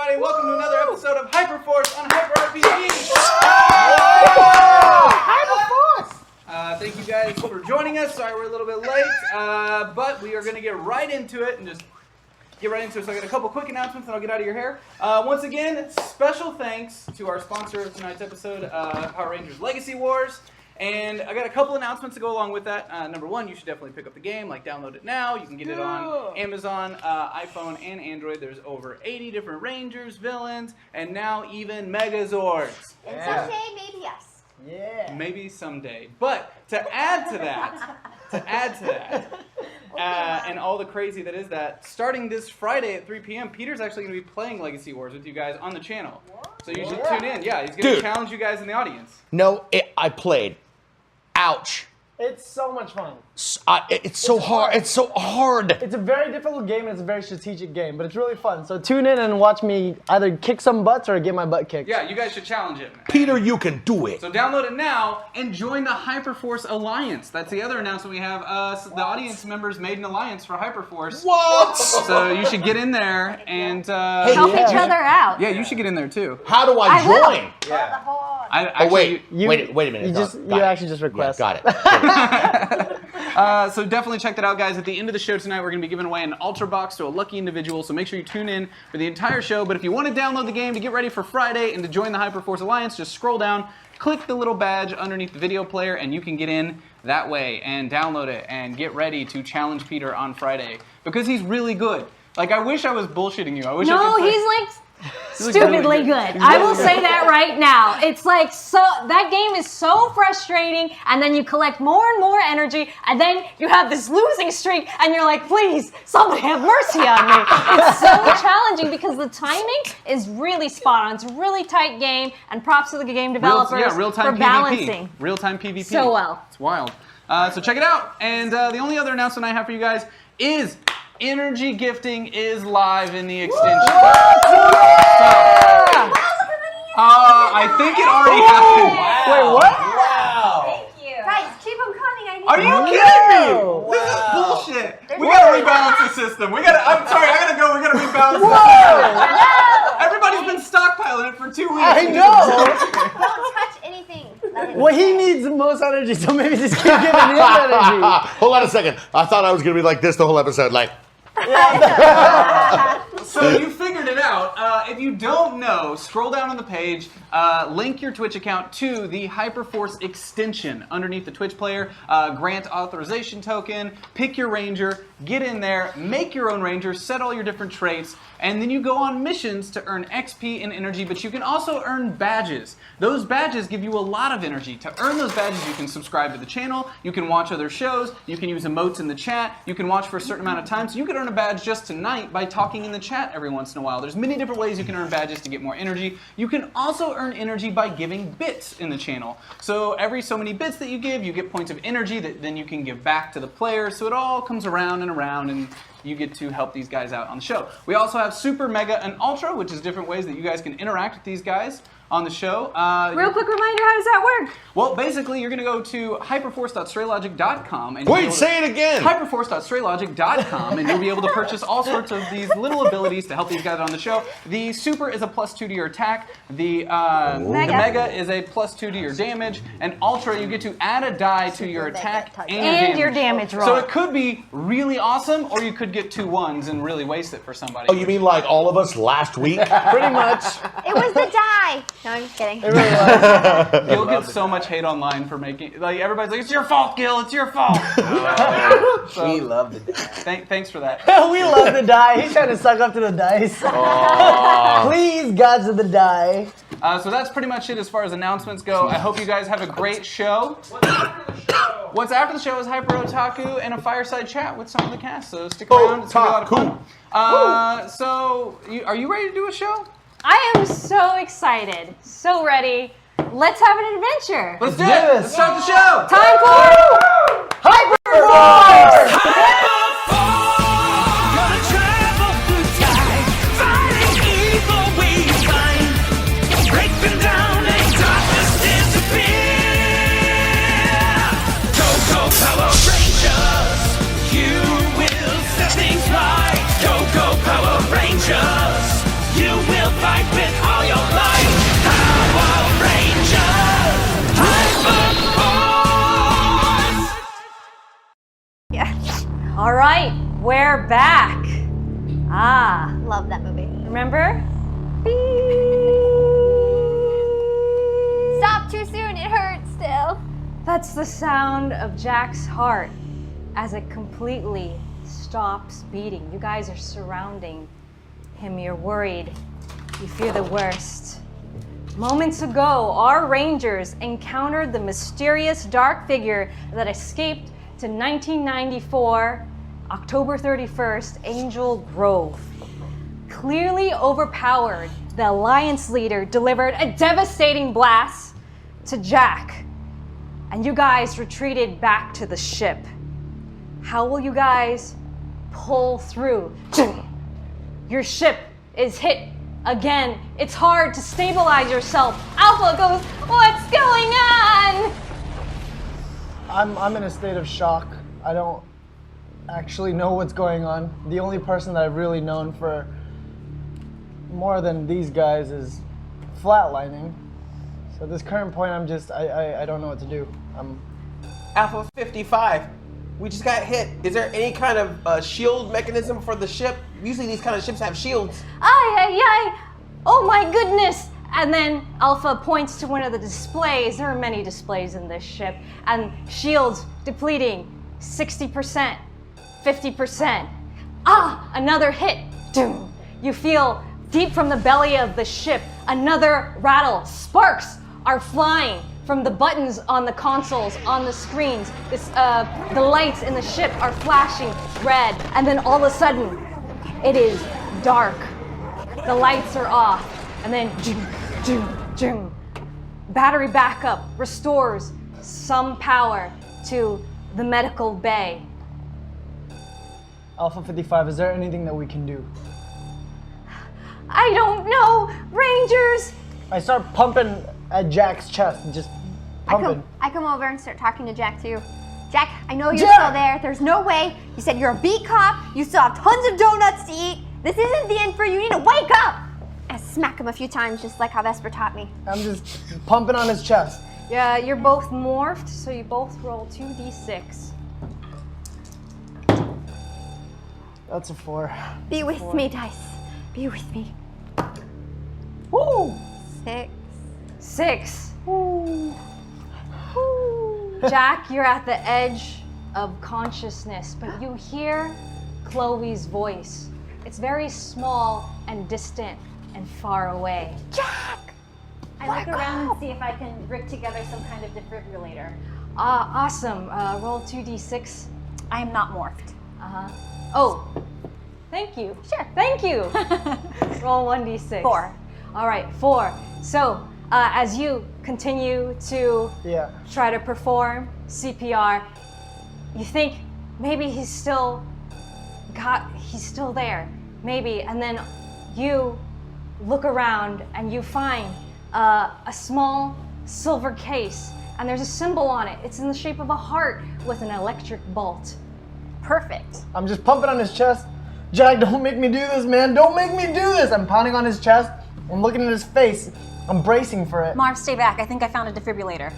everybody. Welcome to another episode of Hyperforce on Hyper RPG. Hyperforce! Thank you guys for joining us. Sorry we're a little bit late, but we are going to get right into it and just get right into it. So I got a couple quick announcements and I'll get out of your hair. Once again, special thanks to our sponsor of tonight's episode, Power Rangers Legacy Wars. And I got a couple announcements to go along with that. Number one, you should definitely pick up the game, like download it now. You can get it on Amazon, iPhone, and Android. There's over 80 different Rangers, villains, and now even Megazords. And someday, maybe us. Yeah. Maybe someday. But to add to that, and all the crazy that is that, starting this Friday at 3 p.m., Peter's actually going to be playing Legacy Wars with you guys on the channel. So you should tune in. Yeah, he's going to challenge you guys in the audience. No, I played. Ouch. It's so much fun. It's so hard. It's so hard. It's a very difficult game and it's a very strategic game, but it's really fun. So tune in and watch me either kick some butts or get my butt kicked. Yeah, you guys should challenge it. Peter, you can do it. So download it now and join the Hyperforce Alliance. That's the other announcement we have. The audience members made an alliance for Hyperforce. What? So you should get in there and help each other out. Yeah, you should get in there too. How do I join? Yeah. Wait a minute. You actually just request. Yeah, got it. So definitely check that out, guys. At the end of the show tonight, we're going to be giving away an Ultra Box to a lucky individual, so make sure you tune in for the entire show. But if you want to download the game to get ready for Friday and to join the Hyperforce Alliance, just scroll down, click the little badge underneath the video player, and you can get in that way and download it and get ready to challenge Peter on Friday, because he's really good. Like, I wish I was bullshitting you. I wish I could he's like stupidly good. I will say that right now. It's like, so that game is so frustrating, and then you collect more and more energy, and then you have this losing streak, and you're like, please, somebody have mercy on me. It's so challenging because the timing is really spot on. It's a really tight game, and props to the game developers real-time for balancing. PvP. Real-time PvP. So well. It's wild. So check it out. And the only other announcement I have for you guys is Energy Gifting is live in the extension. I think it already happened. Wow. Wait, what? Wow. Thank you. Guys, keep them coming. I need Are you kidding me? This is bullshit. We gotta rebalance the system. I'm sorry, I gotta go. We gotta rebalance the system. Everybody's been stockpiling it for 2 weeks. I know. Don't touch anything. Well, he needs the most energy, so maybe just keep giving him energy. Hold on a second. I thought I was going to be like this the whole episode. Like. So you figured it out. If you don't know, scroll down on the page, link your Twitch account to the Hyperforce extension underneath the Twitch player, grant authorization token, pick your ranger, get in there, make your own ranger, set all your different traits, and then you go on missions to earn XP and energy, but you can also earn badges. Those badges give you a lot of energy. To earn those badges, you can subscribe to the channel, you can watch other shows, you can use emotes in the chat, you can watch for a certain amount of time, so you can earn a badge just tonight by talking in the chat every once in a while. There's many different ways you can earn badges to get more energy. You can also earn energy by giving bits in the channel. So every so many bits that you get points of energy that then you can give back to the player. So it all comes around and around, and you get to help these guys out on the show. We also have Super, Mega, and Ultra, which is different ways that you guys can interact with these guys on the show. Real quick reminder, how does that work? Well, basically, you're going to go to hyperforce.straylogic.com. Wait, say it again. Hyperforce.straylogic.com, and you'll be able to purchase all sorts of these little abilities to help these guys on the show. The Super is a +2 to your attack. The Mega is a +2 to your damage. And Ultra, you get to add a die to your attack and your damage roll. So it could be really awesome, or you could get 2 1s and really waste it for somebody. Oh, you mean like all of us last week? Pretty much. It was the die. No, I'm just kidding. It really was. You'll get so much hate online for making, like, everybody's like, it's your fault, Gil, it's your fault. So, we love the die. Thanks for that. We love the die. He's trying to suck up to the dice. Please, gods of the die. So that's pretty much it as far as announcements go. I hope you guys have a great show. What's after the show is Hyper Otaku and a fireside chat with some of the cast. So stick around. It's going to be a lot of fun. So, are you ready to do a show? I am so excited, so ready. Let's have an adventure. Let's do it. Let's start the show. Time for Hyperforce! You will All right, we're back. Ah, Love that movie. remember? Stop too soon. It hurts still. That's the sound of Jack's heart as it completely stops beating. You guys are surrounding him. You're worried. You fear the worst. Moments ago, our Rangers encountered the mysterious dark figure that escaped to 1994, October 31st, Angel Grove. Clearly overpowered, the Alliance leader delivered a devastating blast to Jack, and you guys retreated back to the ship. How will you guys pull through? Your ship is hit again. It's hard to stabilize yourself. Alpha goes, what's going on? I'm in a state of shock. I don't actually know what's going on. The only person that I've really known for more than these guys is flatlining. So at this current point, I don't know what to do. Alpha 55. We just got hit. Is there any kind of shield mechanism for the ship? Usually these kind of ships have shields. Oh my goodness. And then Alpha points to one of the displays. There are many displays in this ship. And shields depleting 60%, 50%. Another hit. Doom. You feel deep from the belly of the ship, another rattle. Sparks are flying from the buttons on the consoles, on the screens. The lights in the ship are flashing red. And then all of a sudden, it is dark. The lights are off. And then, battery backup restores some power to the medical bay. Alpha 55, is there anything that we can do? I don't know, Rangers! I start pumping at Jack's chest, just pumping. I come over and start talking to Jack too. Jack, I know you're Jack! still there. There's no way. You said you're a beat cop. You still have tons of donuts to eat. This isn't the end for you. You need to wake up. I smack him a few times, just like how Vesper taught me. I'm just pumping on his chest. Yeah, you're both morphed, so you both roll 2d6. That's a 4. Be with me, dice. Be with me. Woo! 6. 6. Jack, you're at the edge of consciousness, but you hear Chloe's voice. It's very small and distant and far away. Jack! I look around and see if I can rig together some kind of defibrillator. Awesome. Roll 2d6. I am not morphed. Oh, thank you. Sure. Thank you. Roll 1d6. 4. All right, 4. So, as you continue to Yeah. try to perform CPR, you think maybe he's still there, maybe, and then you look around and you find a small silver case, and there's a symbol on it. It's in the shape of a heart with an electric bolt. Perfect. I'm just pumping on his chest. Jack, don't make me do this, man. Don't make me do this. I'm pounding on his chest. I'm looking at his face. I'm bracing for it. Marv, stay back. I think I found a defibrillator.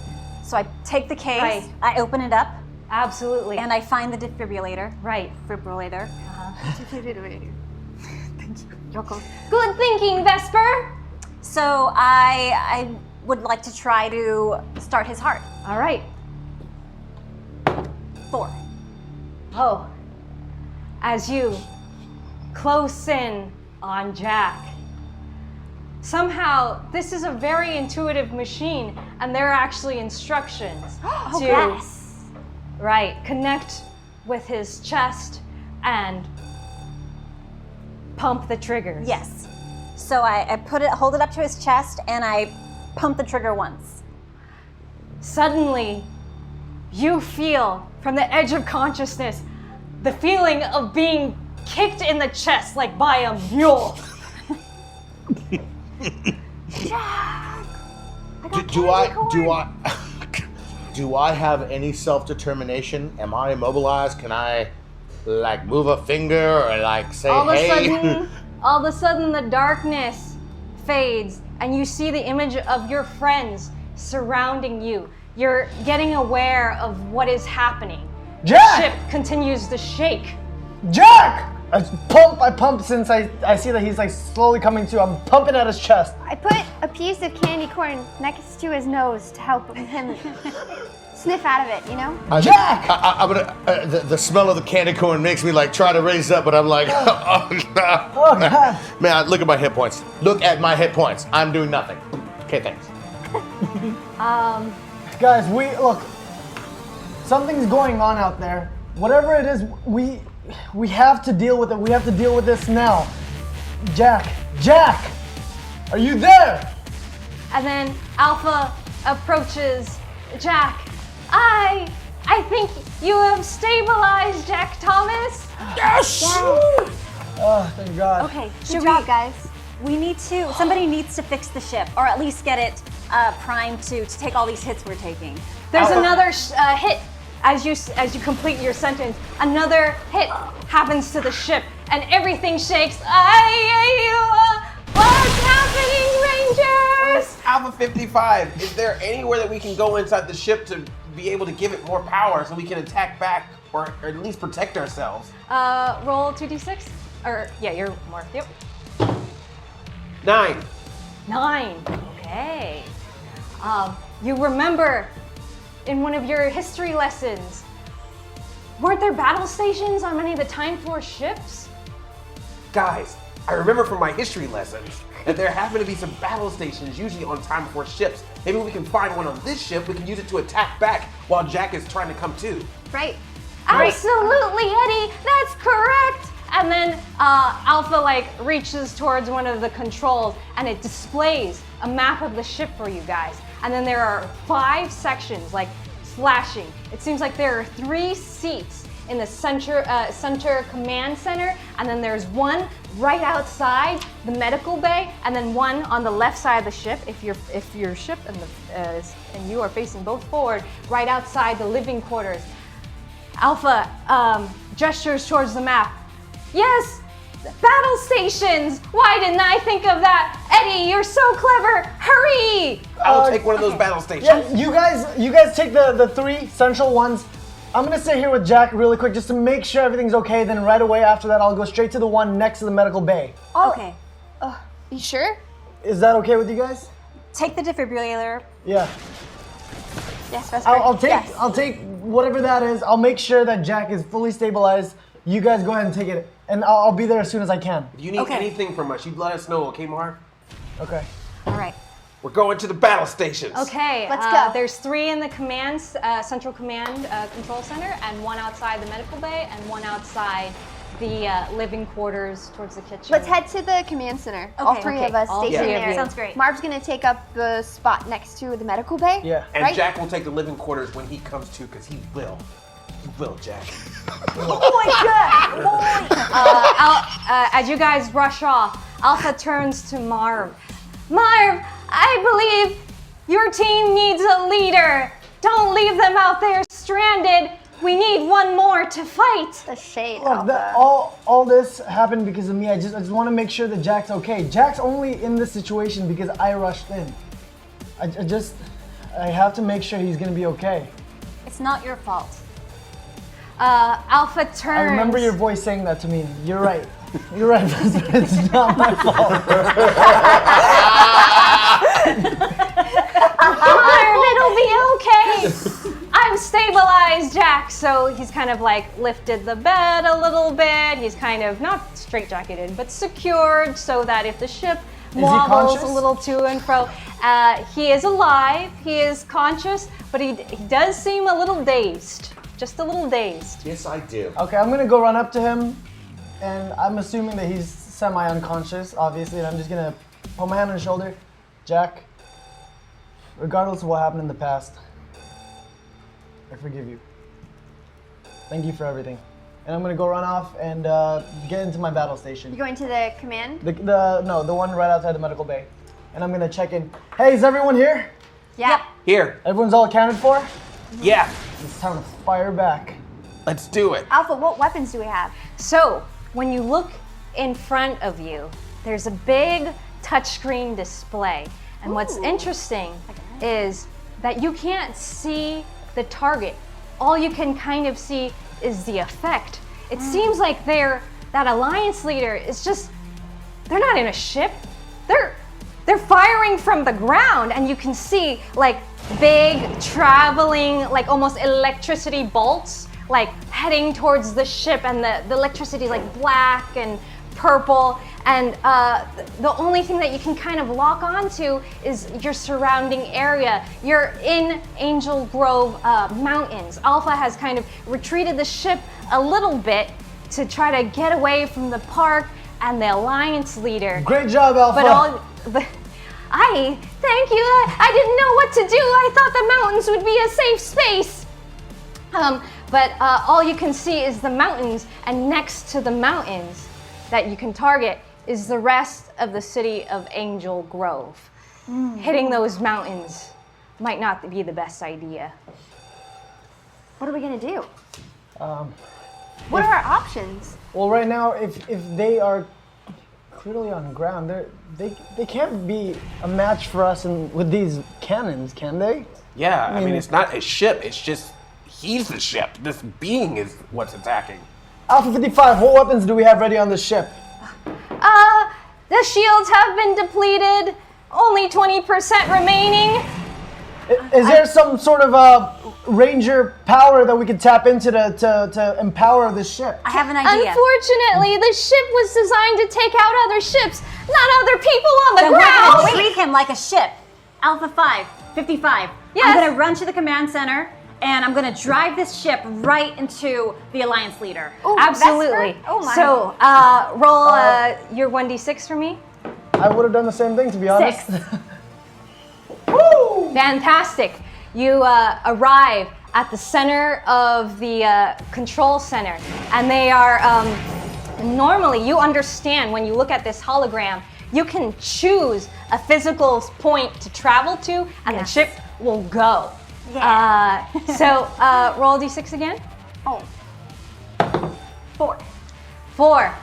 So I take the case, Right. I open it up, Absolutely. and I find the defibrillator. right. Defibrillator. Good thinking, Vesper. So I would like to try to start his heart. All right. 4. Oh, as you close in on Jack. Somehow, this is a very intuitive machine, and there are actually instructions to Yes. right connect with his chest and pump the triggers. Yes. So I hold it up to his chest, and I pump the trigger once. Suddenly, you feel from the edge of consciousness the feeling of being kicked in the chest like by a mule. Do I have any self-determination? Am I immobilized? Can I like move a finger or like say All hey? of a sudden, the darkness fades, and you see the image of your friends surrounding you. You're getting aware of what is happening. Jack! The ship continues to shake. Jack! I pump since I see that he's like slowly coming to. I'm pumping at his chest. I put a piece of candy corn next to his nose to help him sniff out of it, you know? Jack! I'm gonna. The smell of the candy corn makes me like try to raise up, but I'm like, oh no. Oh God. Man, look at my hit points. Look at my hit points. I'm doing nothing. Okay, thanks. Guys, look. Something's going on out there. Whatever it is, we have to deal with it. We have to deal with this now. Jack, are you there? And then Alpha approaches Jack. I think you have stabilized Jack Thomas. Yes! Oh, thank God. Okay, Good job, guys. We need to. Somebody needs to fix the ship, or at least get it primed to take all these hits we're taking. There's another hit as you complete your sentence. Another hit happens to the ship, and everything shakes. What's happening, Rangers? Alpha 55, is there anywhere that we can go inside the ship to be able to give it more power so we can attack back or at least protect ourselves? Roll 2d6. Or yeah, you're more. Yep. 9. 9. Okay. You remember in one of your history lessons, weren't there battle stations on many of the Time Force ships? Guys, I remember from my history lessons that there happen to be some battle stations usually on Time Force ships. Maybe we can find one on this ship. We can use it to attack back while Jack is trying to come to. Right. Absolutely, Eddie. That's correct. And then Alpha reaches towards one of the controls and it displays a map of the ship for you guys. And then there are 5 sections flashing. It seems like there are 3 seats in the center command center, and then there's one right outside the medical bay, and then one on the left side of the ship if your ship and you are facing both forward, right outside the living quarters. Alpha gestures towards the map. Yes, battle stations! Why didn't I think of that? Eddie, you're so clever! Hurry! I'll take one of those battle stations. Yeah, you guys take the 3 central ones. I'm gonna sit here with Jack really quick just to make sure everything's okay. Then right away after that, I'll go straight to the one next to the medical bay. Okay. You sure? Is that okay with you guys? Take the defibrillator. Yeah. Yes, that's I'll take yes. I'll take whatever that is. I'll make sure that Jack is fully stabilized. You guys go ahead and take it, and I'll be there as soon as I can. If you need anything from us, you let us know, okay, Marv? Okay. All right. We're going to the battle stations. Okay, Let's go. There's 3 in the central command control center, and 1 outside the medical bay, and 1 outside the living quarters towards the kitchen. Let's head to the command center. All 3 of us All stationed 3 of there. you. Sounds great. Marv's gonna take up the spot next to the medical bay. Yeah. And Right? Jack will take the living quarters when he comes to, because he will. He will, Jack. Oh my God! As you guys rush off, Alpha turns to Marv. Marv, I believe your team needs a leader. Don't leave them out there stranded. We need one more to fight. The shade. Look, all this happened because of me. I just want to make sure that Jack's okay. Jack's only in this situation because I rushed in. I have to make sure he's gonna be okay. It's not your fault. Alpha turns. I remember your voice saying that to me. You're right. You're right. It's not my fault. Marv, it'll be okay. I'm stabilized, Jack. So he's kind of lifted the bed a little bit. He's kind of not straitjacketed, but secured so that if the ship wobbles a conscious? little to and fro, he is alive. He is conscious, but he does seem a little dazed. Just a little dazed. Yes, I do. Okay, I'm gonna go run up to him, and I'm assuming that he's semi-unconscious, obviously, and I'm just gonna put my hand on his shoulder. Jack, regardless of what happened in the past, I forgive you. Thank you for everything. And I'm gonna go run off and get into my battle station. You going to the command? The one right outside the medical bay. And I'm gonna check in. Hey, is everyone here? Yeah. Here. Everyone's all accounted for? Yeah. It's time to fire back. Let's do it. Alpha, what weapons do we have? So when you look in front of you, there's a big touchscreen display. And what's interesting is that you can't see the target. All you can kind of see is the effect. it seems like that alliance leader is just, they're not in a ship. They're firing from the ground, and you can see like big traveling, like almost electricity bolts, like heading towards the ship, and the electricity is like black and purple. And the only thing that you can kind of lock onto is your surrounding area. You're in Angel Grove Mountains. Alpha has kind of retreated the ship a little bit to try to get away from the park and the alliance leader. Great job, Alpha. Thank you. I didn't know what to do. I thought the mountains would be a safe space. But all you can see is the mountains, and next to the mountains that you can target is the rest of the city of Angel Grove. Hitting those mountains might not be the best idea. What are we gonna do? What are our options? Well, right now, if they are clearly on ground, they can't be a match for us with these cannons, can they? Yeah, I mean, it's not a ship. It's just, he's the ship. This being is what's attacking. Alpha 55, what weapons do we have ready on this ship? The shields have been depleted. Only 20% remaining. Is there some sort of ranger power that we could tap into to empower this ship? I have an idea. Unfortunately, the ship was designed to take out other ships, not other people on the Then we're ground. gonna treat him like a ship. Alpha 5, 55. Yes. I'm gonna run to the command center, and I'm gonna drive this ship right into the Alliance leader. Ooh, Absolutely. Vesper? Oh my. So, roll your 1d6 for me. I would have done the same thing, to be honest. 6. Woo! Fantastic. You arrive at the center of the control center, and they are, normally you understand when you look at this hologram, you can choose a physical point to travel to, and the ship will go. Yeah. So roll a d6 again. Oh. 4. 4.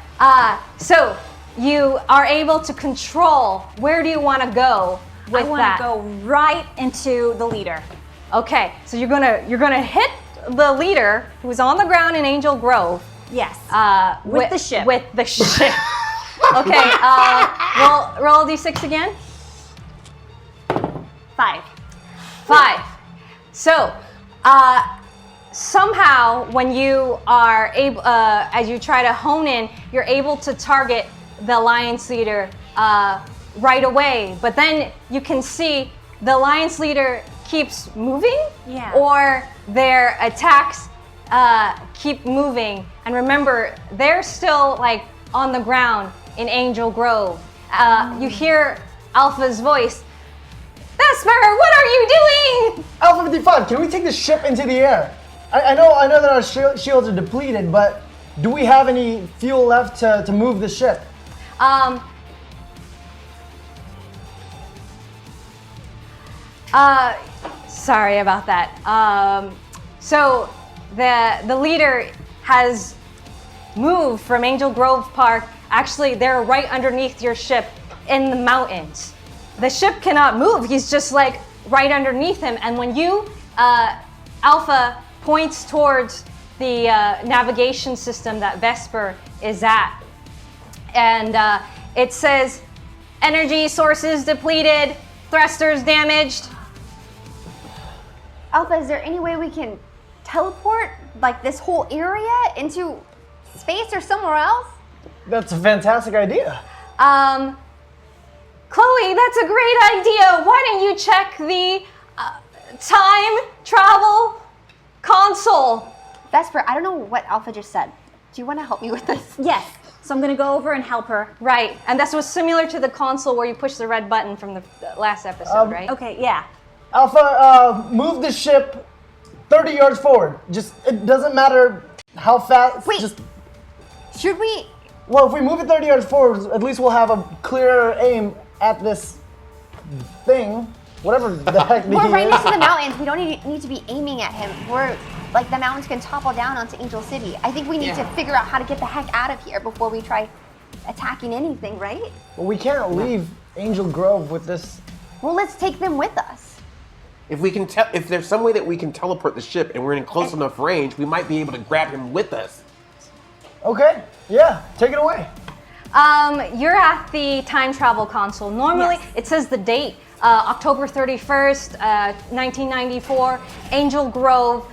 So you are able to control where do you want to go with I want that. to go right into the leader. Okay, so you're gonna hit the leader who's on the ground in Angel Grove. Yes. With the ship. With the ship. Okay. Roll a d6 again. 5. 5. So, somehow when you are able, as you try to hone in, you're able to target the alliance leader right away. But then you can see the alliance leader keeps moving, or their attacks keep moving. And remember, they're still like on the ground in Angel Grove. You hear Alpha's voice. Vesper, what are you doing? Alpha 55, can we take the ship into the air? I know that our shields are depleted, but do we have any fuel left to move the ship? Sorry about that. So the leader has moved from Angel Grove Park. Actually, they're right underneath your ship in the mountains. The ship cannot move. He's just like right underneath him. And when you, Alpha points towards the navigation system that Vesper is at, and it says, energy sources depleted, thrusters damaged. Alpha, is there any way we can teleport like this whole area into space or somewhere else? That's a fantastic idea. Chloe, that's a great idea. Why don't you check the time travel console? Vesper, I don't know what Alpha just said. Do you want to help me with this? Yes. So I'm going to go over and help her. Right, and this was similar to the console where you push the red button from the last episode, right? Okay, yeah. Alpha, move the ship 30 yards forward. Just, it doesn't matter how fast. Wait. Just, Should we? well, if we move it 30 yards forward, at least we'll have a clearer aim at this thing, whatever the heck the We're right is. next to the mountains. We don't need to be aiming at him. We're like the mountains can topple down onto Angel City. I think we need to figure out how to get the heck out of here before we try attacking anything, right? Well, we can't leave Angel Grove with this. Well, let's take them with us. If we can if there's some way that we can teleport the ship and we're in close enough range, we might be able to grab him with us. Okay, yeah, take it away. You're at the time travel console. Normally, it says the date, October 31st, 1994, Angel Grove.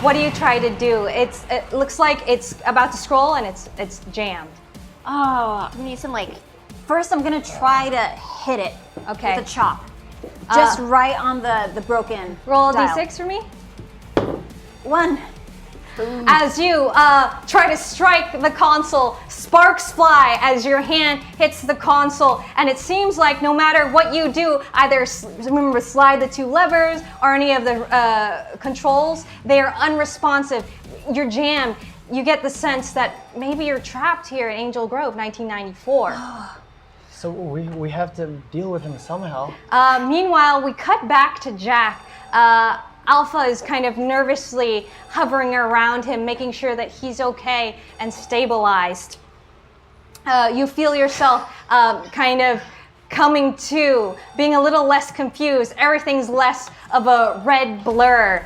What do you try to do? It looks like it's about to scroll and it's jammed. Oh, We need some like. first I'm gonna try to hit it Okay. with a chop. Just right on the broken Roll a dial. d6 for me. 1. As you try to strike the console, sparks fly as your hand hits the console, and it seems like no matter what you do, either remember slide the 2 levers or any of the controls, they are unresponsive. You're jammed. You get the sense that maybe you're trapped here in Angel Grove, 1994. So we have to deal with him somehow. Meanwhile, we cut back to Jack. Alpha is kind of nervously hovering around him, making sure that he's okay and stabilized. You feel yourself kind of coming to, being a little less confused. Everything's less of a red blur.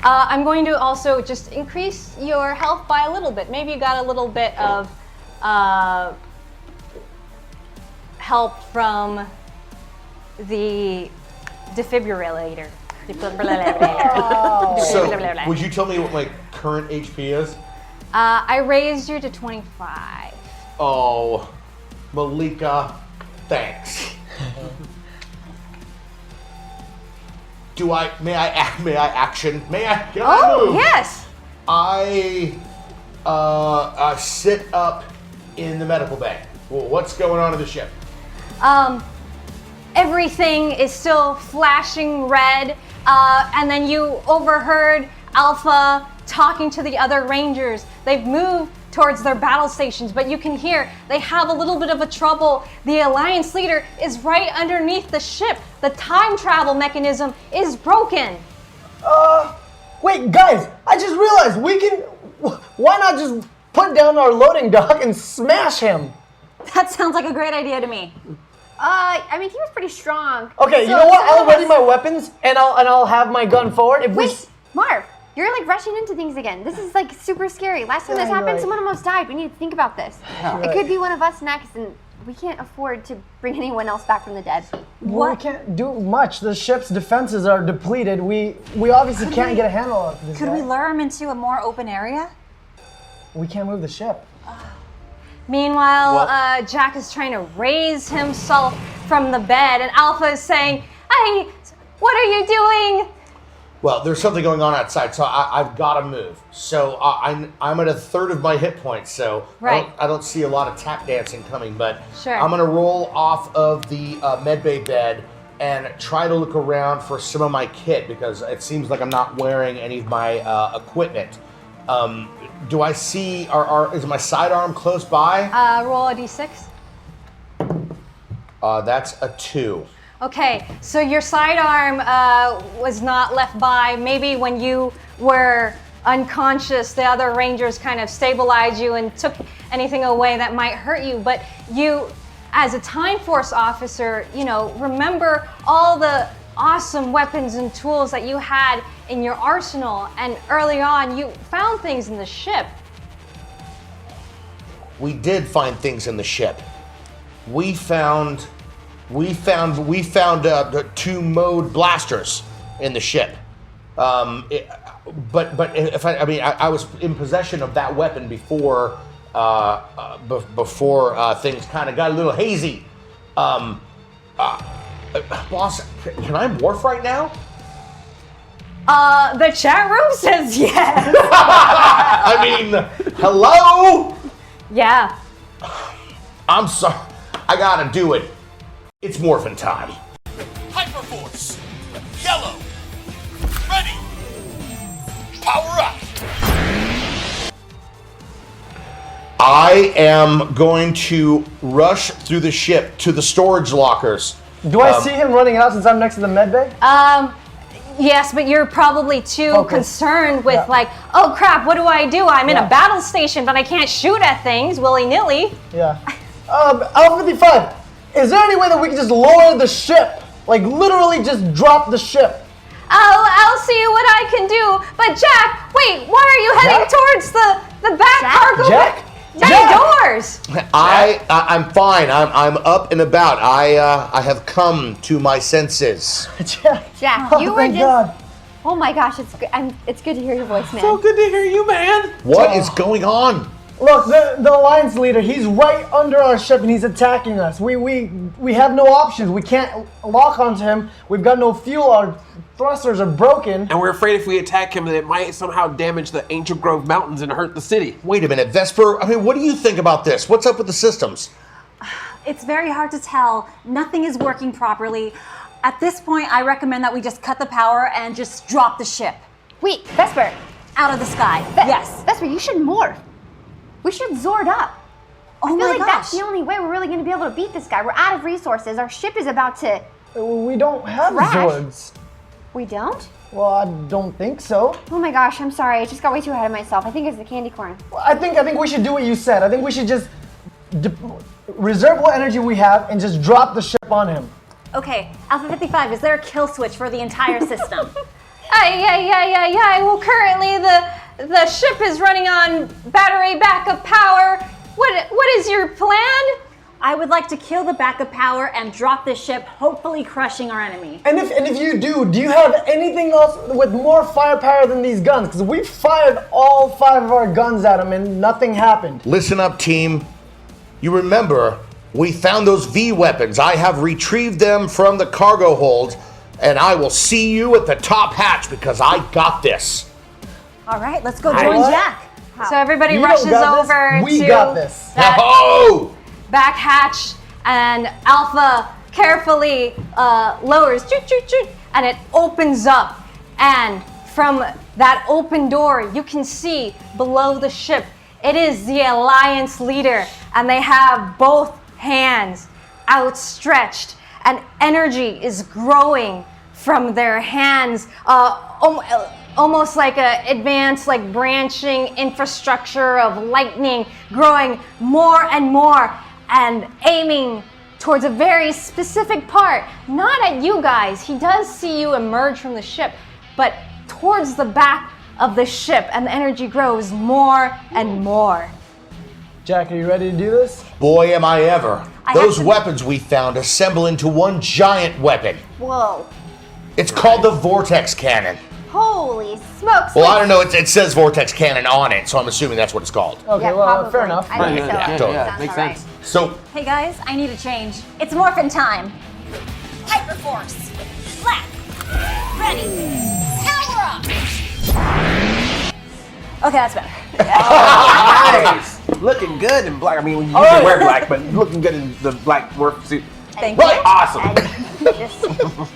I'm going to also just increase your health by a little bit. Maybe you got a little bit of help from the defibrillator. So, would you tell me what my current HP is? I raised you to 25. Oh, Malika, thanks. May I action? Can I move? Yes. I sit up in the medical bay. Well, what's going on in the ship? Everything is still flashing red, and then you overheard Alpha talking to the other Rangers. They've moved towards their battle stations, but you can hear they have a little bit of a trouble. The Alliance leader is right underneath the ship. The time travel mechanism is broken. Wait, guys, I just realized why not just put down our loading dock and smash him? That sounds like a great idea to me. I mean, he was pretty strong. Okay, So you know what? some I'll of ready us- my weapons and I'll have my gun forward. If Wait, Marv, you're like rushing into things again. This is like super scary. Last time Yeah, this you're happened, right. someone almost died. We need to think about this. It could be one of us next, and we can't afford to bring anyone else back from the dead. we can't do much. The ship's defenses are depleted. We obviously can't get a handle on this Could guy. we lure him into a more open area? We can't move the ship. Meanwhile, Jack is trying to raise himself from the bed, and Alpha is saying, "Hey, what are you doing?" Well, there's something going on outside, so I've got to move. So I'm at a third of my hit points, so Right. I don't see a lot of tap dancing coming. But Sure. I'm gonna roll off of the medbay bed and try to look around for some of my kit because it seems like I'm not wearing any of my equipment. Do I see? Is my sidearm close by? Roll a d6. That's a 2. Okay, so your sidearm was not left by. Maybe when you were unconscious, the other Rangers kind of stabilized you and took anything away that might hurt you. But you, as a Time Force officer, remember all the awesome weapons and tools that you had in your arsenal. And early on, you found things in the ship. We did find things in the ship. We found 2 mode blasters in the ship. But if I was in possession of that weapon before things kind of got a little hazy. Boss, can I morph right now? The chat room says yes. I mean, hello? Yeah. I'm sorry. I gotta do it. It's morphin' time. Hyperforce! Yellow! Ready! Power up! I am going to rush through the ship to the storage lockers. Do I see him running out since I'm next to the medbay? Yes, but you're probably too concerned with oh crap, what do? I'm in a battle station, but I can't shoot at things willy-nilly. Yeah. Alpha 55, is there any way that we can just lower the ship? Like literally just drop the ship? Oh, I'll see what I can do. But Jack, wait, why are you heading Jack? towards the back cargo Jack? bay doors? I'm fine. I'm up and about. I have come to my senses. Jack, Oh you were thank just. God. Oh my gosh, it's good. It's good to hear your voice, man. So good to hear you, man. What is going on? Look, the alliance leader, he's right under our ship and he's attacking us. We have no options. We can't lock onto him. We've got no fuel. Our thrusters are broken. And we're afraid if we attack him that it might somehow damage the Angel Grove Mountains and hurt the city. Wait a minute, Vesper. I mean, what do you think about this? What's up with the systems? It's very hard to tell. Nothing is working properly. At this point, I recommend that we just cut the power and just drop the ship Wait, Vesper. out of the sky. Yes. Vesper, you should morph. We should Zord up. Oh I feel my like gosh. that's the only way we're really going to be able to beat this guy. We're out of resources. Our ship is about to. We don't have Crash. Zords. We don't? Well, I don't think so. Oh my gosh, I'm sorry. I just got way too ahead of myself. I think it's the candy corn. I think we should do what you said. I think we should just reserve what energy we have and just drop the ship on him. Okay, Alpha 55, is there a kill switch for the entire system? Aye. Well, currently the ship is running on battery backup power. What is your plan? I would like to kill the backup power and drop the ship, hopefully crushing our enemy. And if you do you have anything else with more firepower than these guns? Because we fired all 5 of our guns at him and nothing happened. Listen up, team. You remember, we found those V weapons. I have retrieved them from the cargo hold, and I will see you at the top hatch because I got this. All right, let's go join What? Jack. So everybody You don't rushes got this. over We to got this. that Oh! back hatch, and Alpha carefully lowers, and it opens up. And from that open door, you can see below the ship, it is the Alliance leader, and they have both hands outstretched, and energy is growing from their hands, almost like an advanced, like branching infrastructure of lightning, growing more and more, and aiming towards a very specific part. Not at you guys. He does see you emerge from the ship, but towards the back of the ship, and the energy grows more and more. Jack, are you ready to do this? Boy, am I ever. I Those have to- weapons we found assemble into one giant weapon. Whoa. It's called the vortex cannon. Holy smokes. Well, I don't know. It says vortex cannon on it, so I'm assuming that's what it's called. Okay, Yeah, well, probably. fair enough. I think Yeah, so. yeah, totally. Sounds makes all right. sense. So, Hey guys, I need a change. It's morphin' time. Hyperforce. Black. Ready. Power up. Okay, that's better. Nice. Looking good in black. I mean, you usually wear black, but looking good in the black morph suit. Thank right, you. Awesome. Just,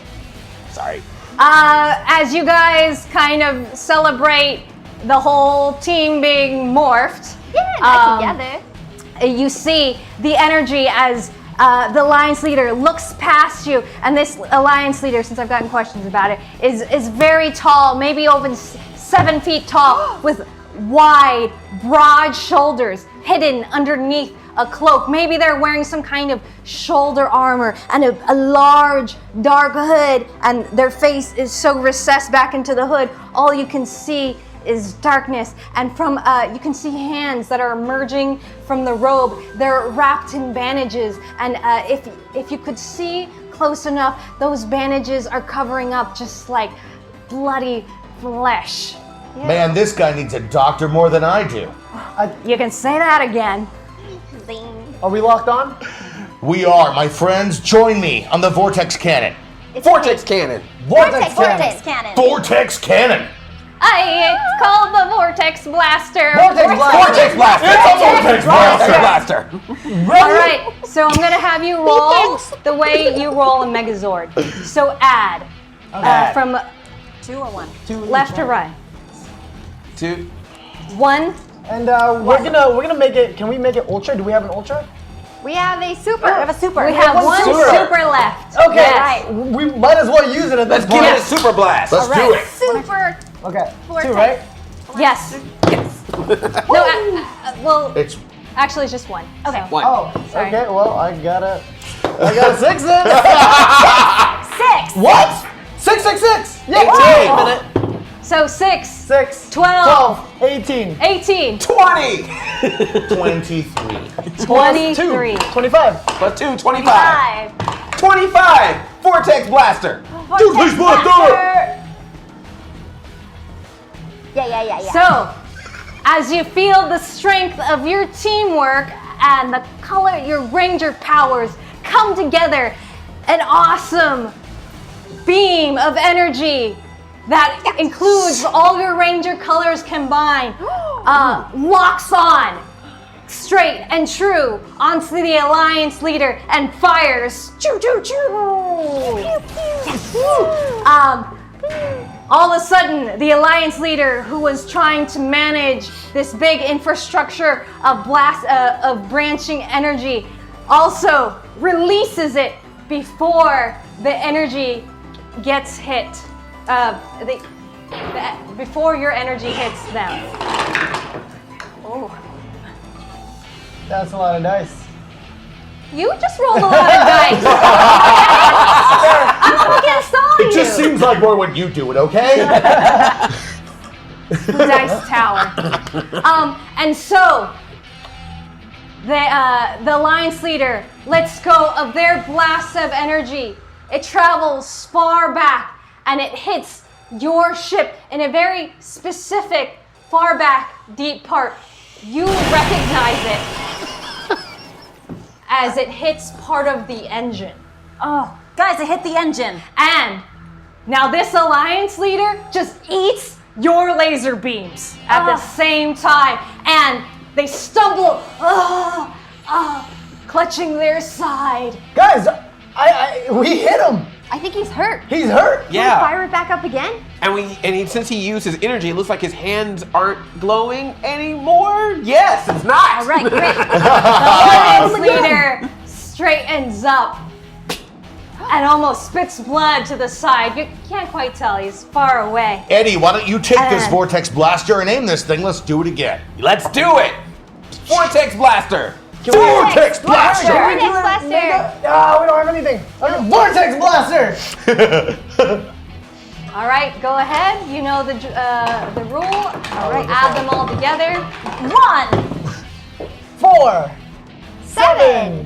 Sorry. As you guys kind of celebrate the whole team being morphed, back together. you see the energy as the Alliance leader looks past you, and this Alliance leader, since I've gotten questions about it, is very tall, maybe over 7 feet tall, with wide, broad shoulders hidden underneath a cloak. Maybe they're wearing some kind of shoulder armor and a large, dark hood, and their face is so recessed back into the hood, all you can see is darkness. And from you can see hands that are emerging from the robe. They're wrapped in bandages, and if you could see close enough, those bandages are covering up just like bloody flesh. man, this guy needs a doctor more than I do. You can say that again. Zing. Are we locked on? We are, my friends. Join me on the vortex cannon. It's Vortex cannon. Vortex cannon. Vortex cannon. Vortex cannon. It's called the Vortex Blaster. Vortex blaster. Vortex blaster. It's a vortex Vortex blaster. blaster. All right, so I'm gonna have you roll the way you roll a Megazord. So add from 2 or 1? left to right. 2. 1. And we're gonna make it. Can we make it ultra? Do we have an ultra? We have a super. We have a super. We have one super. super left. Okay, Yes. we might as well use it at this Let's give point. it a super blast. Let's do right. it. Super. Okay, Vortex. 2, right? Yes. No, well, It's actually, it's just 1. Okay. So. One. Oh, Sorry. okay. Well, I got a 6 then. 6. What? 666! Wait a minute. So 6, 6, 12, 18, 18, 20 23. 23, 25. plus 2, 25. 5. 25! Vortex Blaster! Vortex Blaster! Yeah. So, as you feel the strength of your teamwork and the color, your ranger powers come together, an awesome beam of energy that includes all your ranger colors combined, locks on straight and true onto the alliance leader and fires. Choo choo choo! All of a sudden, the alliance leader, who was trying to manage this big infrastructure of branching energy, also releases it before the energy gets hit. Before your energy hits them. Oh. That's a lot of dice. You just rolled a lot of dice. I'm not against all It just seems like more when you do it, okay? the dice tower. And so the alliance leader lets go of their blast of energy. It travels far back and it hits your ship in a very specific, far back, deep part. You recognize it as it hits part of the engine. Oh, guys, it hit the engine. And now this alliance leader just eats your laser beams at the same time. And they stumble, clutching their side. Guys, we hit him. I think he's hurt. He's hurt. Yeah. Fire it back up again? Since he used his energy, it looks like his hands aren't glowing anymore. Yes, it's not. All right, great. The alliance leader straightens up and almost spits blood to the side. You can't quite tell, he's far away. Eddie, why don't you take this And- Vortex Blaster and aim this thing? Let's do it again. Let's do it. Vortex Blaster. Vortex Blaster! Vortex Blaster! We don't have anything. Okay, Vortex Blaster! All right, go ahead. You know the rule. All right, add them all together. 1, 4, 7.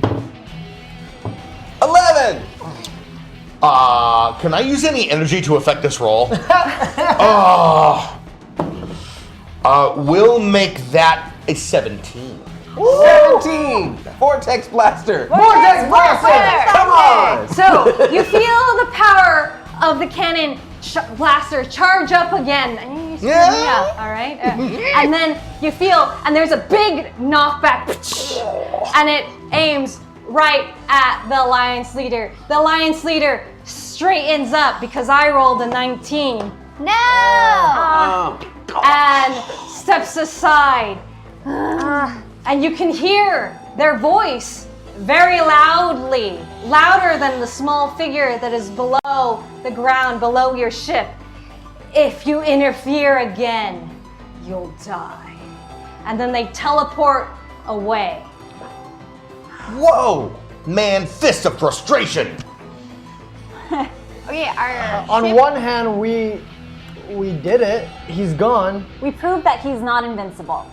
11. Can I use any energy to affect this roll? We'll make that a 17. 17. Vortex Blaster. Vortex Blaster! Come on. So you feel the power of the cannon blaster charge up again. And you screw me up, all right? And then you feel, and there's a big knockback, and it aims right at the alliance leader. The alliance leader straightens up because I rolled a 19. No! And steps aside. And you can hear their voice very loudly, louder than the small figure that is below the ground, below your ship. If you interfere again, you'll die. And then they teleport away. Whoa! Man, fist of frustration! Okay, our On ship- one hand, we did it. He's gone. we proved that he's not invincible.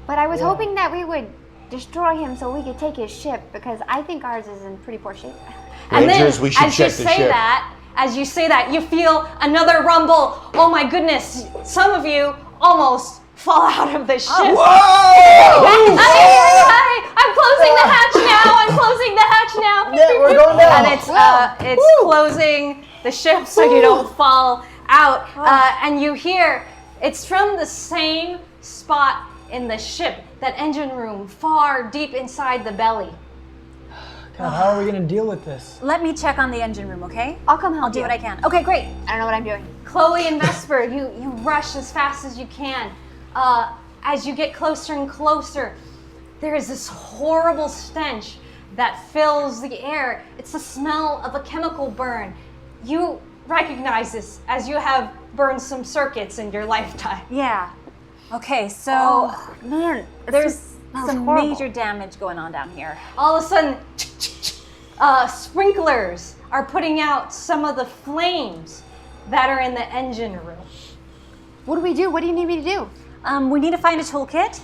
But I was hoping that we would destroy him so we could take his ship because I think ours is in pretty poor shape. And then, Rangers, we should as you check the say ship. that, as you say that, you feel another rumble. Oh my goodness! Some of you almost fall out of the ship. I'm closing the hatch now. I'm closing the hatch now. Yeah, we're going down. And it's closing the ship so you don't fall out. And you hear it's from the same spot in the ship, that engine room, far deep inside the belly. God, how are we gonna deal with this? Let me check on the engine room, okay? I'll come help I'll do you. what I can. Okay, great. I don't know what I'm doing. Chloe and Vesper, you rush as fast as you can. As you get closer and closer, there is this horrible stench that fills the air. It's the smell of a chemical burn. You recognize this as you have burned some circuits in your lifetime. Yeah. Okay, so Man, there's some horrible. major damage going on down here. All of a sudden, sprinklers are putting out some of the flames that are in the engine room. What do we do? What do you need me to do? We need to find a toolkit,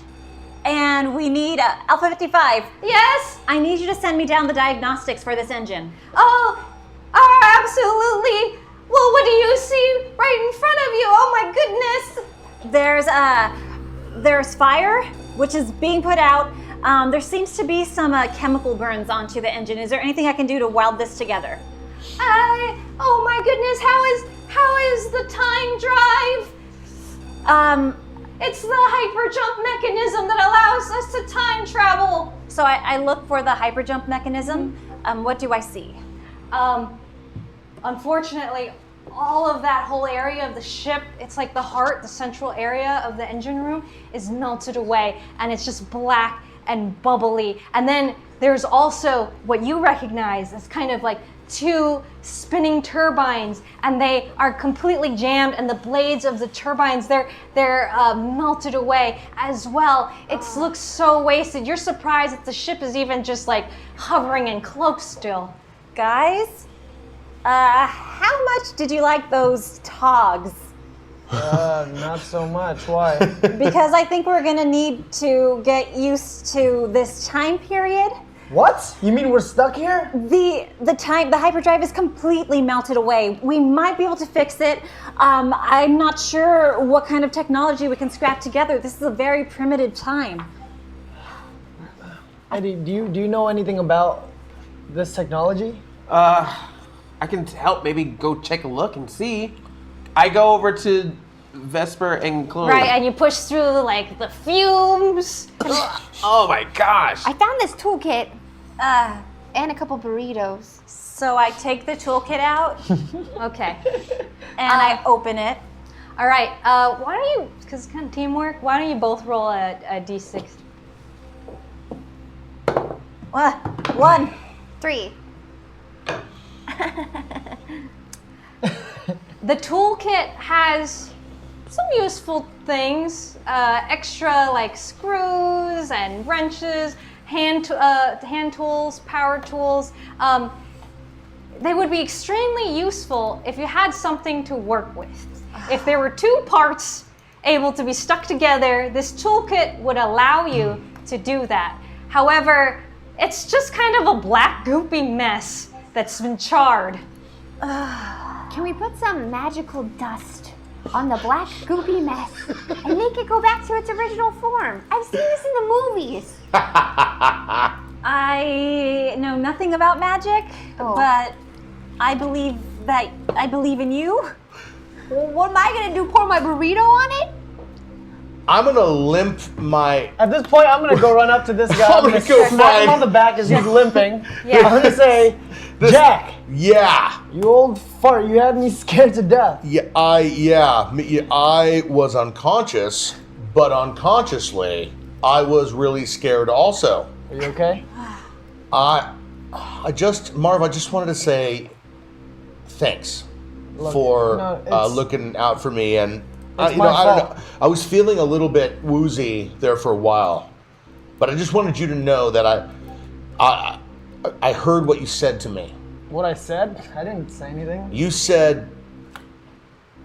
and we need Alpha 55. Yes? I need you to send me down the diagnostics for this engine. Oh, absolutely. Well, what do you see right in front of you? Oh my goodness. There's fire, which is being put out. There seems to be some chemical burns onto the engine. Is there anything I can do to weld this together? Oh my goodness, how is the time drive? It's the hyper jump mechanism that allows us to time travel. So I look for the hyper jump mechanism. What do I see? Unfortunately, all of that whole area of the ship, it's like the heart, the central area of the engine room is melted away, and it's just black and bubbly. And then there's also what you recognize as kind of like 2 spinning turbines, and they are completely jammed, and the blades of the turbines, they're melted away as well. It looks so wasted. You're surprised that the ship is even just like hovering in cloaks still. Guys, how much did you like those togs? Not so much. Why? Because I think we're gonna need to get used to this time period. What? You mean we're stuck here? The hyperdrive is completely melted away. We might be able to fix it. I'm not sure what kind of technology we can scrap together. This is a very primitive time. Eddie, do you know anything about this technology? I can help maybe go check a look and see. I go over to Vesper and Chloe. Right, and you push through like the fumes. Oh my gosh. I found this toolkit and a couple burritos. So I take the toolkit out Okay. and I open it. All right. Why don't you, because it's kind of teamwork, why don't you both roll a d6? 1. 3. The toolkit has some useful things, extra like screws and wrenches, hand tools, power tools. They would be extremely useful if you had something to work with. If there were 2 parts able to be stuck together, this toolkit would allow you to do that. However, it's just kind of a black goopy mess that's been charred. Can we put some magical dust on the black goopy mess and make it go back to its original form? I've seen this in the movies. I know nothing about magic, but I believe in you. Well, what am I gonna do? Pour my burrito on it? I'm gonna limp my. At this point, I'm gonna go run up to this guy. I'm gonna go smack him find- on the back as he's limping. Yeah. I'm gonna say, Jack, Yeah. you old fart, you had me scared to death. I was unconscious, but unconsciously, I was really scared also. Are you okay? Marv, I just wanted to say thanks for looking out for me, and It's I my don't fault. know. I was feeling a little bit woozy there for a while, but I just wanted you to know that I heard what you said to me. What I said? I didn't say anything. You said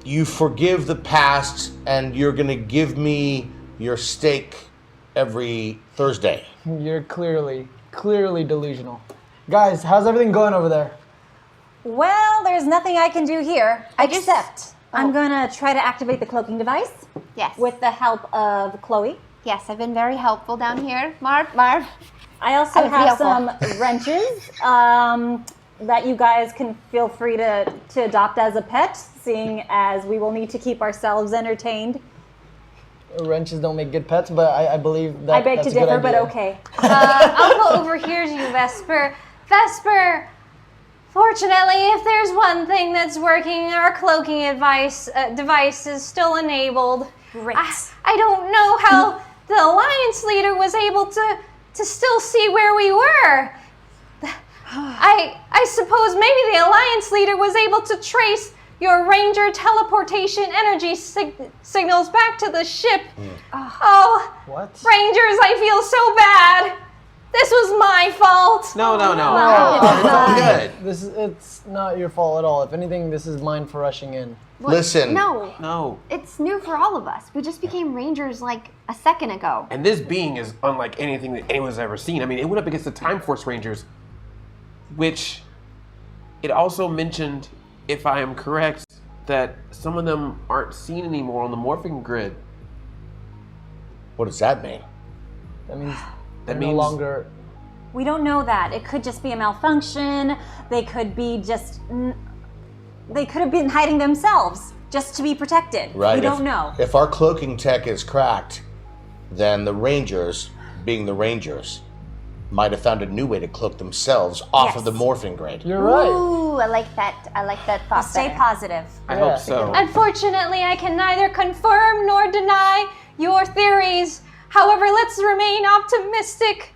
you forgive the past and you're gonna give me your steak every Thursday. You're clearly delusional. Guys, how's everything going over there? Well, there's nothing I can do here just- except I'm gonna try to activate the cloaking device Yes. with the help of Chloe. Yes, I've been very helpful down here. Marv. I also I would be have helpful. some wrenches that you guys can feel free to adopt as a pet, seeing as we will need to keep ourselves entertained. Wrenches don't make good pets, but I believe that I beg that's to a good differ, but idea. okay. I'll go over here to you, Vesper. Vesper, fortunately, if there's one thing that's working, our cloaking device is still enabled. Great. I don't know how the Alliance leader was able to still see where we were. I suppose maybe the Alliance leader was able to trace your Ranger teleportation energy signals back to the ship. Oh, What? Rangers, I feel so bad. This was my fault. No. Oh, It's all good. It's not your fault at all. If anything, this is mine for rushing in. Listen. No. It's new for all of us. We just became rangers like a second ago. And this being is unlike anything that anyone's ever seen. I mean, it went up against the Time Force Rangers, which it also mentioned, if I am correct, that some of them aren't seen anymore on the morphing grid. What does that mean? That means That they're means no longer. We don't know that. It could just be a malfunction. They could be just. They could have been hiding themselves just to be protected. Right. We don't know. If our cloaking tech is cracked, then the Rangers, being the Rangers, might have found a new way to cloak themselves off of the morphing grid. You're right. Ooh, I like that. I like that thought. Stay better. positive. I hope so. Unfortunately, I can neither confirm nor deny your theories. However, let's remain optimistic.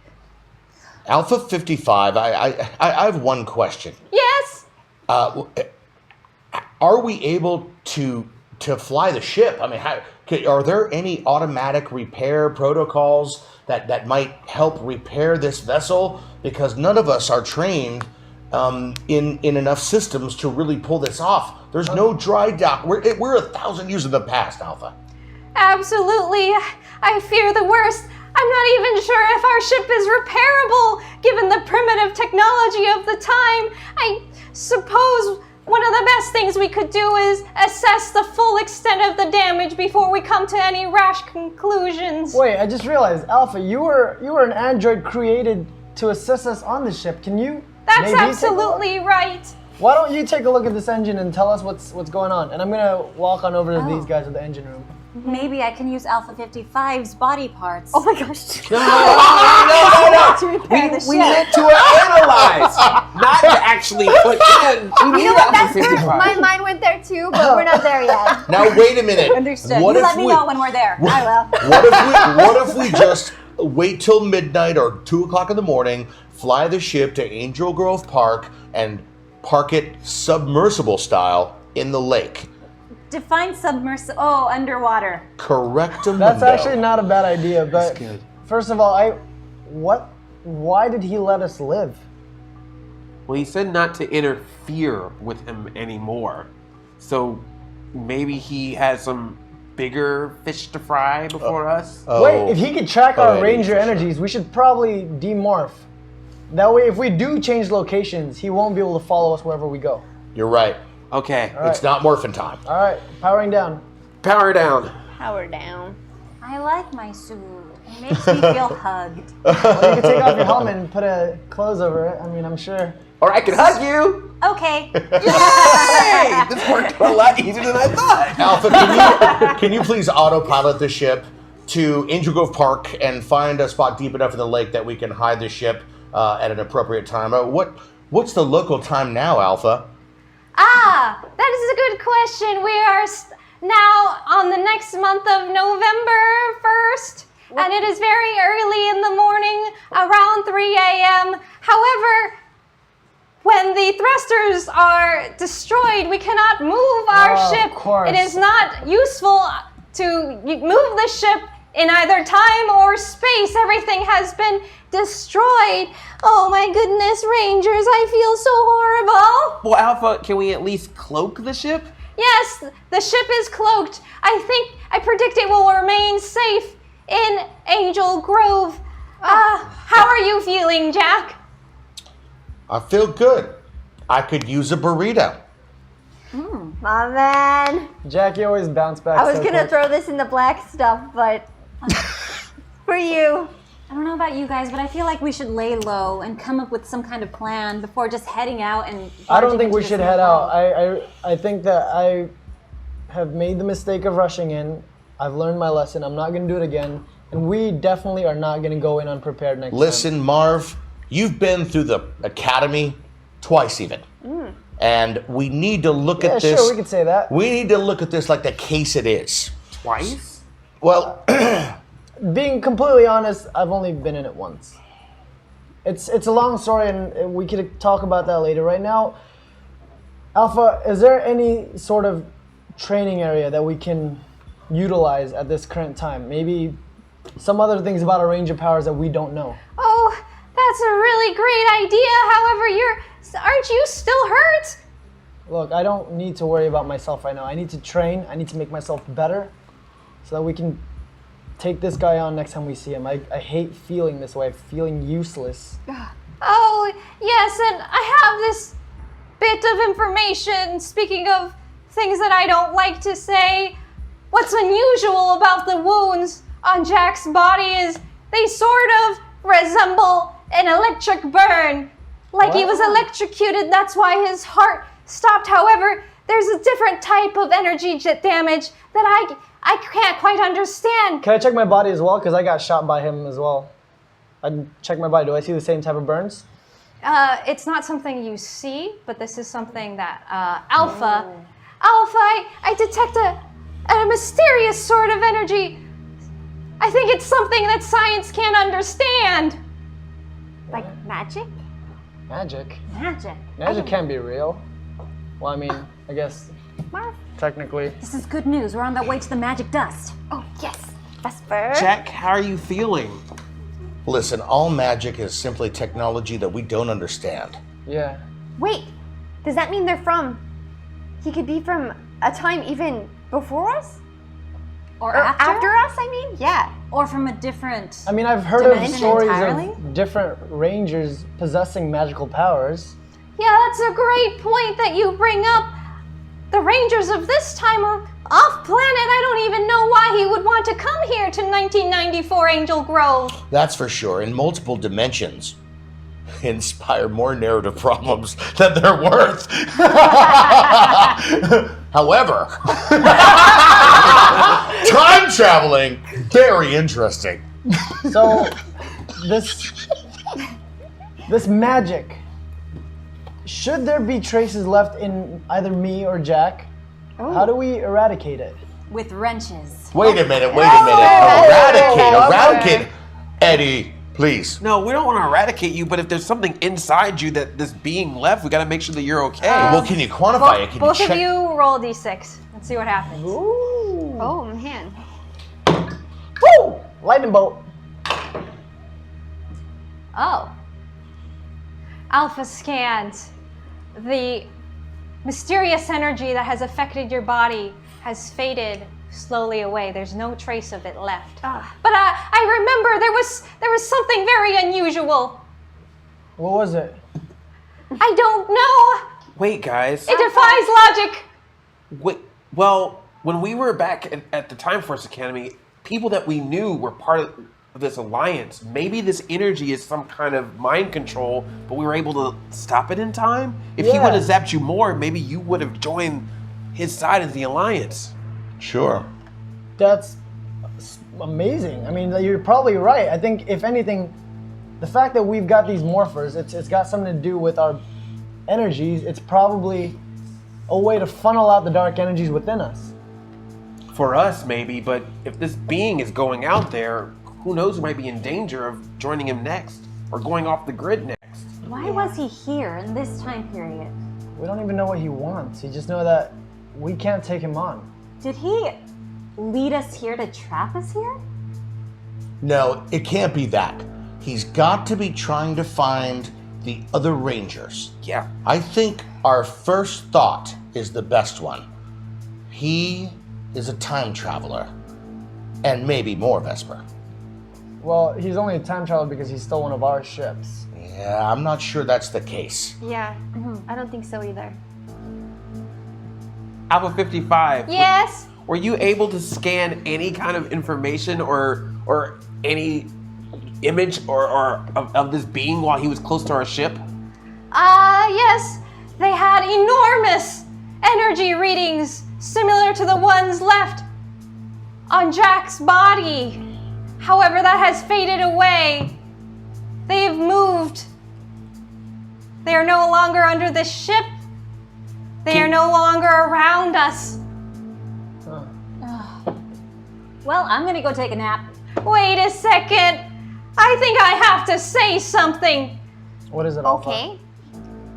Alpha 55, I have one question. Yes? Are we able to fly the ship? I mean, are there any automatic repair protocols that might help repair this vessel? Because none of us are trained in enough systems to really pull this off. There's no dry dock. We're 1,000 years in the past, Alpha. Absolutely. I fear the worst. I'm not even sure if our ship is repairable, given the primitive technology of the time. I suppose one of the best things we could do is assess the full extent of the damage before we come to any rash conclusions. Wait, I just realized, Alpha, you were an android created to assist us on the ship. Can you? That's maybe take a look? absolutely right. Why don't you take a look at this engine and tell us what's going on? And I'm gonna walk on over to Oh. these guys at the engine room. Maybe I can use Alpha 55's body parts. Oh my gosh. No. To repair the We ship. need to analyze, not to actually put in. We You know need what? Alpha That's good. 55. My mind went there too, but we're not there yet. Now wait a minute. Understood. What You if let me we- know when we're there. I will. What if we just wait till midnight or 2 o'clock in the morning, fly the ship to Angel Grove Park, and park it submersible style in the lake? Define submersible. Oh, underwater. Correctamundo. That's actually not a bad idea, but good. first of all, why did he let us live? Well, he said not to interfere with him anymore. So maybe he has some bigger fish to fry before us. Wait, if he could track our Alrighty, ranger for sure. energies, we should probably demorph. That way, if we do change locations, he won't be able to follow us wherever we go. You're right. Okay, It's not morphin' time. All right, powering down. power down. Power down. I like my suit. It makes me feel hugged. Well, you can take off your helmet and put a clothes over it. I mean, I'm sure. Or I can hug you. Okay. Hey, this worked a lot easier than I thought. Alpha, can you please autopilot the ship to Angel Grove Park and find a spot deep enough in the lake that we can hide the ship at an appropriate time? What's the local time now, Alpha? Ah, that is a good question. We are now on the next month of November 1st, and it is very early in the morning, around 3 a.m. However, when the thrusters are destroyed, we cannot move our Oh, ship. of course. It is not useful to move the ship in either time or space. Everything has been destroyed. Oh my goodness, Rangers, I feel so horrible. Well, Alpha, can we at least cloak the ship? Yes, the ship is cloaked. I predict it will remain safe in Angel Grove. How are you feeling, Jack? I feel good. I could use a burrito. My man. Jackie always bounce back. I was so gonna quick. throw this in the black stuff, but for you. I don't know about you guys, but I feel like we should lay low and come up with some kind of plan before just heading out and. I don't barging think into we this should new head out. world. I think that I have made the mistake of rushing in. I've learned my lesson. I'm not going to do it again. And we definitely are not going to go in unprepared next time. Listen, Marv, you've been through the academy twice even. And we need to look Yeah, at this. sure, we could say that. We need to look at this like the case it is. Twice? Well, Being completely honest, I've only been in it once. It's a long story, and we could talk about that later. Right now, Alpha, is there any sort of training area that we can utilize at this current time? Maybe some other things about our range of powers that we don't know. Oh, idea. However, aren't you still hurt? Look, I don't need to worry about myself right now. I need to train. I need to make myself better so that we can take this guy on next time we see him. I hate feeling this way, feeling useless. Oh, yes, and I have this bit of information. Speaking of things that I don't like to say, what's unusual about the wounds on Jack's body is they sort of resemble an electric burn. Like he was electrocuted, that's why his heart stopped. However, there's a different type of energy damage that I can't quite understand. Can I check my body as well? Because I got shot by him as well. I check my body. Do I see the same type of burns? It's not something you see, but this is something that Alpha, I detect a mysterious sort of energy. I think it's something that science can't understand. Like magic? Magic? Magic. Magic can't be real. Well, I mean, I guess technically. This is good news. We're on the way to the magic dust. Oh, yes. Vesper. Jack, how are you feeling? Listen, all magic is simply technology that we don't understand. Yeah. Wait, does that mean he could be from a time even before us? Or after us, I mean? Yeah. Or from a different... I mean, I've heard of dimension stories entirely? of different rangers possessing magical powers. Yeah, that's a great point that you bring up. The Rangers of this time are off planet. I don't even know why he would want to come here to 1994 Angel Grove. That's for sure. In multiple dimensions, inspire more narrative problems than they're worth. However, time traveling, very interesting. So, this magic, should there be traces left in either me or Jack, how do we eradicate it? With wrenches. Wait a minute. Eradicate. Eddie, please. No, we don't want to eradicate you, but if there's something inside you that this being left, we got to make sure that you're okay. Well, can you quantify it? Can Both you of check? you roll a d6. Let's see what happens. Ooh. Oh, man. Woo! Lightning bolt. Oh. Alpha scans. The mysterious energy that has affected your body has faded slowly away. There's no trace of it left. But I remember there was something very unusual. What was it? I don't know. Wait, guys. It defies logic. Wait, well, when we were back at the Time Force Academy, people that we knew were part of this alliance. Maybe this energy is some kind of mind control, but we were able to stop it in time? If he would have zapped you more, maybe you would have joined his side of the alliance. Sure. That's amazing. I mean, you're probably right. I think, if anything, the fact that we've got these morphers, it's got something to do with our energies. It's probably a way to funnel out the dark energies within us. For us, maybe, but if this being is going out there, who knows who might be in danger of joining him next or going off the grid next. Why was he here in this time period? We don't even know what he wants. We just know that we can't take him on. Did he lead us here to trap us here? No, it can't be that. He's got to be trying to find the other Rangers. Yeah. I think our first thought is the best one. He is a time traveler. And maybe more, Vesper. Well, he's only a time traveler because he stole one of our ships. Yeah, I'm not sure that's the case. Yeah, I don't think so either. Alpha 55. Yes. Were you able to scan any kind of information or any image or of this being while he was close to our ship? Yes. They had enormous energy readings similar to the ones left on Jack's body. However, that has faded away. They've moved. They are no longer under this ship. They are no longer around us. Well, I'm gonna go take a nap. Wait a second. I think I have to say something. What is it, Alpha? Okay.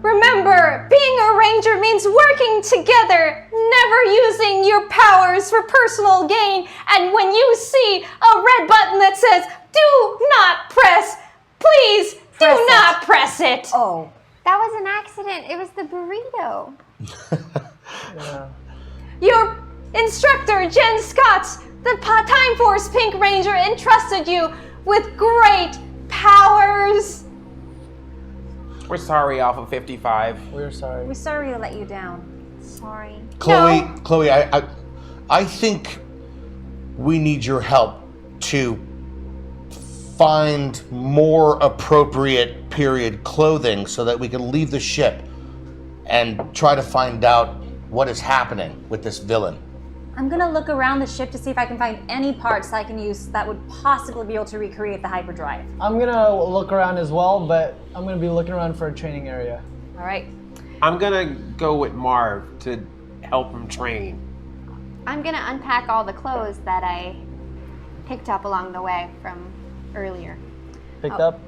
Remember, being a ranger means working together, never using your powers for personal gain. And when you see a red button that says, "Do not press," please do not press That's it. Oh. That was an accident. It was the burrito. Your instructor, Jen Scott, the Time Force Pink Ranger, entrusted you with great powers. We're sorry, Alpha 55. We're sorry. We're sorry to let you down. Sorry. Chloe, I think we need your help to find more appropriate period clothing so that we can leave the ship and try to find out what is happening with this villain. I'm gonna look around the ship to see if I can find any parts I can use that would possibly be able to recreate the hyperdrive. I'm gonna look around as well, but I'm gonna be looking around for a training area. All right. I'm gonna go with Marv to help him train. I'm gonna unpack all the clothes that I picked up along the way from earlier. Picked up?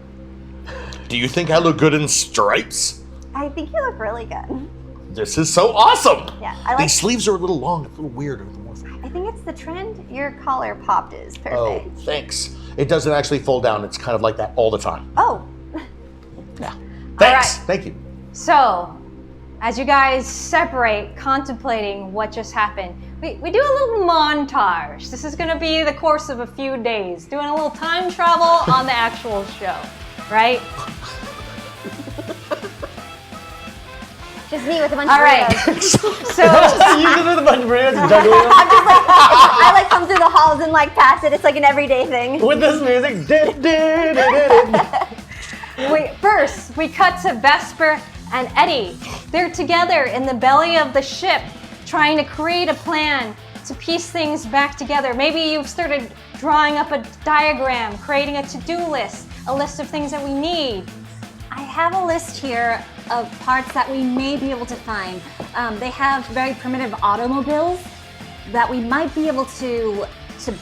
Do you think I look good in stripes? I think you look really good. This is so awesome! Yeah, I like. These sleeves are a little long, it's a little weird. I think it's the trend. Your collar popped is perfect. Oh, thanks. It doesn't actually fold down, it's kind of like that all the time. Oh. Yeah. Thanks, right. thank you. So, as you guys separate, contemplating what just happened, we do a little montage. This is going to be the course of a few days, doing a little time travel on the actual show, right? Just me with a bunch All of right. burritos. So, You just with a bunch of burritos and juggling them I like come through the halls and like pass it. It's like an everyday thing. with this music. first, we cut to Vesper and Eddie. They're together in the belly of the ship, trying to create a plan to piece things back together. Maybe you've started drawing up a diagram, creating a to-do list, a list of things that we need. I have a list here of parts that we may be able to find. They have very primitive automobiles that we might be able to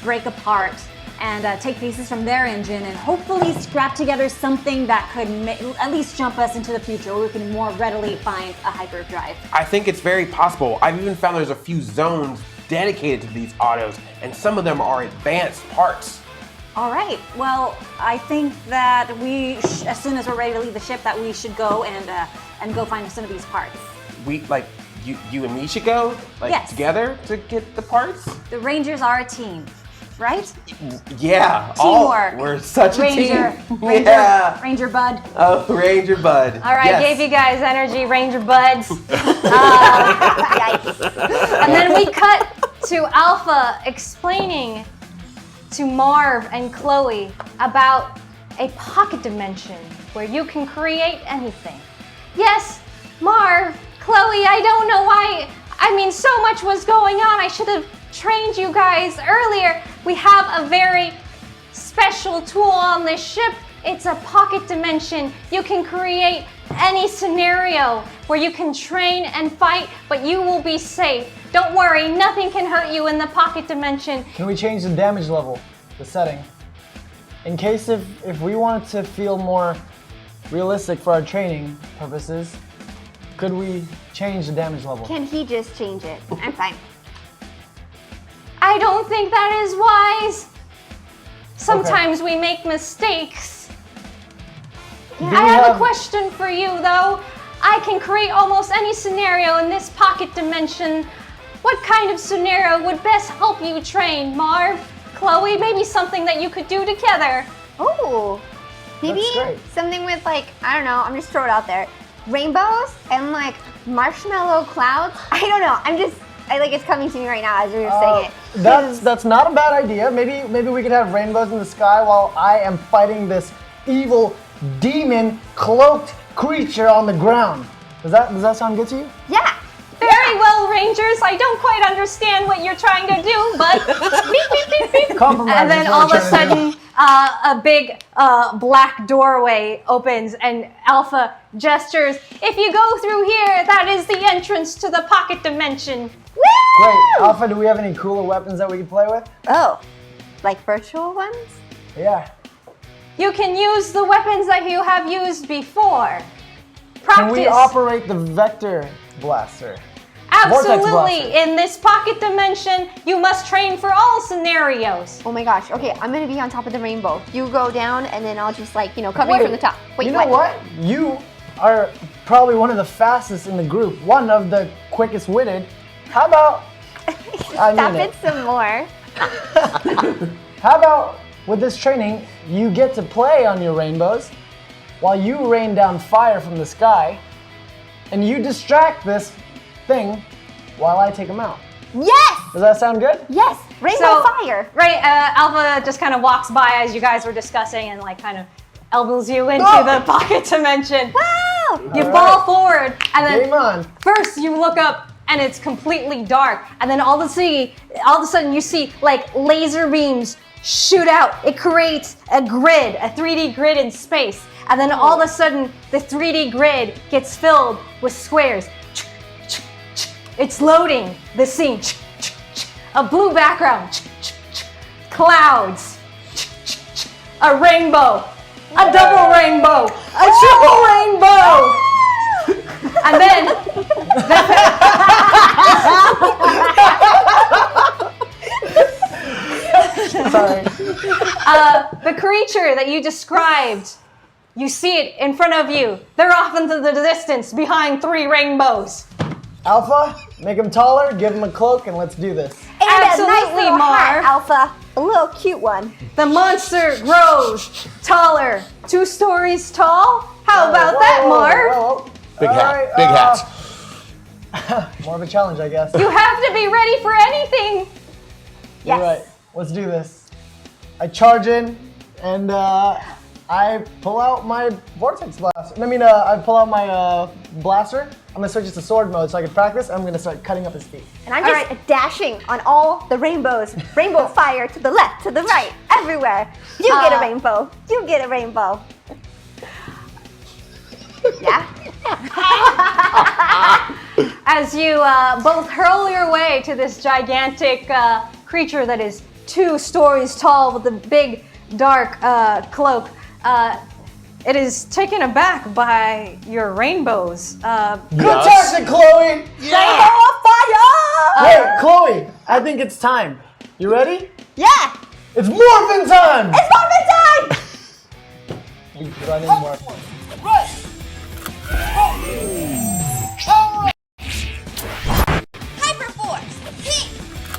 break apart and take pieces from their engine and hopefully scrap together something that could at least jump us into the future where we can more readily find a hyperdrive. I think it's very possible. I've even found there's a few zones dedicated to these autos, and some of them are advanced parts. All right, well, I think that as soon as we're ready to leave the ship, that we should go and go find some of these parts. We, like, you and me should go? Like, Yes. together to get the parts? The Rangers are a team, right? Yeah. Teamwork. We're such a Ranger, team. Ranger, Yeah. Ranger Bud. Oh, Ranger Bud. all right, Yes. gave you guys energy, Ranger Buds. Yikes. And then we cut to Alpha explaining to Marv and Chloe about a pocket dimension where you can create anything. Yes, Marv, Chloe, I don't know why. I mean, so much was going on. I should have trained you guys earlier. We have a very special tool on this ship. It's a pocket dimension. You can create any scenario where you can train and fight, but you will be safe. Don't worry, nothing can hurt you in the pocket dimension. Can we change the damage level, the setting? In case if we wanted to feel more realistic for our training purposes, could we change the damage level? Can he just change it? I'm fine. I don't think that is wise. Sometimes we make mistakes. Do I we have a question for you though. I can create almost any scenario in this pocket dimension. What kind of scenario would best help you train, Marv? Chloe, maybe something that you could do together. Oh, maybe That's great. something with like, I don't know, I'm just throwing it out there. Rainbows and like marshmallow clouds. I don't know. I like it's coming to me right now as you're saying it. That's not a bad idea. Maybe we could have rainbows in the sky while I am fighting this evil demon cloaked creature on the ground. Does that sound good to you? Yeah. Very well, Rangers. I don't quite understand what you're trying to do, but beep, beep, beep, beep. Compromise And then is what all of we're a trying to do. sudden, a big black doorway opens and Alpha gestures. If you go through here, that is the entrance to the pocket dimension. Woo! Great. Alpha, do we have any cooler weapons that we can play with? Oh, like virtual ones? Yeah. You can use the weapons that you have used before. Practice. Can we operate the vector blaster? blaster. Absolutely. In this pocket dimension, you must train for all scenarios. Oh my gosh. Okay, I'm gonna be on top of the rainbow. You go down, and then I'll just like, cover you from the top. Wait, you know what? You are probably one of the fastest in the group. One of the quickest witted. How about? Stop it some more. How about with this training, you get to play on your rainbows while you rain down fire from the sky, and you distract this thing while I take them out. Yes! Does that sound good? Yes! Rainbow fire! Right, Alpha just kind of walks by as you guys were discussing and like kind of elbows you into the pocket dimension. Wow! You fall forward, and then Game on. first you look up and it's completely dark, and then all of a sudden you see like laser beams shoot out. It creates a grid, a 3D grid in space, and then all of a sudden the 3D grid gets filled with squares. It's loading the scene. A blue background, clouds, a rainbow, a double rainbow, a triple rainbow, and then Sorry. the creature that you described, you see it in front of you. They're off into the distance behind 3 rainbows. Alpha, make him taller, give him a cloak, and let's do this. And a nice Absolutely, little hat, Mar. Alpha. A little cute one. The monster grows taller, 2 stories tall. How about that, Marv? Whoa. Big All hat. right, Big hat. More of a challenge, I guess. You have to be ready for anything. Yes. You're right. Let's do this. I charge in, and I pull out my vortex blaster. I pull out my blaster. I'm gonna switch it to sword mode so I can practice. I'm gonna start cutting up his feet. And I'm just dashing on all the rainbows. Rainbow fire to the left, to the right, everywhere. You get a rainbow. You get a rainbow. Yeah? As you both hurl your way to this gigantic creature that is 2 stories tall with a big dark cloak, it is taken aback by your rainbows. Good tactic, Chloe! Rainbow of fire! Wait, Chloe, I think it's time. You ready? Yeah! It's morphin' time! It's morphin' time! You run in more. Ready! Power up! Hyperforce! Pink!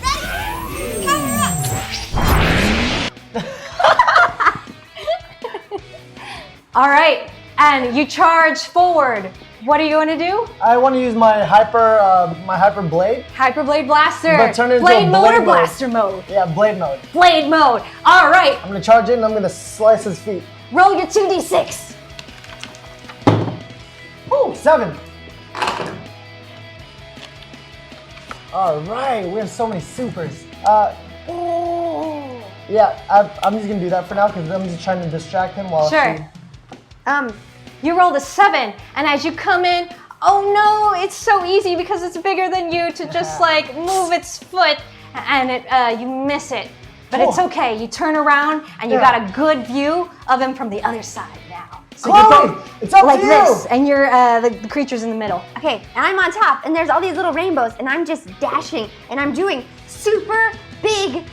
Ready! Power up! All right, and you charge forward. What are you going to do? I want to use my hyper blade. Hyperblade Blaster. But turn it into Blade a mode blade or mode. blaster mode? Yeah, blade mode. Blade mode. All right, I'm gonna charge in and I'm gonna slice his feet. roll your 2d6. Ooh, 7. All right, we have so many supers. Yeah, I'm just gonna do that for now because I'm just trying to distract him while Sure. You rolled a 7, and as you come in, oh no, it's so easy because it's bigger than you to just like move its foot, and you miss it. But it's okay. You turn around and you got a good view of him from the other side now. So Chloe, it's up like to you. this, and you're the creature's in the middle. Okay, and I'm on top, and there's all these little rainbows, and I'm just dashing, and I'm doing super big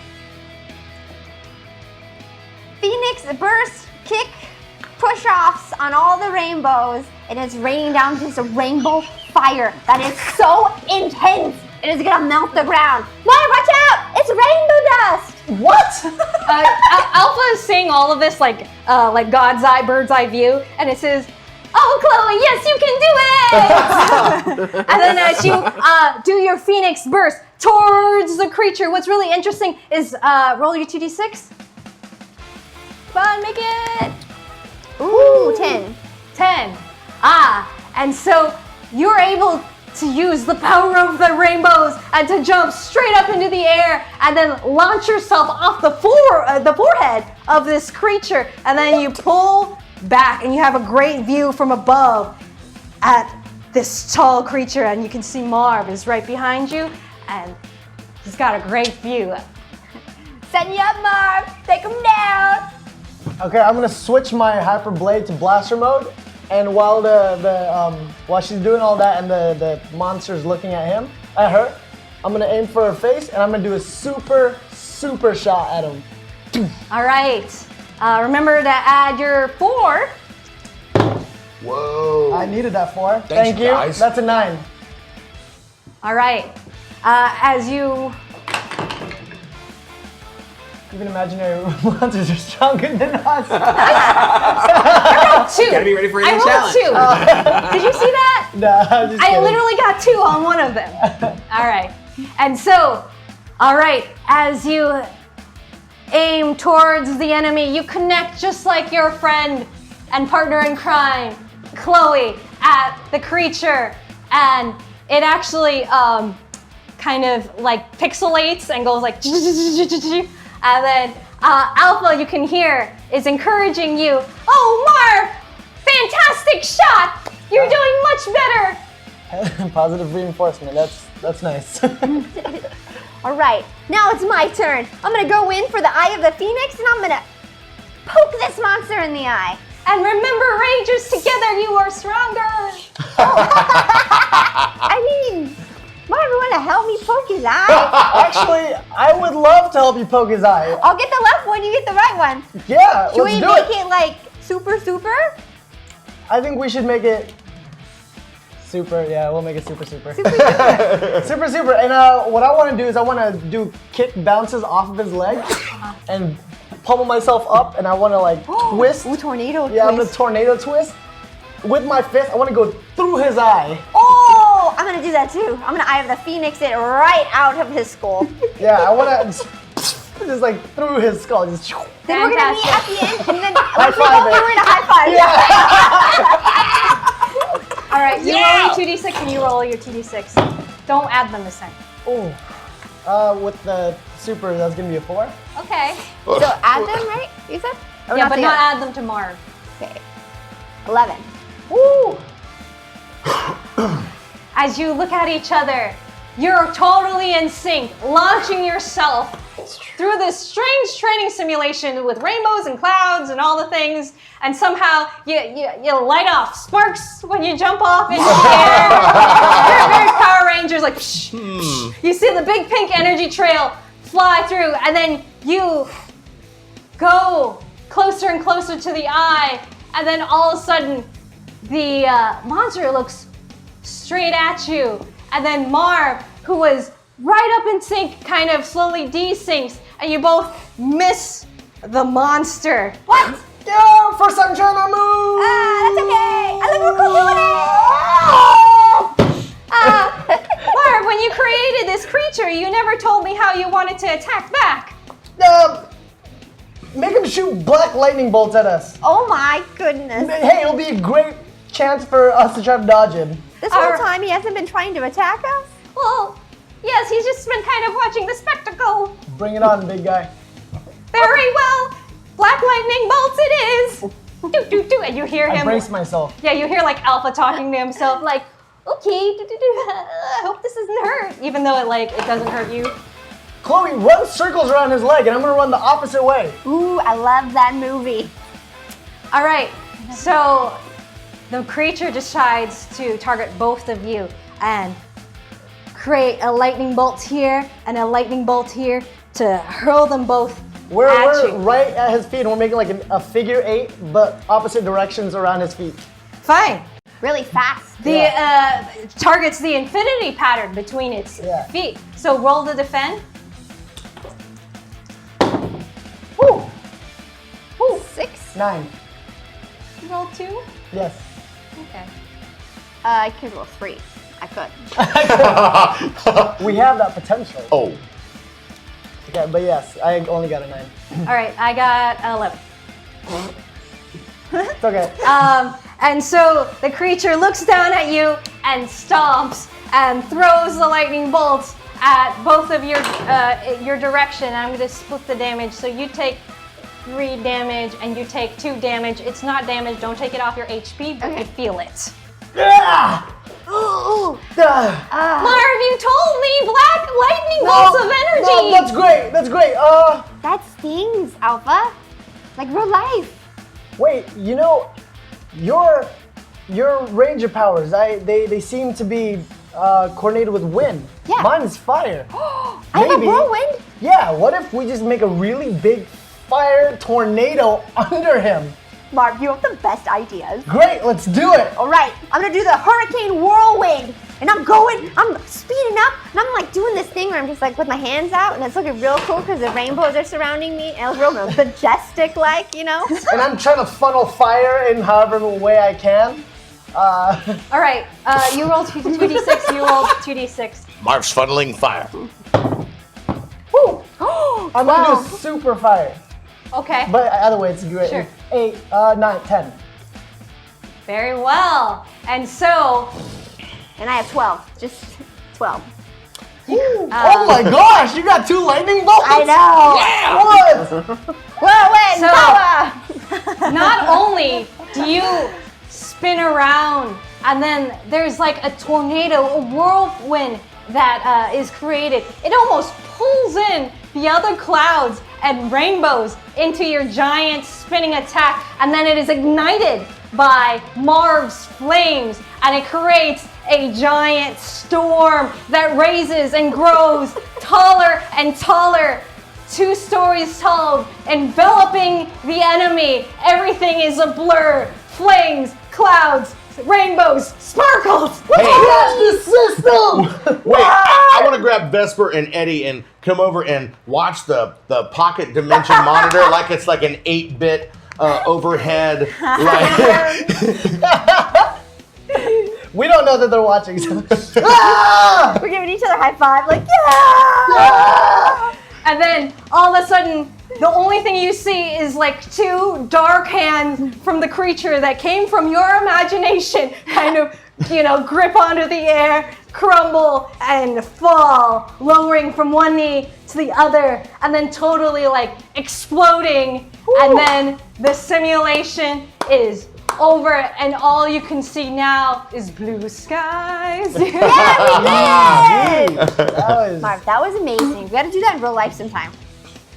Phoenix burst kick push-offs on all the rainbows, and it's raining down just a rainbow fire that is so intense, it is gonna melt the ground. Maya, watch out! It's rainbow dust! What? Alpha is saying all of this like God's eye, bird's eye view, and it says, "Oh, Chloe, yes, you can do it!" And then as you do your Phoenix burst towards the creature, what's really interesting is roll your 2d6. Come on, make it. Ooh, 10. 10. And so you're able to use the power of the rainbows and to jump straight up into the air and then launch yourself off the forehead of this creature, and then you pull back and you have a great view from above at this tall creature, and you can see Marv is right behind you, and he's got a great view. Setting you up, Marv. Take him down. Okay, I'm gonna switch my hyper blade to blaster mode, And while while she's doing all that and the monster's looking at her, I'm gonna aim for her face and I'm gonna do a super shot at him. All right. Remember to add your 4. Whoa. I needed that 4. Thanks, Thank you. guys. That's a 9. All right. As you Even imaginary monsters are stronger than us. 2. Gotta be ready for any I challenge. rolled 2. Did you see that? Nah, I'm just I kidding. literally got 2 on one of them. All right. And so, all right, as you aim towards the enemy, you connect just like your friend and partner in crime, Chloe, at the creature. And it actually kind of like pixelates and goes like, and then Alpha, you can hear, is encouraging you. Oh, Marv, fantastic shot. You're doing much better. Positive reinforcement. That's nice. All right, now it's my turn. I'm gonna go in for the Eye of the Phoenix and I'm gonna poke this monster in the eye. And remember, Rangers, together you are stronger. I mean, Marv, you wanna help me poke his eye? Actually, I would love to help you poke his eye. I'll get the left one, you get the right one. Yeah, Should let's we do make it. it like super? I think we should make it super. Yeah, we'll make it super. Super. Super. And what I want to do is I want to do kick bounces off of his leg and pummel myself up, and I want to like twist. Ooh, tornado Yeah, I'm gonna twist. tornado twist with my fist. I want to go through his eye. Oh, I'm gonna do that too. I'm gonna Eye of the Phoenix it right out of his skull. Yeah, I want to just like through his skull. Just. Then we're gonna meet at the end, and then High we both five it. do it a high five. All right, you roll your 2d6 and you roll your 2d6. Don't add them this time. Oh, with the super, that's gonna be a 4. Okay. So add them, right? You said? Or Yeah, but together? not add them to Marv. Okay. 11. Woo! As you look at each other, you're totally in sync, launching yourself through this strange training simulation with rainbows and clouds and all the things, and somehow you light off sparks when you jump off into the air. Very Power Rangers, like psh, psh. You see the big pink energy trail fly through, and then you go closer and closer to the eye, and then all of a sudden the monster looks straight at you, and then Marv, who was right up in sync, kind of slowly desyncs, and you both miss the monster. What? Yo, first time trying that move. That's okay. I think we're cool doing it. Marv, when you created this creature, you never told me how you wanted to attack back. Make him shoot black lightning bolts at us. Oh my goodness. Hey, it'll be a great chance for us to try to dodge him. This whole Alright. time he hasn't been trying to attack us? Well, yes, he's just been kind of watching the spectacle. Bring it on, big guy. Very well. Black lightning bolts it is. Do, do, do. And you hear I him. brace myself. Yeah, you hear like Alpha talking to himself, like, okay, do, do, do. I hope this doesn't hurt, even though it doesn't hurt you. Chloe, run circles around his leg, and I'm gonna run the opposite way. Ooh, I love that movie. All right, so the creature decides to target both of you and create a lightning bolt here and a lightning bolt here to hurl them both We're at you. right at his feet, and we're making like a figure 8, but opposite directions around his feet. Fine. Really fast. The targets the infinity pattern between its Yeah. feet. So roll to defend. Woo! Ooh, 6. 9. roll 2. Yes. Okay. I could roll 3. I could. We have that potential. Oh. Okay, but yes, I only got a 9. All right, I got 11. It's okay. And so the creature looks down at you and stomps and throws the lightning bolts at both of your direction. I'm going to split the damage. So you take 3 damage and you take 2 damage. It's not damage. Don't take it off your HP, but Okay. you feel it. Yeah! Ooh. Marv, you told me black lightning bolts of energy. No, that's great. That's great. That stings, Alpha. Like real life. Wait, you know, you're your ranger powers, they seem to be coordinated with wind. Yeah. Mine is fire. I have a whirlwind. Yeah, what if we just make a really big fire tornado under him? Marv, you have the best ideas. Great, let's do it. All right, I'm gonna do the hurricane whirlwind. And I'm speeding up, and I'm like doing this thing where I'm just like with my hands out, and it's looking real cool because the rainbows are surrounding me, and it's real majestic like, you know? And I'm trying to funnel fire in however way I can. All right, you roll 2d6, you roll 2d6. Marv's funneling fire. Woo! I'm gonna do super fire. Okay. But either way, it's great. Sure. 8, 9, 10. Very well. And so, And I have 12, just 12. Oh my gosh, you got 2 lightning bolts? I know. What? Whirlwind power. not only do you spin around, and then there's like a tornado, a whirlwind that is created. It almost pulls in the other clouds and rainbows into your giant spinning attack, and then it is ignited by Marv's flames, and it creates a giant storm that raises and grows taller and taller, 2 stories tall, enveloping the enemy. Everything is a blur. Flames, clouds, rainbows, sparkles. The system! Wait, I want to grab Vesper and Eddie and come over and watch the pocket dimension monitor like it's like an 8-bit overhead. We don't know that they're watching. We're giving each other high five, like, yeah! And then all of a sudden, the only thing you see is like 2 dark hands from the creature that came from your imagination kind of, grip onto the air, crumble, and fall, lowering from one knee to the other, and then totally like exploding. And then the simulation is over, and all you can see now is blue skies. Yeah, we did! That was, Marv, that was amazing. We gotta do that in real life sometime.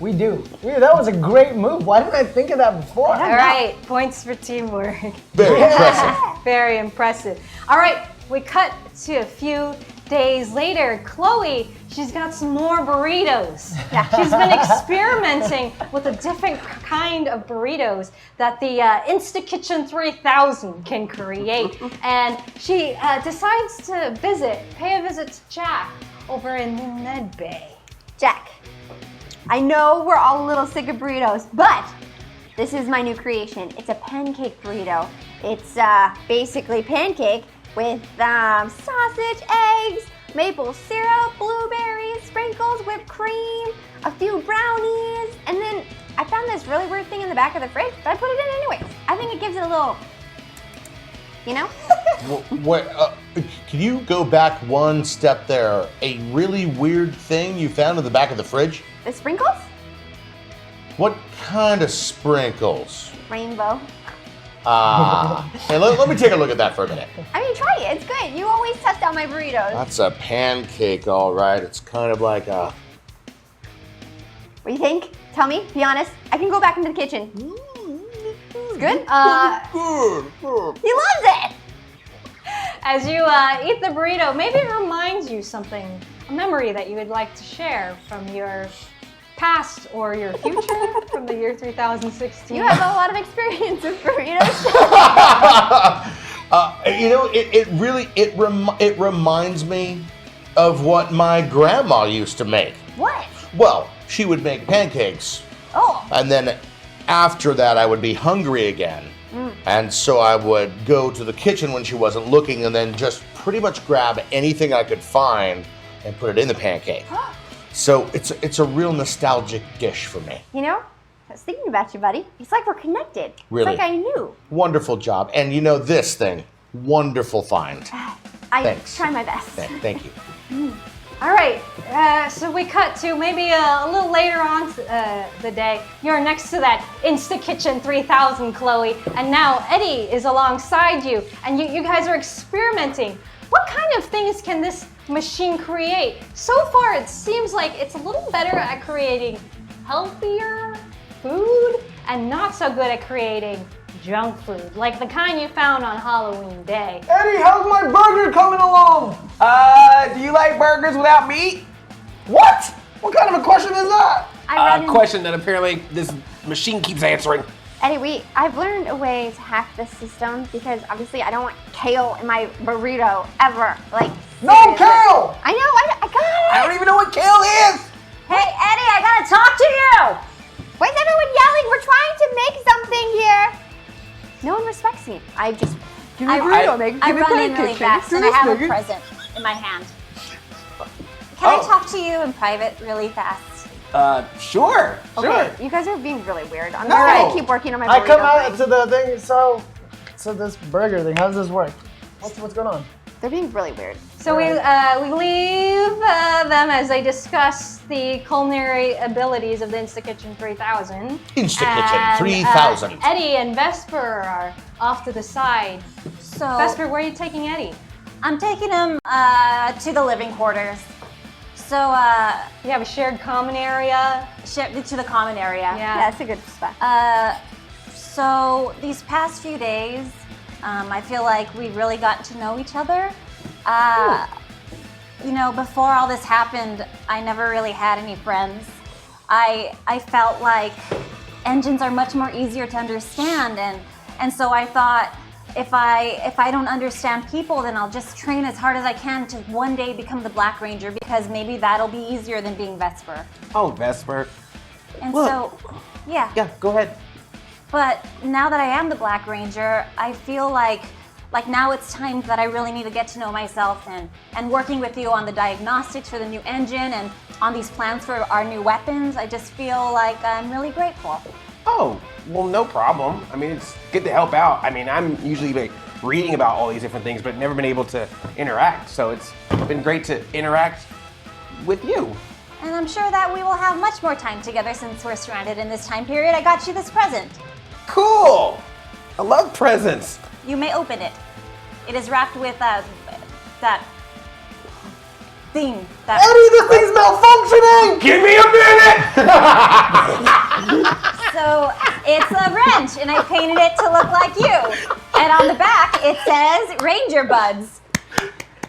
we do. That was a great move. Why didn't I think of that before? All right, points for teamwork. Very impressive. Very impressive. All right, we cut to a few days later. Chloe, she's got some more burritos. She's been experimenting with a different kind of burritos that the InstaKitchen 3000 can create. And she decides to pay a visit to Jack over in Med Bay. Jack, I know we're all a little sick of burritos, but this is my new creation. It's a pancake burrito. It's basically pancake with sausage, eggs, maple syrup, blueberries, sprinkles, whipped cream, a few brownies, and then I found this really weird thing in the back of the fridge, but I put it in anyways. I think it gives it a little, What? Can you go back one step there? A really weird thing you found in the back of the fridge? The sprinkles? What kind of sprinkles? Rainbow. Hey, let me take a look at that for a minute. I mean, try it. It's good. You always test out my burritos. That's a pancake, all right. It's kind of like a... What do you think? Tell me. Be honest. I can go back into the kitchen. It's good? Good. He loves it. As you eat the burrito, maybe it reminds you something, a memory that you would like to share from your past or your future from the year 2016. You have a lot of experience with burritos. It reminds me of what my grandma used to make. What? Well, she would make pancakes, Oh. and then after that I would be hungry again. And so I would go to the kitchen when she wasn't looking and then just pretty much grab anything I could find and put it in the pancake. So it's a real nostalgic dish for me. You know, I was thinking about you, buddy. It's like we're connected. Really? It's like I knew. Wonderful job. And this thing, wonderful find. I Thanks. try my best. Thank you. All right, so we cut to maybe a little later on the day. You're next to that InstaKitchen 3000, Chloe, and now Eddie is alongside you, and you guys are experimenting. What kind of things can this machine create? So far, it seems like it's a little better at creating healthier food and not so good at creating junk food, like the kind you found on Halloween Day. Eddie, how's my burger coming along? Do you like burgers without meat? What? What kind of a question is that? Question that apparently this machine keeps answering. Anyway, I've learned a way to hack this system because obviously I don't want kale in my burrito ever. Like, No seriously. kale! I know, I got it. I don't even know what kale is. Hey, Eddie, I gotta talk to you! Why is everyone yelling? We're trying to make something here. No one respects me. I just give me a burrito, I run in really fast and I have a present in my hand. Can I talk to you in private really fast? Sure. Okay, you guys are being really weird. I'm No. just gonna keep working on my burrito I come out thing. to the thing, so this burger thing, how does this work? What's going on? They're being really weird. So we leave them as they discuss the culinary abilities of the Insta-Kitchen 3000. Insta-Kitchen And, 3000. Eddie and Vesper are off to the side. So Vesper, where are you taking Eddie? I'm taking him to the living quarters. So You have a shared common area. to the common area. Yeah. Yeah, that's a good spot. So these past few days, I feel like we've really gotten to know each other. You know, before all this happened, I never really had any friends. I felt like engines are much more easier to understand, and so I thought if I don't understand people, then I'll just train as hard as I can to one day become the Black Ranger, because maybe that'll be easier than being Vesper. Oh, Vesper. And Look. so, yeah. Yeah, go ahead. But now that I am the Black Ranger, I feel like now it's time that I really need to get to know myself, and working with you on the diagnostics for the new engine and on these plans for our new weapons, I just feel like I'm really grateful. Oh, well, no problem. I mean, it's good to help out. I mean, I'm usually like reading about all these different things, but never been able to interact. So it's been great to interact with you. And I'm sure that we will have much more time together since we're surrounded in this time period. I got you this present. Cool. I love presents. You may open it. It is wrapped with that thing. Eddie, this thing's malfunctioning! Give me a minute. So it's a wrench, and I painted it to look like you. And on the back, it says Ranger Buds.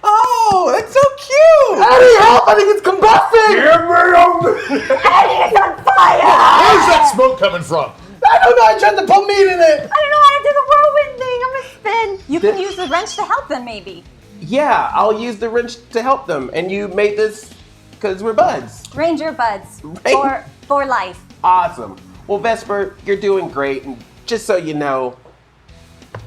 Oh, that's so cute. Eddie, help! I think it's combusting! Give me a minute. Eddie is on fire! Where's that smoke coming from? I don't know, I tried to put meat in it! I don't know how to do the whirlwind thing. I'm gonna spin. You can use the wrench to help them, maybe. Yeah, I'll use the wrench to help them. And you made this because we're buds. Ranger Buds Right. for life. Awesome. Well, Vesper, you're doing great. And just so you know,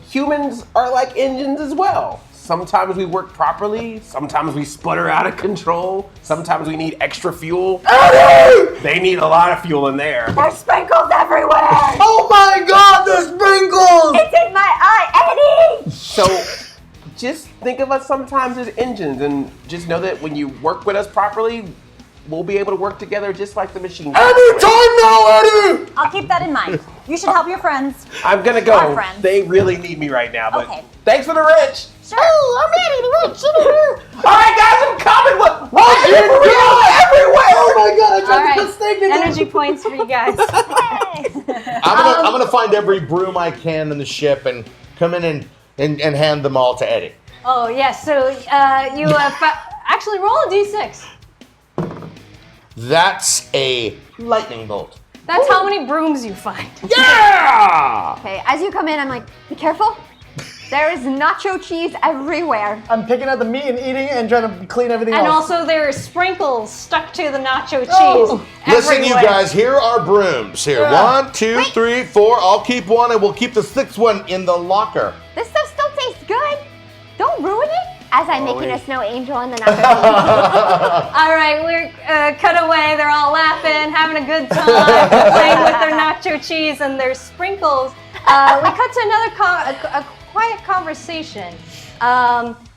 humans are like engines as well. Sometimes we work properly. Sometimes we sputter out of control. Sometimes we need extra fuel. Eddie! They need a lot of fuel in there. There's sprinkles everywhere. Oh my god, the sprinkles! It's in my eye, Eddie. So just think of us sometimes as engines, and just know that when you work with us properly, we'll be able to work together just like the machine. Eddie, time now, Eddie! I'll keep that in mind. You should help your friends. I'm gonna Our go. friends. They really need me right now, but Okay. thanks for the wrench. Sure. Oh, I'm ready to All right, guys, I'm coming. What? Oh, Everywhere! Oh my god, I All tried to right, put steak in it! energy points for you guys. I'm gonna find every broom I can in the ship and come in and hand them all to Eddie. Oh yes, so you actually roll a d6. That's a lightning bolt. That's how many brooms you find. Yeah! Okay, as you come in, I'm like, be careful. There is nacho cheese everywhere. I'm picking at the meat and eating it and trying to clean everything And else. also there are sprinkles stuck to the nacho cheese. Oh. Listen, you everywhere. guys, here are brooms. Here, Yeah. 1, 2, 3, 4. I'll keep one and we'll keep the 6th one in the locker. This stuff still tastes good. Don't ruin it. As I'm making a snow angel in the nacho cheese. All right, we're cut away. They're all laughing, having a good time, playing with their nacho cheese and their sprinkles. We cut to another a quiet conversation.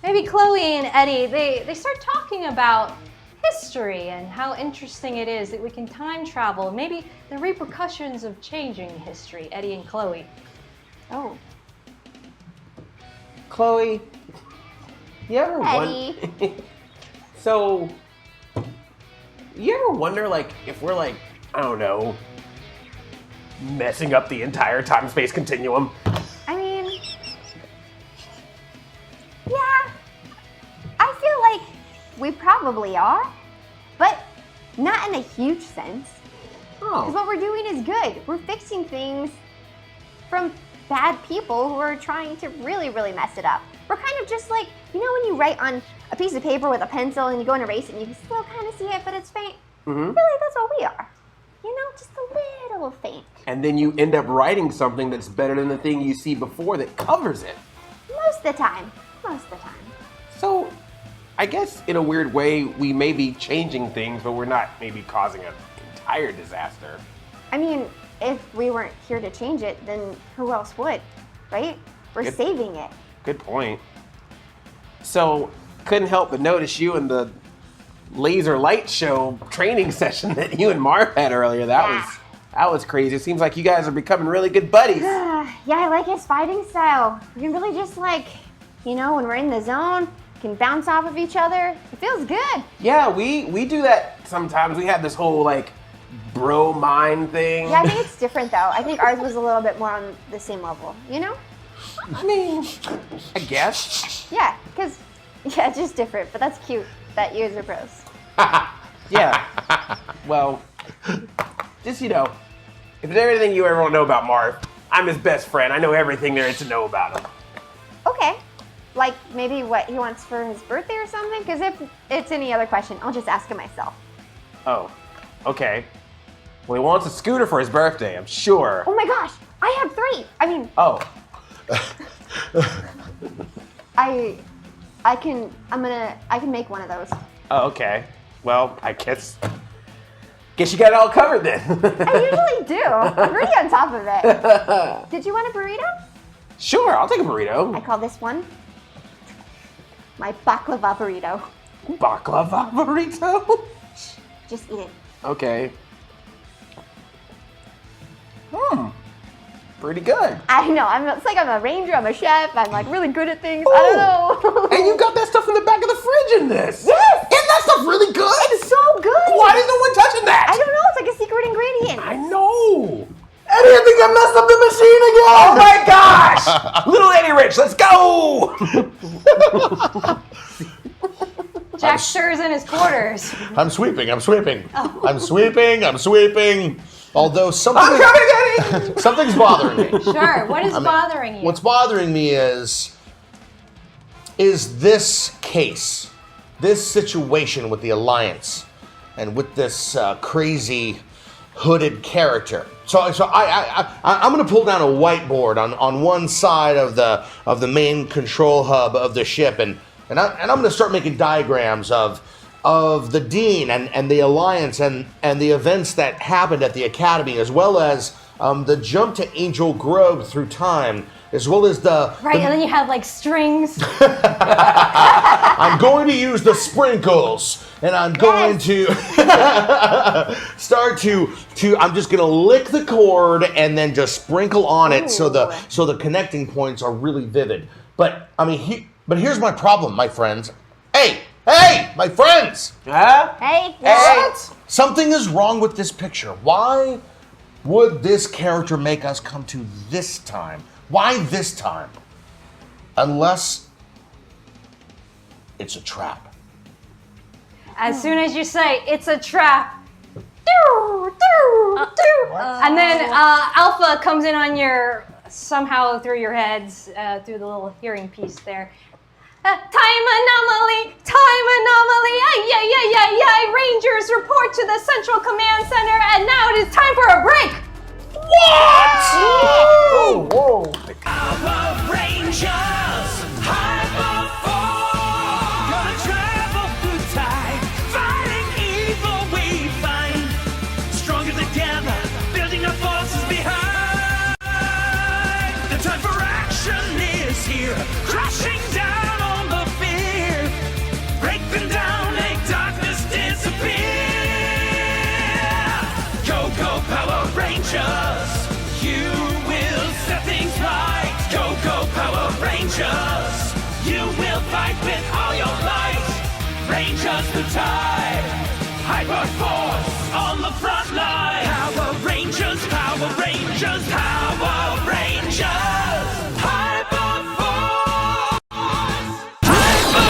Maybe Chloe and Eddie, they start talking about history and how interesting it is that we can time travel. Maybe the repercussions of changing history. Eddie and Chloe. Oh, Chloe, you ever Eddie. So, you ever wonder, like, if we're like, I don't know, messing up the entire time-space continuum? we probably are, but not in a huge sense. Because what we're doing is good. We're fixing things from bad people who are trying to really, really mess it up. We're kind of just like, you know when you write on a piece of paper with a pencil and you go and erase it and you can still kind of see it, but it's faint? Really, that's what we are. You know, just a little faint. And then you end up writing something that's better than the thing you see before that covers it. Most of the time. So, I guess in a weird way, we may be changing things, but we're not maybe causing an entire disaster. I mean, if we weren't here to change it, then who else would, right? We're saving it. Good point. So, couldn't help but notice you in the laser light show training session that you and Marv had earlier. That was crazy. It seems like you guys are becoming really good buddies. Yeah, I like his fighting style. We can really just like, you know, when we're in the zone, can bounce off of each other. It feels good. Yeah, we do that sometimes. We have this whole like bro mind thing. Yeah, I think it's different though. I think ours was a little bit more on the same level, you know? I mean, I guess. Yeah, because, it's just different, but that's cute that you guys are pros. Yeah. Well, just, you know, if there's anything you ever want to know about Marv, I'm his best friend. I know everything there is to know about him. Okay. Like maybe what he wants for his birthday or something? Because if it's any other question, I'll just ask him myself. Oh, okay. Well, he wants a scooter for his birthday, I'm sure. Oh my gosh, I have 3. I mean, Oh. I can make one of those. Oh, okay. Well, I guess you got it all covered then. I usually do. I'm really on top of it. Did you want a burrito? Sure, I'll take a burrito. I call this one my baklava burrito. Baklava burrito? Just eat it. Okay. Pretty good. I know. It's like I'm a ranger. I'm a chef. I'm like really good at things. I don't know. And you got that stuff in the back of the fridge in this. Yes. Isn't that stuff really good? It's so good. Why is no one touching that? I don't know. It's like a secret ingredient. I know. Eddie, I think I messed up the machine again! Oh my gosh! Little Eddie Rich, let's go! Jack stirs in his quarters. I'm sweeping. I'm sweeping. Although I'm coming, Eddie! something's bothering me. Sure. What is bothering you? What's bothering me is this case, this situation with the Alliance, and with this crazy hooded character. So I'm going to pull down a whiteboard on one side of the main control hub of the ship, and I'm going to start making diagrams of the Dean and the Alliance and the events that happened at the Academy, as well as the jump to Angel Grove through time, as well as Right, and then you have like strings. I'm going to use the sprinkles, and I'm going to start to I'm just going to lick the cord and then just sprinkle on it so the connecting points are really vivid. But I mean, but here's my problem, my friends. Hey, my friends! Huh? Hey. What? Something is wrong with this picture. Why would this character make us come to this time? Why this time? Unless it's a trap. As soon as you say it's a trap, and then Alpha comes in on somehow through your heads, through the little hearing piece there. Time anomaly! Ay, Rangers report to the Central Command Center, and now it is time for a break! What? Oh, whoa. Power Rangers, Hyperforce, gonna travel through time, fighting evil we find, stronger together, building our forces behind. The time for action is here, crashing down on the fear, break them down, make darkness disappear. Go, go, Power Rangers, you will set things right. Go, go, Power Rangers, you will fight with all your might. Rangers the tide, Hyperforce on the front line. Power Rangers, Power Rangers, Power Rangers, Hyperforce, Hyperforce.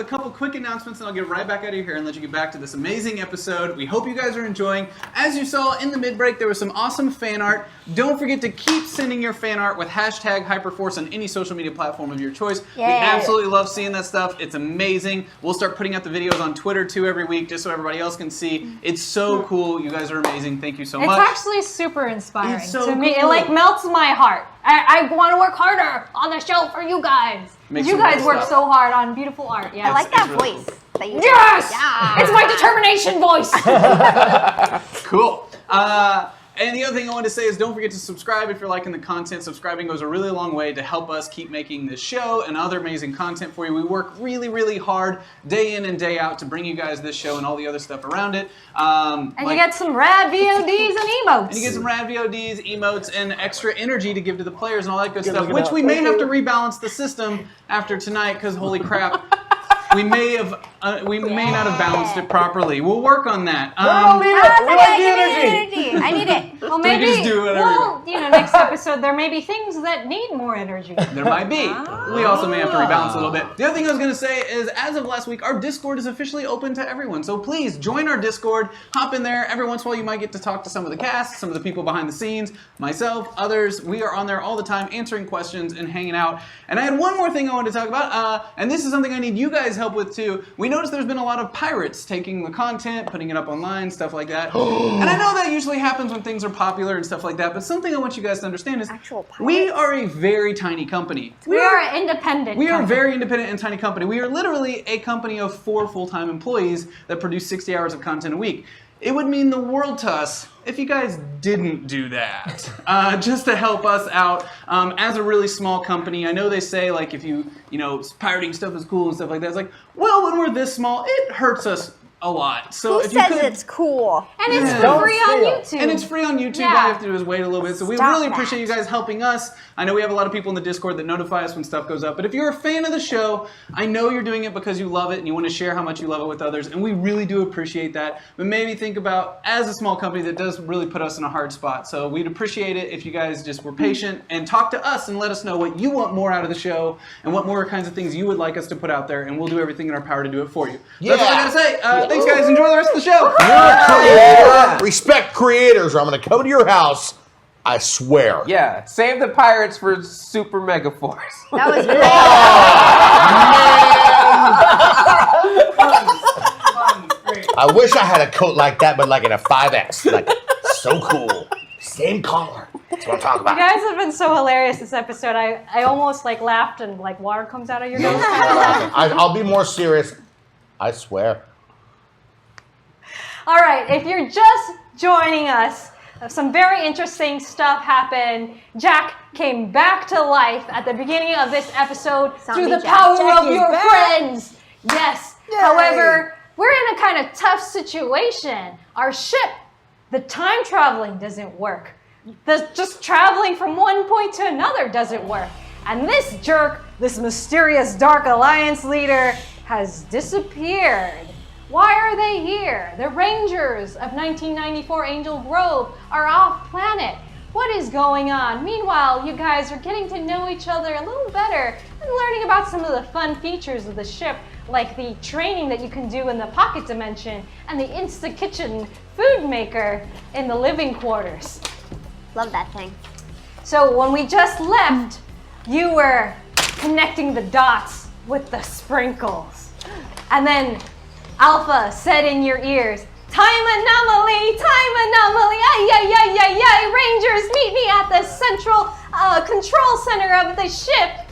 a couple quick announcements and I'll get right back out of here and let you get back to this amazing episode. We hope you guys are enjoying. As you saw in the mid-break, there was some awesome fan art. Don't forget to keep sending your fan art with hashtag Hyperforce on any social media platform of your choice. We absolutely love seeing that stuff. It's amazing. We'll start putting out the videos on Twitter too every week just so everybody else can see. It's so cool. You guys are amazing. Thank you so much. It's actually super inspiring It's so to me. It cool. like melts my heart. I want to work harder on the show for you guys. Makes You some guys good work stuff. so hard on beautiful art. Yeah. I like that really voice. That you Yes! Yeah. It's my determination voice. Cool. And the other thing I wanted to say is don't forget to subscribe if you're liking the content. Subscribing goes a really long way to help us keep making this show and other amazing content for you. We work really, really hard day in and day out to bring you guys this show and all the other stuff around it. And you get some rad VODs and emotes. And you get some rad VODs, emotes, and extra energy to give to the players and all that good stuff, look which at we that. may have to rebalance the system after tonight because holy crap. We may not have balanced it properly. We'll work on that. We like the energy. I need it. Well, maybe. just do whatever you Well, next episode there may be things that need more energy. There might be. We also may have to rebalance a little bit. The other thing I was going to say is, as of last week, our Discord is officially open to everyone. So please join our Discord. Hop in there. Every once in a while, you might get to talk to some of the cast, some of the people behind the scenes, myself, others. We are on there all the time, answering questions and hanging out. And I had one more thing I wanted to talk about, and this is something I need you guys' help with too. We noticed there's been a lot of pirates taking the content, putting it up online, stuff like that. And I know that usually happens when things are popular and stuff like that. But something I want you guys to understand is, Actual pirates. we are a very tiny company. We are an independent. We are a company. very independent and tiny company. We are literally a company of 4 full-time employees that produce 60 hours of content a week. It would mean the world to us if you guys didn't do that, just to help us out as a really small company. I know they say, like, if pirating stuff is cool and stuff like that. It's like, well, when we're this small, it hurts us a lot. So Who if you says could, it's cool? And it's Yeah. free on Don't YouTube. and it's free on YouTube. Yeah. All you have to do is wait a little bit. So we Stop really that. appreciate you guys helping us. I know we have a lot of people in the Discord that notify us when stuff goes up. But if you're a fan of the show, I know you're doing it because you love it and you want to share how much you love it with others. And we really do appreciate that. But maybe think about, as a small company, that does really put us in a hard spot. So we'd appreciate it if you guys just were patient and talk to us and let us know what you want more out of the show and what more kinds of things you would like us to put out there. And we'll do everything in our power to do it for you. That's all I got to say. Thanks, guys. Enjoy the rest of the show. You're a creator. Respect creators, or I'm going to come to your house. I swear. Yeah, save the pirates for Super Mega Force. That was I wish I had a coat like that, but like in a 5X. Like, so cool. Same collar. That's what I'm talking You about. guys have been so hilarious this episode. I almost like laughed and like water comes out of your nose. I'll be more serious. I swear. All right, if you're just joining us, some very interesting stuff happened. Jack came back to life at the beginning of this episode through the Jack. power Jack of is your back. friends. Yes. However, we're in a kind of tough situation. Our ship, the time traveling doesn't work. Just traveling from one point to another doesn't work. And this jerk, this mysterious Dark Alliance leader, has disappeared. Why are they here? The Rangers of 1994 Angel Grove are off planet. What is going on? Meanwhile, you guys are getting to know each other a little better and learning about some of the fun features of the ship, like the training that you can do in the pocket dimension and the Insta Kitchen food maker in the living quarters. Love that thing. So when we just left, you were connecting the dots with the sprinkles. And then Alpha said in your ears, time anomaly, ay, ay, ay, ay, ay, Rangers, meet me at the central control center of the ship.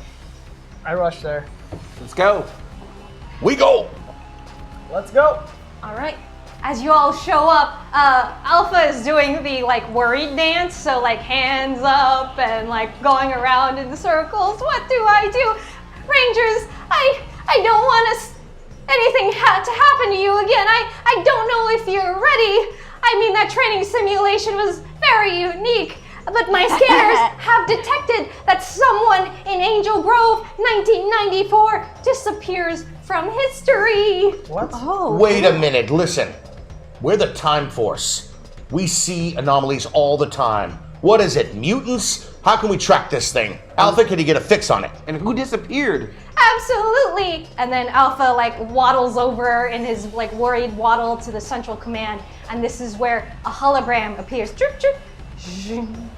I rushed there. Let's go. We go. Let's go. All right. As you all show up, Alpha is doing the like worried dance, so like hands up and like going around in the circles. What do I do? Rangers, I don't want anything to happen to you again. I don't know if you're ready. I mean, that training simulation was very unique, but my scanners have detected that someone in Angel Grove 1994 disappears from history. What? Oh. Wait a minute. Listen. We're the Time Force. We see anomalies all the time. What is it? Mutants? How can we track this thing? Alpha, can you get a fix on it? And who disappeared? Absolutely. And then Alpha like waddles over in his like worried waddle to the central command, and this is where a hologram appears. Chirp, chirp. Zhing.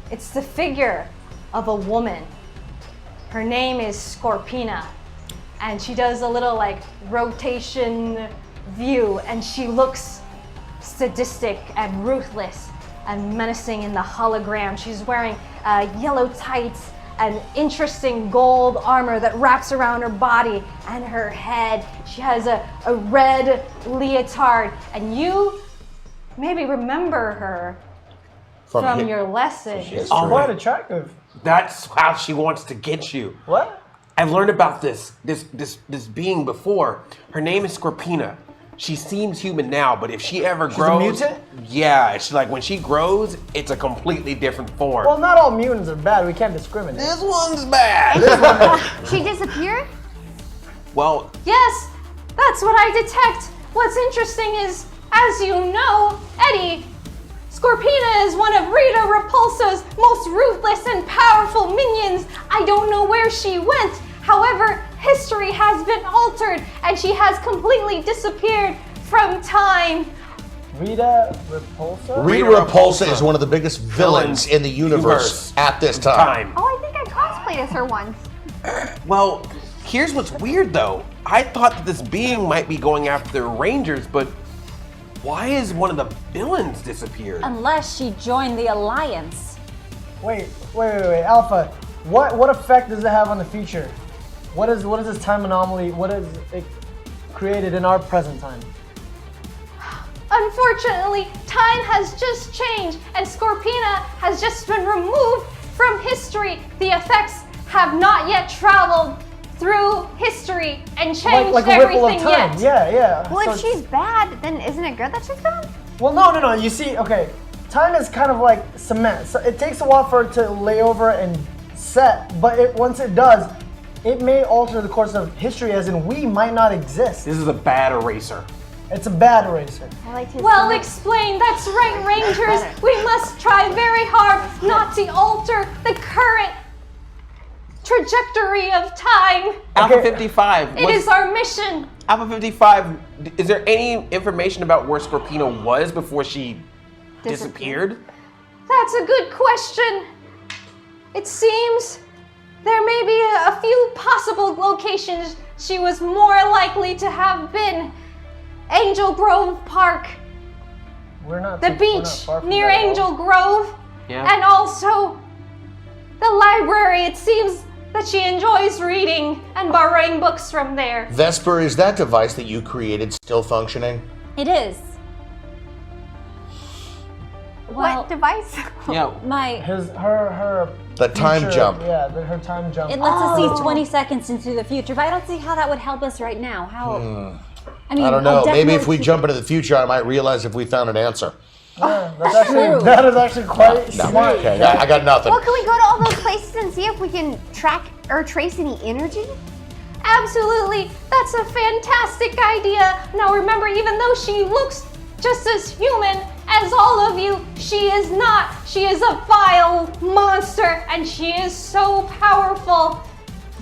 It's the figure of a woman. Her name is Scorpina, and she does a little like rotation view, and she looks sadistic and ruthless and menacing in the hologram. She's wearing yellow tights and interesting gold armor that wraps around her body and her head. She has a red leotard, and you maybe remember her from your lesson. She's Quite attractive. That's how she wants to get you. What? I've learned about this being before. Her name is Scorpina. She seems human now, but if she ever grows, mutant? yeah, it's like when she grows, it's a completely different form. Well, not all mutants are bad. We can't discriminate. This one's bad. She disappeared? Well, Yes, that's what I detect. What's interesting is, as you know, Eddie, Scorpina is one of Rita Repulsa's most ruthless and powerful minions. I don't know where she went. However, history has been altered and she has completely disappeared from time. Rita Repulsa? Rita Repulsa is one of the biggest villains in the universe at this time. Oh, I think I cosplayed as her once. well, here's what's weird though. I thought that this being might be going after the Rangers, but why is one of the villains disappeared? Unless she joined the Alliance. Wait. Alpha, what effect does it have on the future? What is this time anomaly? What is it created in our present time? Unfortunately, time has just changed and Scorpina has just been removed from history. The effects have not yet traveled through history and changed Like a ripple of everything time. yet. Yeah. Well, So if she's bad, then isn't it good that she's gone? Well, no. You see, okay, time is kind of like cement. So it takes a while for it to lay over and set, but once it does, it may alter the course of history, as in we might not exist. This is a bad eraser. It's a bad eraser. I like his Well stomach. explained, that's right, Rangers. better. We must try very hard not to alter the current trajectory of time. Alpha 55. It is our mission. Alpha 55. Is there any information about where Scorpina was before she disappeared? That's a good question. It seems there may be a few possible locations she was more likely to have been. Angel Grove Park, We're not the we're not beach far from near that at all. Angel Grove, Yeah. and also the library. It seems that she enjoys reading and borrowing books from there. Vesper, is that device that you created still functioning? It is. Well, What device? Yeah. Her The time future- jump. Yeah, her time jump. it lets us see 20 seconds into the future, but I don't see how that would help us right now. How? I mean, I don't know. Maybe if we definitely jump into the future, I might realize if we found an answer. Yeah, True. that is actually quite No, smart. okay, I got nothing. Well, can we go to all those places and see if we can track or trace any energy? Absolutely, that's a fantastic idea. Now remember, even though she looks just as human as all of you, she is not. She is a vile monster, and she is so powerful.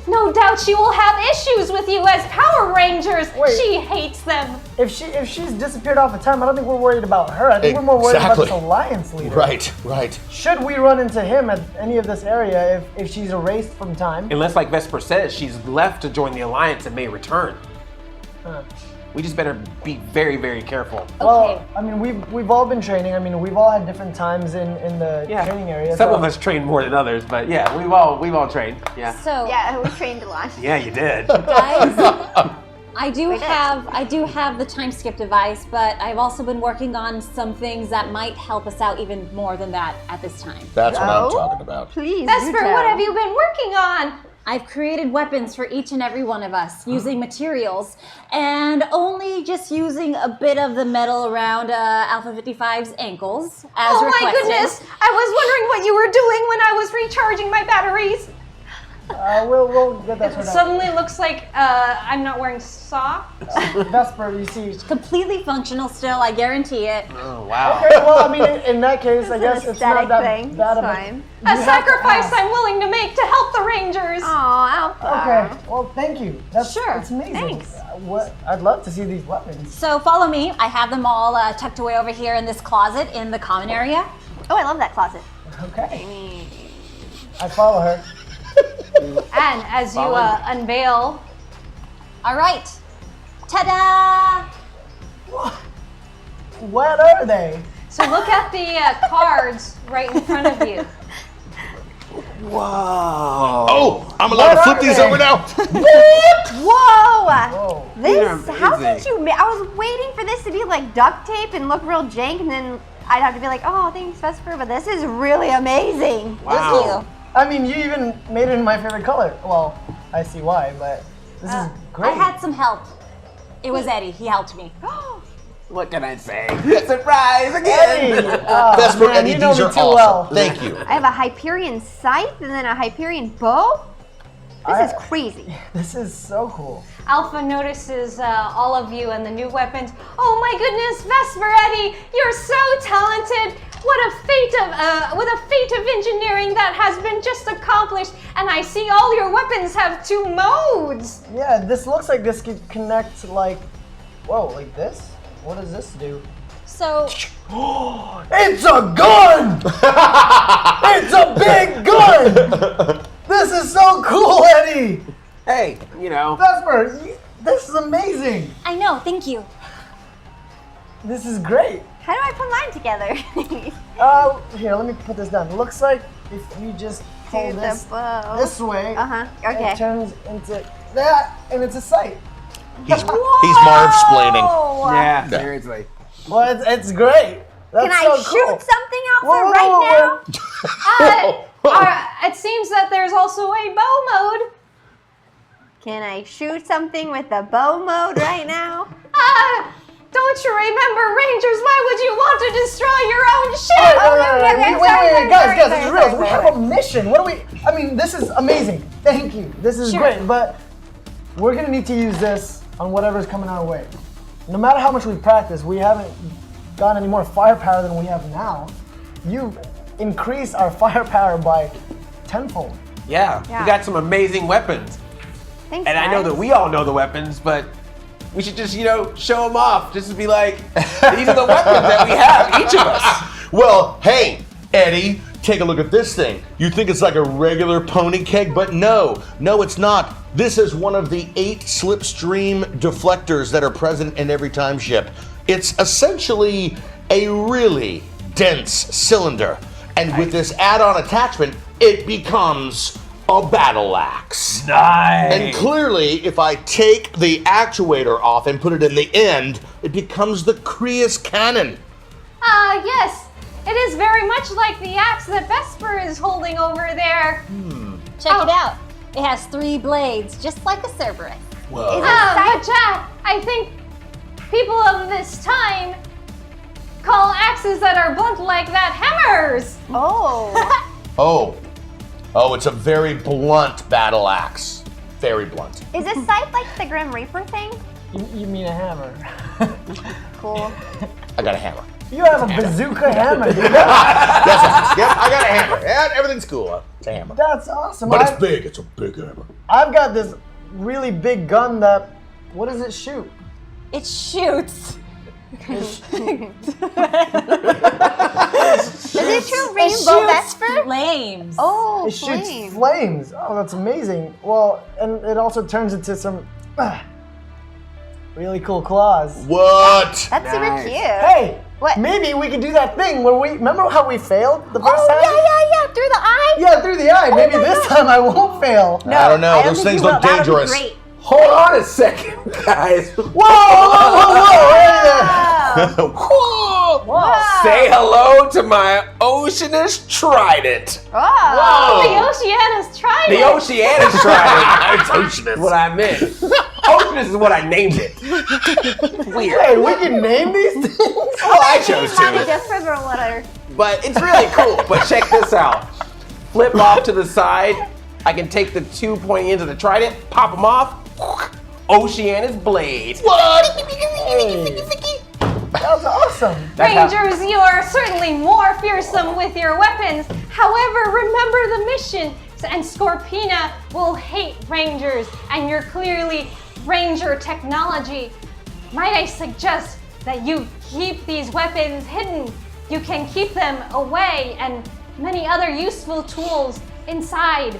No doubt she will have issues with you as Power Rangers. Wait. She hates them. If she's disappeared off of time, I don't think we're worried about her. I think we're more worried about Exactly. this alliance leader. Right. Should we run into him at any of this area if she's erased from time? Unless, like Vesper says, she's left to join the Alliance and may return. Huh. We just better be very, very careful. Well, I mean, we've all been training. I mean, we've all had different times in the training area. Some so- of us train more than others, but yeah, we've all trained. Yeah. So, Yeah, we trained a lot. Yeah, you did. guys, I do We did. have the time skip device, but I've also been working on some things that might help us out even more than that at this time. That's what I'm Oh? talking about. Please. Vesper, what have you been working on? I've created weapons for each and every one of us using materials and only just using a bit of the metal around Alpha 55's ankles as Oh requested. my goodness! I was wondering what you were doing when I was recharging my batteries. We'll get that It sorted out. suddenly looks like I'm not wearing socks. Vesper, you see. Completely functional still, I guarantee it. Oh, wow. Okay, well, I mean, in that case, I It's guess an it's not aesthetic that thing. bad It's of a... fine. A You have to sacrifice ask. I'm willing to make to help the Rangers. Oh, Okay, well, thank you. That's Sure. It's amazing. Thanks. I'd love to see these weapons. So follow me. I have them all tucked away over here in this closet in the common area. Oh, I love that closet. Okay. I follow her. And as you unveil, All right. Ta-da! What are they? so look at the cards right in front of you. Whoa. Oh, I'm allowed to What flip are these they? over now. Whoa! Whoa. This, how could amazing. you, I was waiting for this to be like duct tape and look real jank, and then I'd have to be like, oh, thanks, Vesper, but this is really amazing. Wow. I mean, you even made it in my favorite color. Well, I see why, but this is I great. had some help. It was Eddie. He helped me. What can I say? Surprise Hey! again! Oh, Vesper, man, Eddie, you know these me are too awesome. well. Thank you. I have a Hyperion scythe and then a Hyperion bow. This is crazy. This is so cool. Alpha notices all of you and the new weapons. Oh my goodness, Vesper Eddie, you're so talented! What a feat of engineering that has been just accomplished. And I see all your weapons have 2 modes. Yeah, this looks like this could connect like, whoa, like this? What does this do? So It's a gun! It's a big gun! This is so cool, Eddie! Hey, you know. Vesper, this is amazing! I know. Thank you. This is great. How do I put mine together? Here, let me put this down. It looks like if you just hold the this bow. this way, Uh-huh, okay. it turns into that, and it's a sight. He's Marv splaining. Oh, Yeah, seriously. Well, it's great. That's Can I so shoot cool. something out Whoa, for whoa, right whoa, now? It seems that there's also a bow mode. Can I shoot something with the bow mode right now? Don't you remember, Rangers? Why would you want to destroy your own ship? Wait, guys, sorry, this is real. sorry, We sorry. have a mission. What do we? I mean, this is amazing. Thank you. This is great, but we're gonna need to use this on whatever's coming our way. No matter how much we practice, we haven't got any more firepower than we have now. You've increased our firepower by tenfold. Yeah, Yeah. we got some amazing weapons. Thanks, And I know guys. that we all know the weapons, but we should just, show them off. Just to be like, these are the weapons that we have, each of us. Well, hey, Eddie, take a look at this thing. You think it's like a regular pony keg, but no, it's not. This is one of the 8 slipstream deflectors that are present in every time ship. It's essentially a really dense cylinder. And with this add-on attachment, it becomes a battle axe. Nice. And clearly, if I take the actuator off and put it in the end, it becomes the Creus cannon. Yes. It is very much like the axe that Vesper is holding over there. Check it out. It has 3 blades, just like a Cerberus. Whoa. But Jack, I think people of this time call axes that are blunt like that hammers. Oh. Oh, it's a very blunt battle axe. Very blunt. Is this scythe like the Grim Reaper thing? You mean a hammer? Cool. I got a hammer. You have a bazooka hammer, dude. That's awesome. Yep, I got a hammer. Yeah, everything's cool. It's a hammer. That's awesome. But it's big. It's a big hammer. I've got this really big gun that. What does it shoot? It shoots. Is it true It Rainbow shoots Vesper? flames. Oh, It shoots flame. flames. Oh, that's amazing. Well, and it also turns into some really cool claws. What? That's super Nice. cute. Hey, What? maybe we could do that thing where we remember how we failed the first Oh, time? yeah, through the eye? Yeah, through the eye. Maybe this time I won't fail. I don't know. Those think things you will. look That would be dangerous. great. Hold on a second, guys. Whoa, whoa, whoa, whoa, Oh. whoa. Say hello to my Oceanus Trident. Oh. The Oceanus tried The it. Oceanus Trident. It's Oceanus. That's what I meant. Oceanus is what I named it. Weird. Hey, we can name these things? Well, I chose Not a to. defibrillator. But it's really cool. But check this out. Flip off to the side, I can take the 2 pointing ends of the trident, pop them off. Oceanus blade. What? That was awesome. Rangers, you are certainly more fearsome with your weapons. However, remember the mission. And Scorpina will hate Rangers, and you're clearly Ranger technology. Might I suggest that you keep these weapons hidden? You can keep them away and many other useful tools inside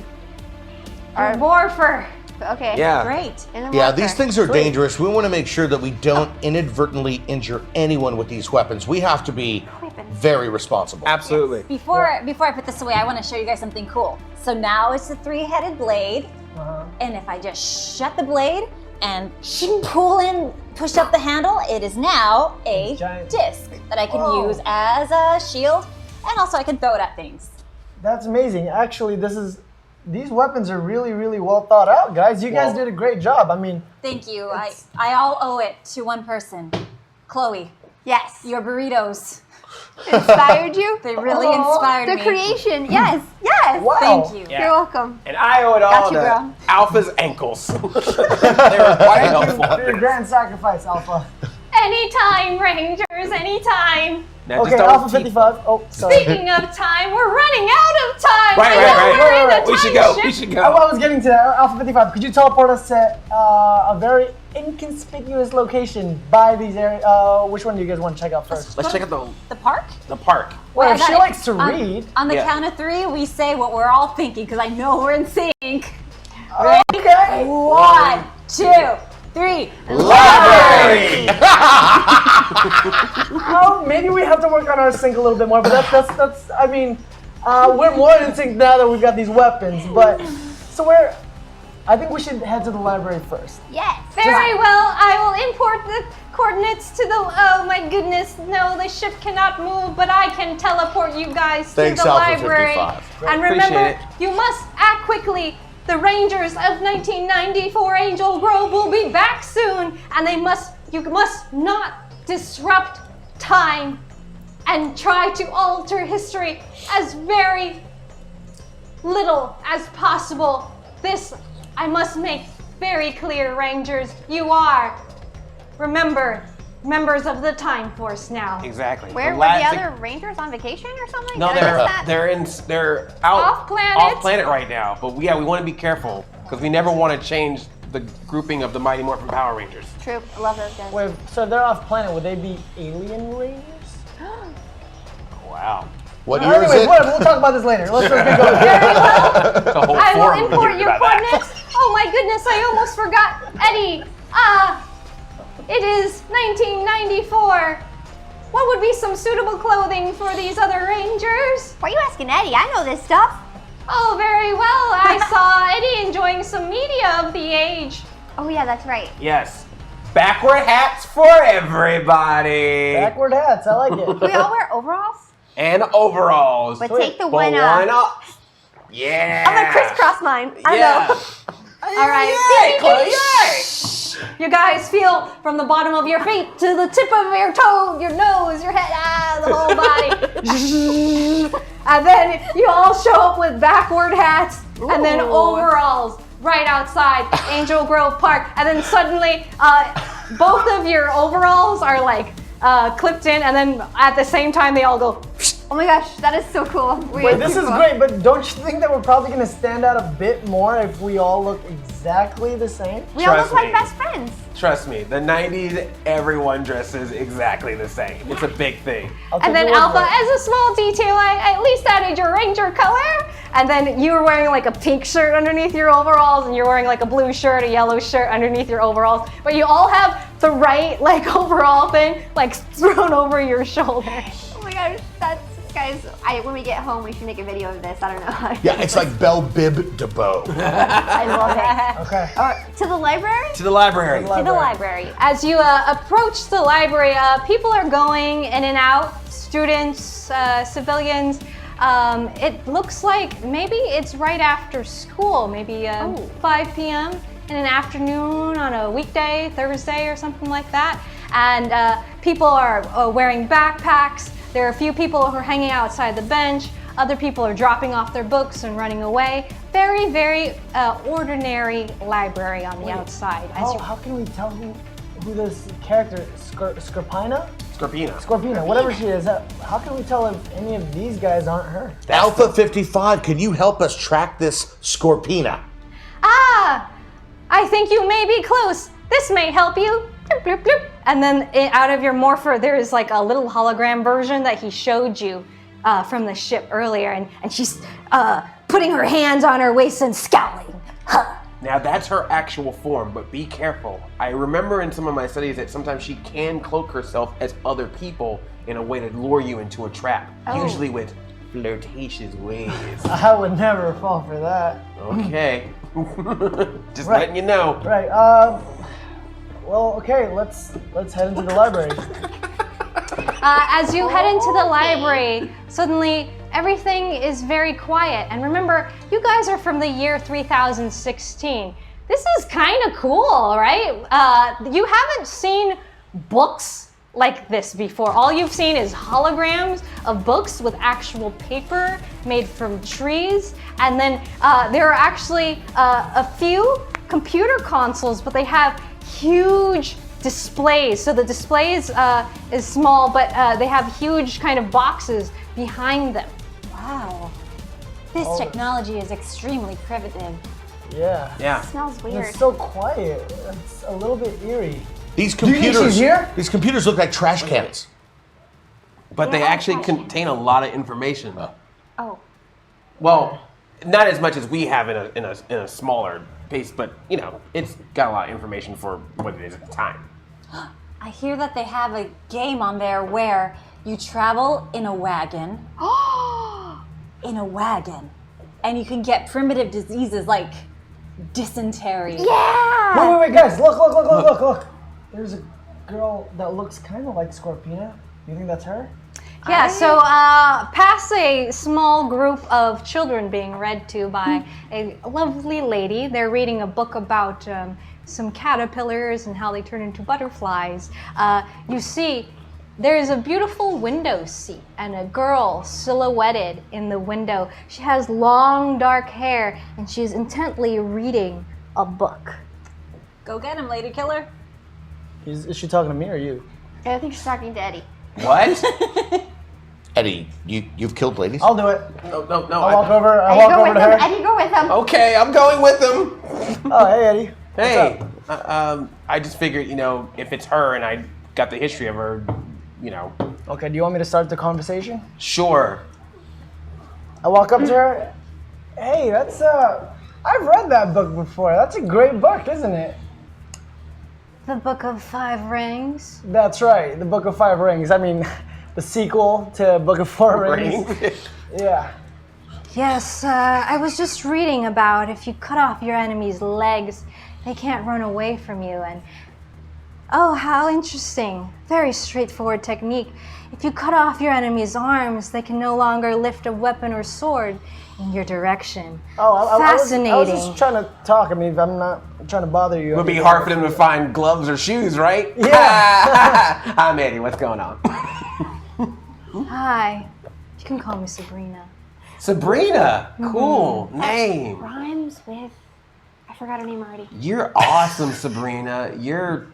our morpher. Okay. Yeah. Great. In the Yeah, mortar. these things are dangerous. We want to make sure that we don't inadvertently injure anyone with these weapons. We have to be very responsible. Absolutely. Before I put this away, I want to show you guys something cool. So now it's a 3-headed blade, and if I just shut the blade and push up the handle, it is now a Giant. disc that I can use as a shield, and also I can throw it at things. That's amazing. Actually, these weapons are really, really well thought out, guys. You guys did a great job. I mean, Thank you. I all owe it to one person, Chloe. Yes. Your burritos. Inspired you? They really inspired The me. creation. Yes. Yes. wow. Thank you. Yeah. You're welcome. And I owe it all Got you, to bro. Alpha's ankles. They were quite helpful. For your grand sacrifice, Alpha. Anytime, Rangers, anytime. Now, Okay, just don't Alpha keep- 55. Oh, sorry. Speaking of time, we're running out of time. Right, I know right, we're in right. the We should time go. shift. We should I go. was getting to that. Alpha 55. Could you teleport us to a very inconspicuous location by these areas? Which one do you guys want to check out first? Let's check out The park? the park. Well, I if got she it. likes to read. On the Yeah. count of 3, we say what we're all thinking, because I know we're in sync. Okay. 1, 2, 3. Library! Oh, maybe we have to work on our sync a little bit more, but that's I mean, we're more in sync now that we've got these weapons, but, so I think we should head to the library first. Yes. Very well, I will import the coordinates to the, oh my goodness, no, the ship cannot move, but I can teleport you guys Thanks, to the Alpha library. 55. And Appreciate remember, it. you must act quickly. The Rangers of 1994 Angel Grove will be back soon, and you must not disrupt time and try to alter history as very little as possible. This I must make very clear, Rangers. You are, remember, members of the Time Force now. Exactly. Where were lads the that- other Rangers on vacation or something? No, Did I miss that? they're out Off planet? off planet right now. But we want to be careful because we never want to change the grouping of the Mighty Morphin Power Rangers. True. I love those guys. Wait, so if they're off planet, would they be alien rangers? Wow. What year is Anyways, it? whatever, we'll talk about this later. Let's just get going. Very well. The whole I will forum was import given your about that. coordinates. Oh my goodness, I almost forgot. Eddie, it is 1994. What would be some suitable clothing for these other Rangers? Why are you asking Eddie? I know this stuff. Oh, very well. I saw Eddie enjoying some media of the age. Oh yeah, that's right. Yes. Backward hats for everybody. Backward hats, I like it. We all wear overalls, And overalls. but take the But one one up. up. Yeah. I'm gonna crisscross mine. I Yeah. know. All right. Yay, Chloe, yay. You guys feel from the bottom of your feet to the tip of your toe, your nose, your head, the whole body. And then you all show up with backward hats and then overalls right outside Angel Grove Park. And then suddenly both of your overalls are like clipped in, and then at the same time they all go. Oh my gosh, that is so cool. Wait, this is great, but don't you think that we're probably going to stand out a bit more if we all look exactly the same? We all Trust look like me. best friends. Trust me, the 90s, everyone dresses exactly the same. It's a big thing. I'll take And then your word Alpha, for it. as a small detail, I at least added your Ranger color. And then you were wearing like a pink shirt underneath your overalls, and you're wearing like a blue shirt, a yellow shirt underneath your overalls. But you all have the right like overall thing like thrown over your shoulder. Oh my gosh, guys, when we get home, we should make a video of this. I don't know. Yeah, it's like Belle Bib de Beau. I love it. Okay. All right, to the library? To the library. To the library. As you approach the library, people are going in and out, students, civilians. It looks like maybe it's right after school, maybe 5 p.m. in an afternoon on a weekday, Thursday or something like that. And people are wearing backpacks. There are a few people who are hanging outside the bench. Other people are dropping off their books and running away. very, very ordinary library on the outside. How can we tell who this character is? Scorpina? Scorpina. Scorpina, whatever she is. How can we tell if any of these guys aren't her? Alpha 55, can you help us track this Scorpina? Ah, I think you may be close. This may help you. Bloop, bloop, bloop. And then out of your morpher, there is like a little hologram version that he showed you from the ship earlier, and she's putting her hands on her waist and scowling. Huh. Now that's her actual form, but be careful. I remember in some of my studies that sometimes she can cloak herself as other people in a way to lure you into a trap, usually with flirtatious ways. I would never fall for that. Okay. Just letting you know. Right. Well, okay. Let's head into the library. As you head into the library, suddenly everything is very quiet. And remember, you guys are from the year 3016. This is kind of cool, right? You haven't seen books like this before. All you've seen is holograms of books with actual paper made from trees. And then there are actually a few computer consoles, but they have huge displays. So the displays is small, but they have huge kind of boxes behind them. Wow. This technology is extremely primitive. Yeah. Yeah. It smells weird. It's so quiet. It's a little bit eerie. These you think computers, she's here? these computers look like trash cans. But they Yeah, actually fashion. contain a lot of information. Oh. Well, not as much as we have in a smaller pace, but you know, it's got a lot of information for what it is at the time. I hear that they have a game on there where you travel in a wagon. In a wagon. And you can get primitive diseases like dysentery. Yeah! Wait, guys, look. There's a girl that looks kind of like Scorpina. You think that's her? Yeah, so past a small group of children being read to by a lovely lady. They're reading a book about some caterpillars and how they turn into butterflies. You see there's a beautiful window seat and a girl silhouetted in the window. She has long dark hair and she's intently reading a book. Go get him, lady killer. Is she talking to me or you? I think she's talking to Eddie. What? Eddie, you've killed ladies? I'll do it. No. I walk over Eddie, go to with her. him. Eddie, go with him. Okay, I'm going with them. Oh, hey, Eddie. Hey, What's up? I just figured, you know, if it's her and I got the history of her, you know. Okay, do you want me to start the conversation? Sure. I walk up to her. Hey, that's I've read that book before. That's a great book, isn't it? The Book of Five Rings. That's right, the Book of Five Rings. I mean, the sequel to Book of Four Rings. Yeah. Yes, I was just reading about if you cut off your enemy's legs, they can't run away from you. And oh, how interesting. Very straightforward technique. If you cut off your enemy's arms, they can no longer lift a weapon or sword in your direction. Fascinating. I was just trying to talk. I mean, I'm not trying to bother you. It would be hard for them to find gloves or shoes, right? Yeah. I'm Eddie. What's going on? Hi. You can call me Sabrina. Sabrina. Cool name. Rhymes with... I forgot her name already. You're awesome, Sabrina. You're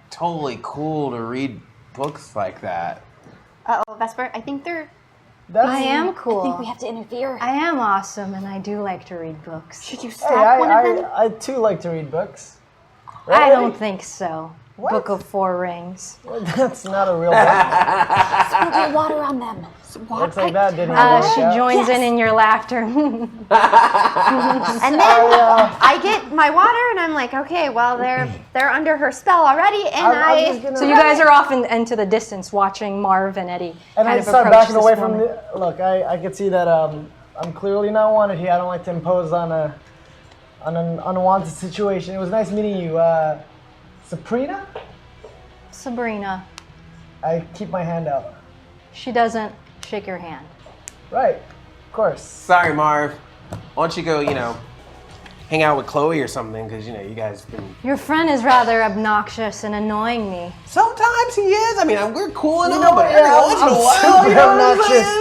totally cool to read books like that. Uh-oh, Vesper, I think they're... I am cool. I think we have to interfere. I am awesome, and I do like to read books. Should you Hey, stab one of them? I too like to read books. I Right? don't think so. What? Book of Four Rings. That's not a real book. Sprinkle water on them. Looks like that didn't She work out. joins in your laughter. And then I get my water and I'm like, okay, well, they're under her spell already, and I'm just gonna- So you guys are off into the distance watching Marv and Eddie And I kind of start approach backing this away from woman. the. Look, I can see that I'm clearly not wanted here. I don't like to impose on an unwanted situation. It was nice meeting you, Sabrina. Sabrina. I keep my hand out. She doesn't shake your hand. Right, of course. Sorry, Marv. Why don't you go, you know, hang out with Chloe or something, because you know you guys been. Your friend is rather obnoxious and annoying me. Sometimes he is. I mean, we're cool and You all, know, but yeah, every once in a while, super you know what I'm obnoxious. saying?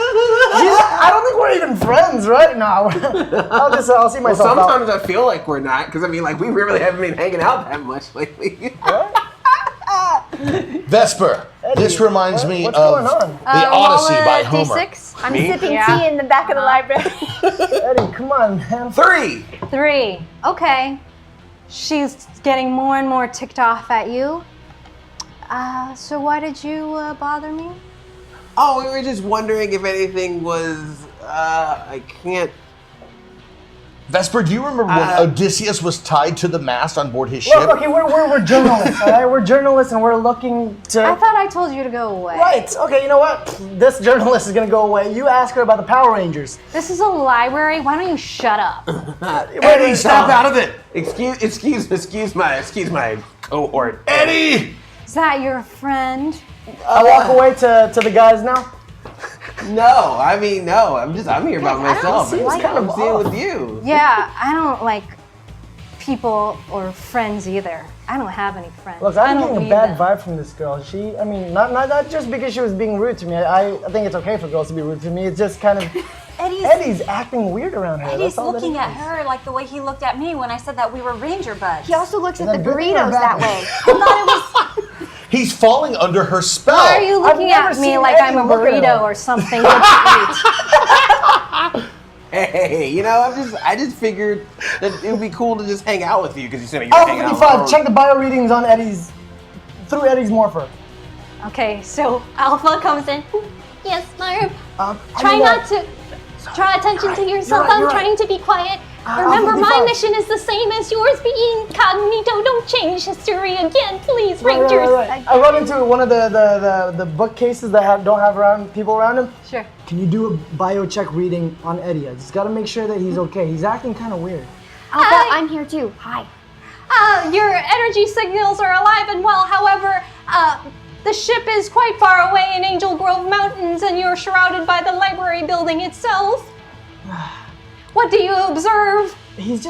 I don't think we're even friends right now. I'll see Well, myself out. sometimes I feel like we're not, because I mean, like we really haven't been hanging out that much lately. Vesper, this reminds me what's of going on? the Odyssey roll a by Homer. D6. I'm Me? sipping Yeah. tea in the back of the library. Eddie, come on, man. 3. 3. Okay. She's getting more and more ticked off at you. So why did you bother me? Oh, we were just wondering if anything was. I can't. Vesper, do you remember when Odysseus was tied to the mast on board his Look, ship? okay, we're journalists, all right? We're journalists, and we're looking to. I thought I told you to go away. Right. Okay. You know what? This journalist is gonna go away. You ask her about the Power Rangers. This is a library. Why don't you shut up? Eddie, snap out of it! Excuse my cohort. Eddie! Is that your friend? I walk away to the guys now. No, I mean no. I'm here by myself. seems kind of I'm seeing off. with you. Yeah, I don't like people or friends either. I don't have any friends. Look, I I'm don't getting a need bad them. vibe from this girl. I mean, not just because she was being rude to me. I think it's okay for girls to be rude to me. It's just kind of Eddie's acting weird around her. Eddie's That's all that looking it at is. her like the way he looked at me when I said that we were ranger buds. He also looks at Is the that good thing or burritos bad that thing? way. He's falling under her spell. Why are you looking never at me seen like Eddie I'm a look at burrito her. or something good to eat? Hey, you know, I just figured that it would be cool to just hang out with you because you said you were hanging Alpha out. 55, check the bio readings on through Eddie's morpher. Okay, so Alpha comes in. Yes, Myra. Try not to draw attention to yourself. you're I'm right. trying to be quiet. Remember, my 55. mission is the same as yours. Be incognito. Don't change history again, please, Rangers. Right. I run into one of the bookcases that don't have people around him. Sure. Can you do a bio check reading on Eddie? I just gotta make sure that he's okay. He's acting kind of weird. Alpha, I'm here too. Hi. Your energy signals are alive and well. However, the ship is quite far away in Angel Grove Mountains, and you're shrouded by the library building itself. What do you observe? He's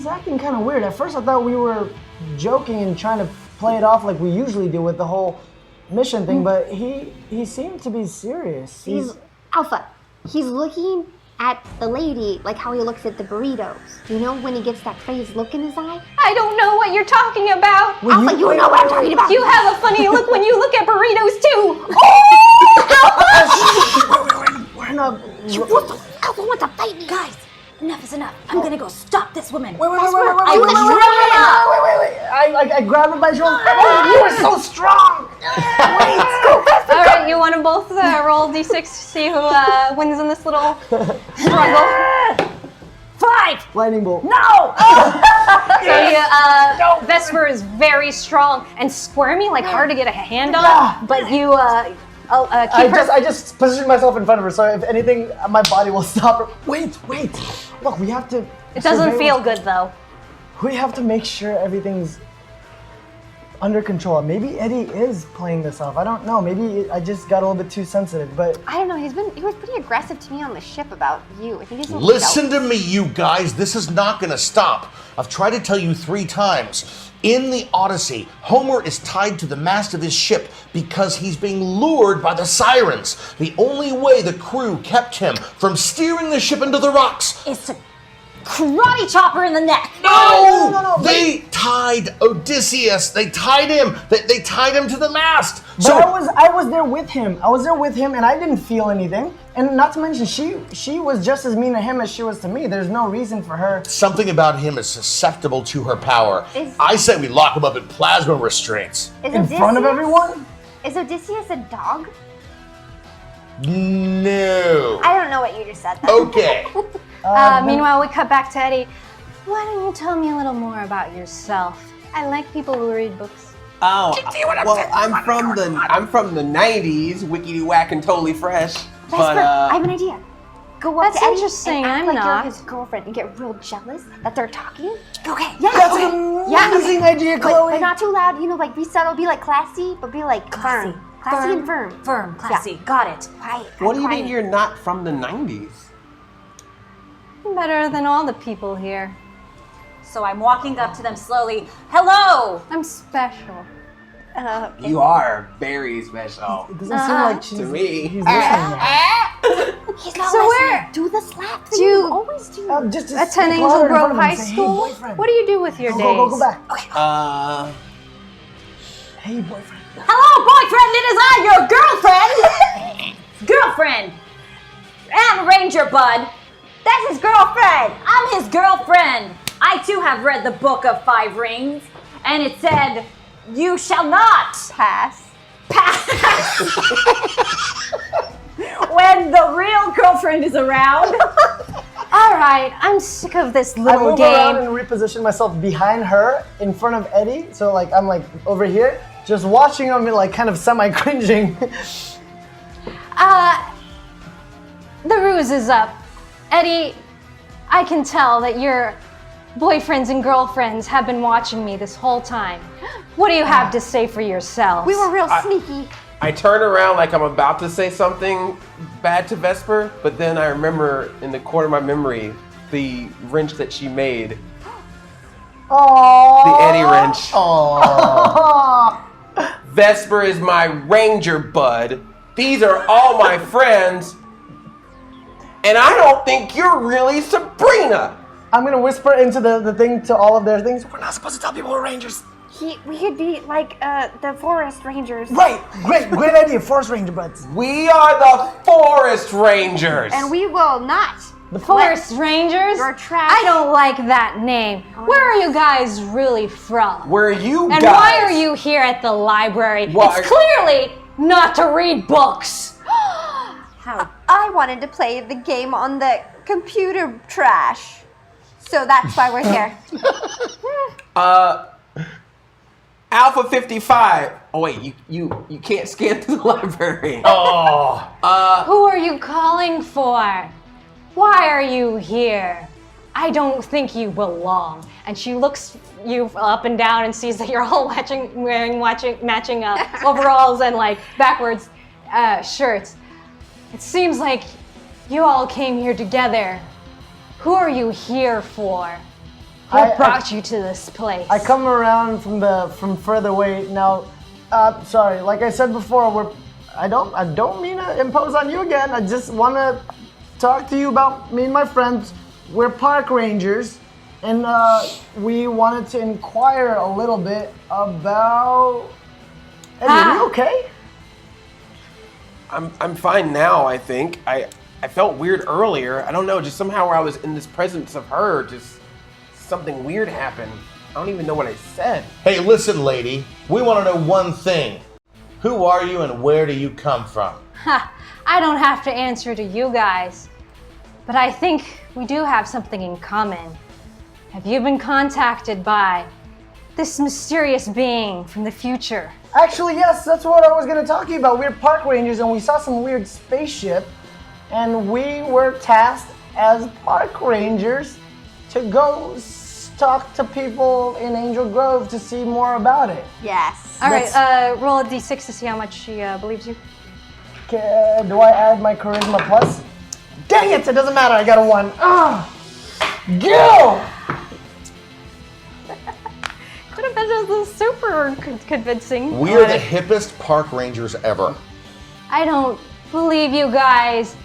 acting kind of weird. At first I thought we were joking and trying to play it off like we usually do with the whole mission thing, but he seemed to be serious. Alpha. He's looking at the lady like how he looks at the burritos. You know when he gets that crazed look in his eye? I don't know what you're talking about. Alpha, you know what I'm talking about. You have a funny look when you look at burritos too. We're not. Alpha wants to fight me. Guys, enough is enough. I'm gonna go stop this woman. Wait. I grabbed him by his shoulder. Oh, you were so strong. All right, you want to both roll d6 to see who wins in this little struggle. 5. Lightning bolt. No! So Vesper is very strong and squirmy, like hard to get a hand on. But you keep her. I just positioned myself in front of her, so if anything, my body will stop her. Wait. Look, we have to. It doesn't feel good though. We have to make sure everything's under control. Maybe Eddie is playing this off. I don't know. Maybe I just got a little bit too sensitive, but I don't know. He was pretty aggressive to me on the ship about you. I think he's Listen to me, you guys. This is not going to stop. I've tried to tell you 3 times. In the Odyssey, Homer is tied to the mast of his ship because he's being lured by the sirens. The only way the crew kept him from steering the ship into the rocks. It's a karate chopper in the neck. No! They tied Odysseus. They tied him. They tied him to the mast. But I was there with him. And I didn't feel anything. And not to mention, she was just as mean to him as she was to me. There's no reason for her. Something about him is susceptible to her power. I say we lock him up in plasma restraints. In front of everyone? Is Odysseus a dog? No. I don't know what you just said. Though. Okay. Meanwhile, we cut back to Eddie. Why don't you tell me a little more about yourself? I like people who read books. Oh, well, I'm from the '90s, wickedy whack and totally fresh. But Vesper, I have an idea. Go up That's to Eddie interesting, and act I'm like not. you're his girlfriend and get real jealous that they're talking. Okay. Yeah, That's okay. an amazing idea, Chloe. But not too loud. You know, like be subtle, be like classy, but be like Classy. firm. Classy and firm. Firm, classy. Got it. Quiet. what do you quiet. mean you're not from the '90s? Better than all the people here. So I'm walking up to them slowly. Hello! I'm special. You are very special. It doesn't seem like To me. he's listening. He's not So listening. where- Do the slap thing Do you- you always do. Just Attend speak Angel louder in Grove front of him High and say, School? Hey, boyfriend. What do you do with your days? Go back. Uh, Hey, boyfriend. Hello, boyfriend! It is I, your girlfriend! Girlfriend! And Ranger Bud. That's his girlfriend! I'm his girlfriend! I too have read the Book of Five Rings, and it said, you shall not Pass. when the real girlfriend is around. All right, I'm sick of this I little move around game. and reposition myself behind her, in front of Eddie. So like I'm like over here, just watching him, like kind of semi-cringing. The ruse is up. Eddie, I can tell that your boyfriends and girlfriends have been watching me this whole time. What do you have to say for yourselves? We were real sneaky. I turn around like I'm about to say something bad to Vesper, but then I remember in the corner of my memory the wrench that she made. Aww. The Eddie wrench. Aww. Vesper is my Ranger Bud. These are all my friends. And I don't think you're really Sabrina. I'm gonna whisper into the thing to all of their things. We're not supposed to tell people we're rangers. We could be like the forest rangers. Right, great idea, Forest Ranger buds. We are the Forest Rangers. And we will not. The Forest Rangers? Your trash. I don't like that name. Where are you guys really from? Where are you And guys? why are you here at the library? Why- It's clearly not to read books. How? I wanted to play the game on the computer trash. So that's why we're here. Alpha 55. Oh wait, you can't scan through the library. Oh, Who are you calling for? Why are you here? I don't think you belong. And she looks you up and down and sees that you're all wearing matching overalls and like backwards shirts. It seems like you all came here together. Who are you here for? What brought you to this place? I come around from further away now. Sorry, like I said before, I don't mean to impose on you again. I just want to talk to you about me and my friends. We're park rangers, and we wanted to inquire a little bit about. Eddie, are you okay? I'm fine now, I think. I felt weird earlier. I don't know, just somehow where I was in this presence of her, just something weird happened. I don't even know what I said. hey, listen, lady. We want to know one thing. Who are you and where do you come from? Ha! I don't have to answer to you guys, but I think we do have something in common. Have you been contacted by this mysterious being from the future? Actually, yes, that's what I was going to talk to you about. We're park rangers, and we saw some weird spaceship, and we were tasked as park rangers to go talk to people in Angel Grove to see more about it. Yes. All right, roll a d6 to see how much she believes you. Do I add my charisma plus? Dang it! It doesn't matter. I got a 1. Gil! Could have been just super convincing. We're the hippest park rangers ever. I don't believe you guys,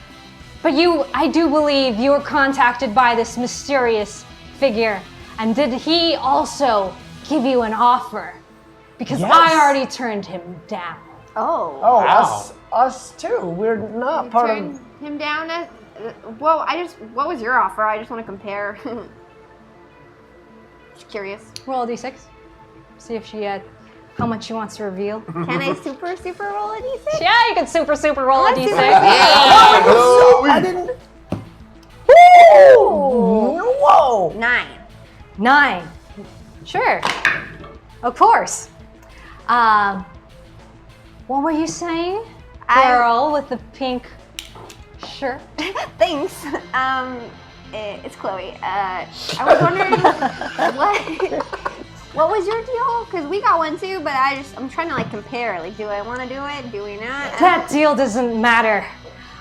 but I do believe you were contacted by this mysterious figure. And did he also give you an offer? Because Yes. I already turned him down. Oh. Oh, Wow. us too. We're not part of. Turn him down. Well, what was your offer? I just want to compare. Just curious. Roll a d6. See if she how much she wants to reveal. Can I super roll a d6? Yeah, you can super roll a d6. I didn't. Whoa! 9. 9. Sure. Of course. What were you saying? Girl with the pink shirt. Thanks. It's Chloe. I was wondering what was your deal? Because we got one too, but I'm trying to like compare. Like, do I want to do it? Do we not? That deal doesn't matter.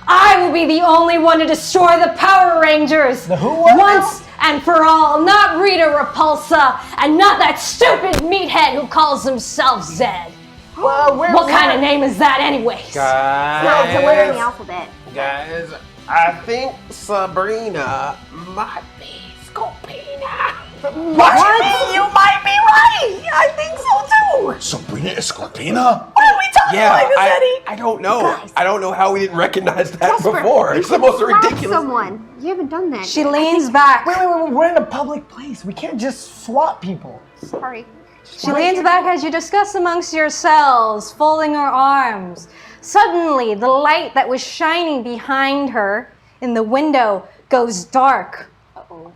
I will be the only one to destroy the Power Rangers. The who one and for all, not Rita Repulsa, and not that stupid meathead who calls himself Zed. What kind of name is that anyways? No, it's a letter in the alphabet. Guys, I think Sabrina might be Scorpina. What? You might be right. I think so too. Sabrina is Scorpina? Why are we talking like this, Eddie? I don't know. Guys. I don't know how we didn't recognize that Jasper, before. It's the most slap ridiculous. someone. You haven't done that. She leans back. Wait, we're in a public place. We can't just swat people. Sorry. She leans back as you discuss amongst yourselves, folding her arms. Suddenly, the light that was shining behind her in the window goes dark.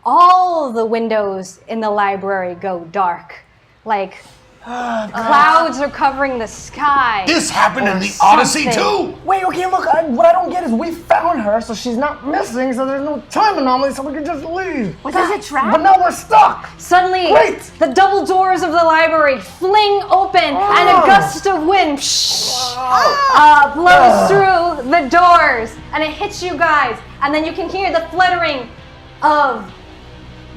All the windows in the library go dark. Like clouds are covering the sky. This happened in or the Odyssey something. too. Wait, okay, look, what I don't get is we found her, so she's not missing, so there's no time anomaly, so we can just leave. Was this a trap? But now we're stuck. Suddenly, Wait! the double doors of the library fling open and a gust of wind blows through the doors and it hits you guys. And then you can hear the fluttering of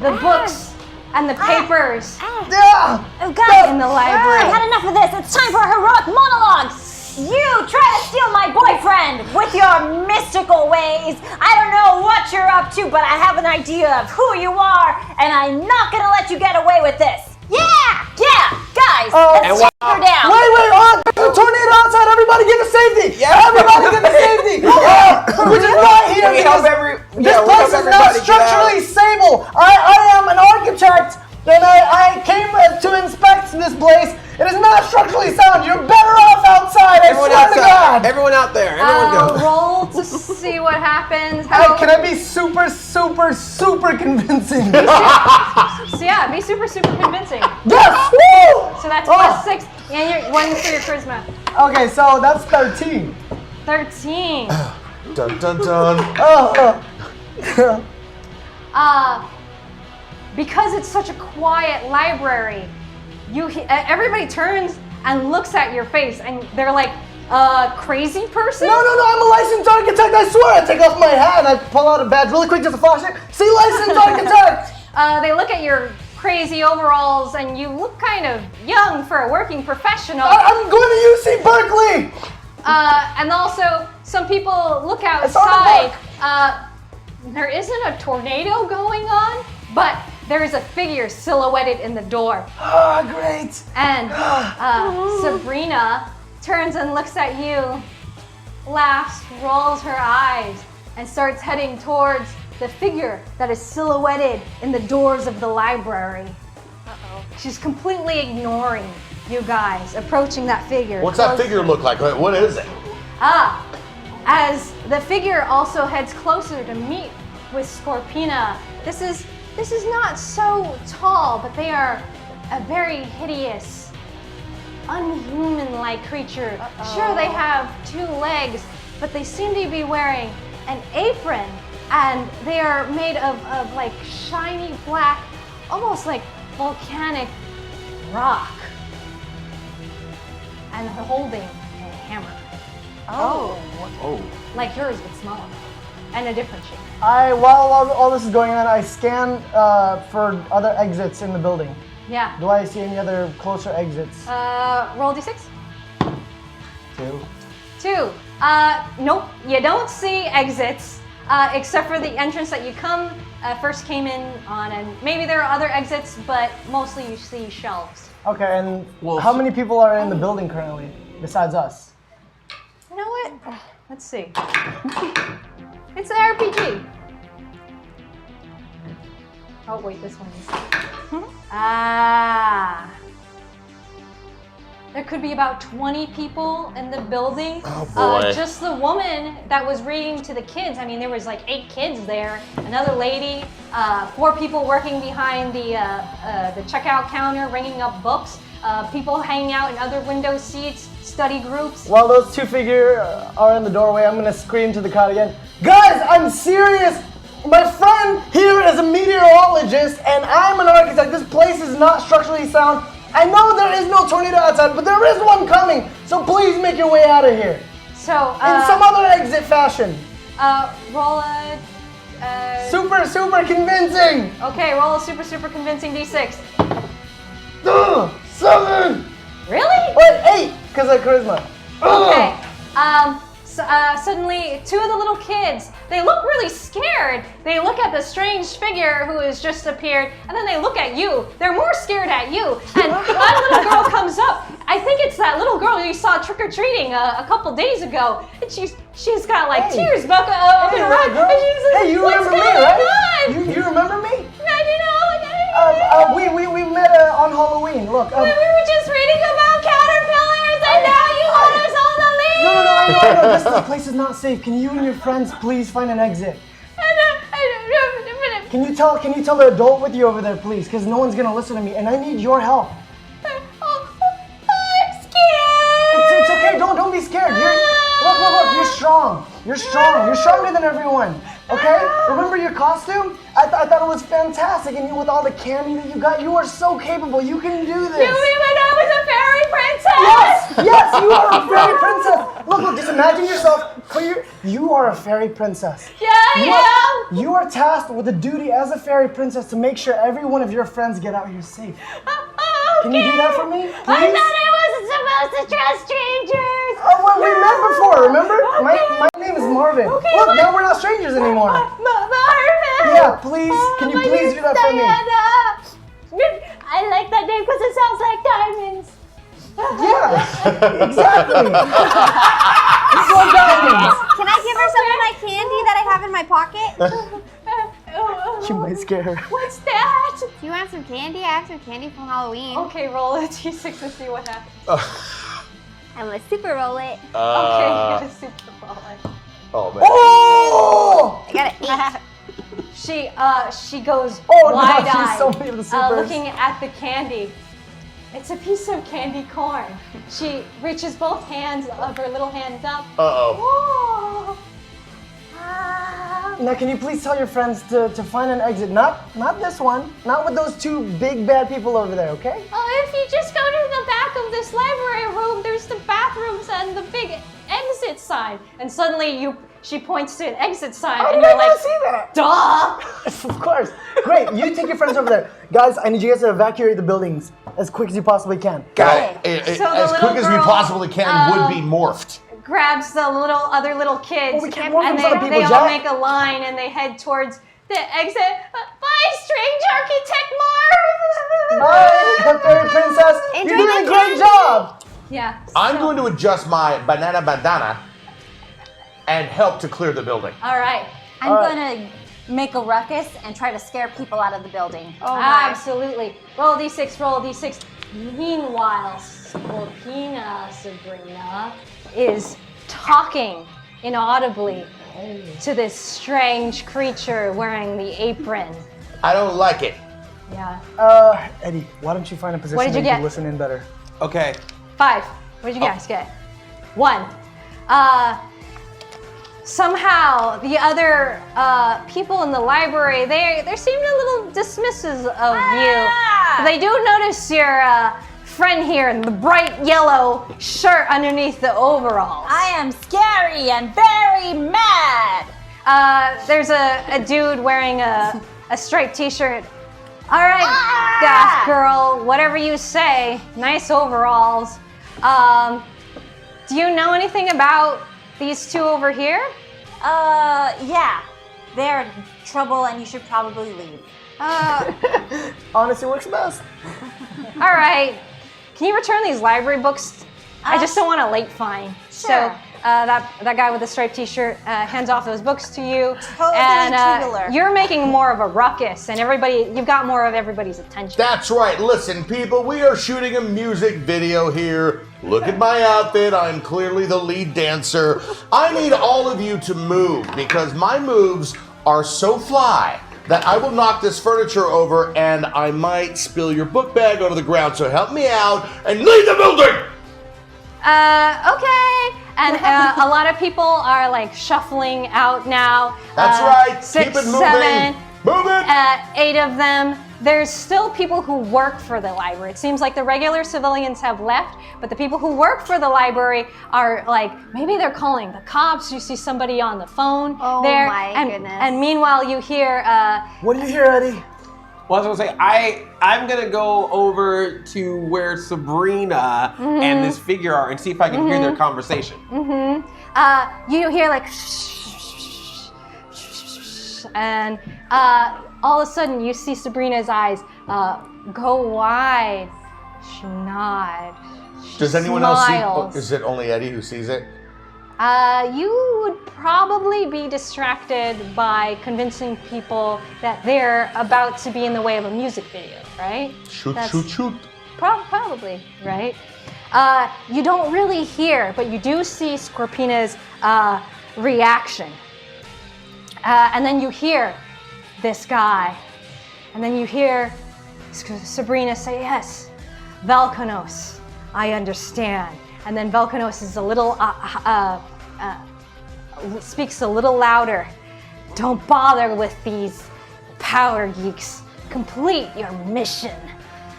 the books and the papers Yeah. Oh, guys, in the library. I've had enough of this. It's time for a heroic monologue. You try to steal my boyfriend with your mystical ways. I don't know what you're up to, but I have an idea of who you are, and I'm not gonna let you get away with this. Yeah, guys, let's take her down. Wait, there's a tornado outside. Everybody get to safety. Everybody get to safety. We're just not here because this place is not structurally stable. I am an architect, and I came to inspect this place. It is not structurally sound. You're better off outside. I swear to God. Everyone out there. Everyone go. Roll to see what happens. Hey, can I be super convincing? So yeah, be super convincing. Yes! Woo! So that's +6, and you're 1 for your charisma. Okay, so that's 13. 13. Dun dun dun. Because it's such a quiet library, everybody turns and looks at your face, and they're like, crazy person? No, I'm a licensed architect, I swear. I take off my hat and I pull out a badge really quick just to flash it. See, licensed architect! They look at your crazy overalls, and you look kind of young for a working professional. I'm going to UC Berkeley! And also, some people look outside. There isn't a tornado going on, but there is a figure silhouetted in the door. Ah, great. And Sabrina turns and looks at you, laughs, rolls her eyes, and starts heading towards the figure that is silhouetted in the doors of the library. She's completely ignoring you guys, approaching that figure. What's that closer. figure look like? What is it? As the figure also heads closer to meet with Scorpina. This is not so tall, but they are a very hideous, unhuman-like creature. Sure, they have 2 legs, but they seem to be wearing an apron, and they are made of like shiny black, almost like volcanic rock, and holding a hammer. Oh. Like yours, but smaller, and a different shape. While all this is going on, I scan for other exits in the building. Yeah. Do I see any other closer exits? Roll d6. 2. 2. Nope, you don't see exits, except for the entrance that you first came in on, and maybe there are other exits, but mostly you see shelves. Okay, and how many people are in the building currently, besides us? You know what? Let's see. It's an RPG. Oh wait, this one is. There could be about 20 people in the building. Oh boy. Just the woman that was reading to the kids. I mean, there was like 8 kids there. Another lady, 4 people working behind the checkout counter, ringing up books. People hanging out in other window seats, study groups. While those 2 figures are in the doorway, I'm gonna scream to the crowd again. Guys, I'm serious! My friend here is a meteorologist and I'm an architect. This place is not structurally sound. I know there is no tornado outside, but there is one coming. So please make your way out of here. So, in some other exit fashion. roll a Super convincing. Okay, roll a super convincing d6. 7. Really? What? 8? Because of charisma. Okay. Suddenly, two of the little kids, they look really scared. They look at the strange figure who has just appeared, and then they look at you. They're more scared at you. And one little girl comes up. I think it's that little girl you saw trick-or-treating a couple days ago. And she's got like tears bucket up in her eyes. And she's like, Hey, you what's remember me, going right? on? You remember me? We We met on Halloween. Look. were just reading about caterpillars, and now you want us all to leave. No, I know. This place is not safe. Can you and your friends please find an exit? Can you tell the adult with you over there, please? Because no one's gonna listen to me, and I need your help. I'm scared. It's okay. Don't be scared. Look. You're strong. You're strong. You're stronger than everyone. Okay? Remember your costume? I thought it was fantastic, and with all the candy that you got, you are so capable. You can do this. You mean when I was a fairy princess? Yes, you are a fairy princess. Look, just imagine yourself. You are a fairy princess. Yeah, I am. You are tasked with the duty as a fairy princess to make sure every one of your friends get out here safe. Can you do that for me, please? I thought I wasn't supposed to trust strangers. Oh, well, we met before, remember? My name is Marvin. Look, now we're not strangers anymore. Marvin. Yeah, please. Can you please do that for me? I like that name because it sounds like diamonds. Yeah, exactly. It's like diamonds. Can I give her some of my candy that I have in my pocket? You might scare her. What's that? Do you want some candy? I have some candy from Halloween. Okay, roll a d6 and see what happens. I'm gonna super roll it. Okay, you gotta super roll it. Oh man. Oh! I got an 8. She goes Oh, wide-eyed, no, she's so many of the supers. looking at the candy. It's a piece of candy corn. She reaches both hands of her little hands up. Uh-oh. Whoa. Ah. Now, can you please tell your friends to find an exit? Not this one. Not with those two big bad people over there, okay? Oh, if you just go to the back of this library room, there's the bathrooms and the big exit sign. And suddenly she points to an exit sign, How and did I you're like, not see that? duh! Of course. Great. You take your friends over there. Guys, I need you guys to evacuate the buildings as quick as you possibly can. Guy, So the as little quick as we girl, possibly can would be morphed. Grabs the other little kids, Oh, we can't morph and in front of people, they all Jack. make a line and they head towards the exit. Bye, strange architect Marv! Bye, fairy princess. Enjoy You're doing a the great candy. job. Yeah. I'm going to adjust my banana bandana and help to clear the building. All right. I'm All right. gonna make a ruckus and try to scare people out of the building. Oh my. Absolutely. Roll a d6, roll a d6. Meanwhile, Sabrina, is talking inaudibly to this strange creature wearing the apron. I don't like it. Yeah. Eddie, why don't you find a position What did where you you can get? listen in better? Okay. 5. What did you guys get? 1. Somehow the other people in the library, they seemed a little dismissive of you. But they do notice your friend here in the bright yellow shirt underneath the overalls. I am scary and very mad. There's a dude wearing a striped t-shirt. All right, goth girl, whatever you say. Nice overalls. Do you know anything about these two over here? Yeah. They're trouble and you should probably leave. Honesty works best. All right. Can you return these library books? I just don't want a late fine. Sure. So that guy with the striped t-shirt hands off those books to you. Totally and tubular. you're making more of a ruckus, and you've got more of everybody's attention. That's right. Listen, people, we are shooting a music video here. Look at my outfit. I'm clearly the lead dancer. I need all of you to move because my moves are so fly that I will knock this furniture over and I might spill your book bag onto the ground. So help me out and leave the building! Okay. And a lot of people are like shuffling out now. That's right. 6, Keep it moving. 7, Move it! 8 of them. There's still people who work for the library. It seems like the regular civilians have left, but the people who work for the library are like, maybe they're calling the cops. You see somebody on the phone there. My goodness. And meanwhile, you hear... What do you hear, Eddie? Well, I was gonna say, I'm gonna go over to where Sabrina and this figure are and see if I can hear their conversation. you hear like... And all of a sudden, you see Sabrina's eyes go wide. She nods. Does anyone else see? Is it only Eddie who sees it? You would probably be distracted by convincing people that they're about to be in the way of a music video, right? Shoot, That's shoot, shoot. Probably, right? You don't really hear, but you do see Scorpina's reaction. And then you hear this guy. And then you hear Sabrina say, yes, Valkanos, I understand. And then Valkanos is a little, speaks a little louder. Don't bother with these power geeks. Complete your mission.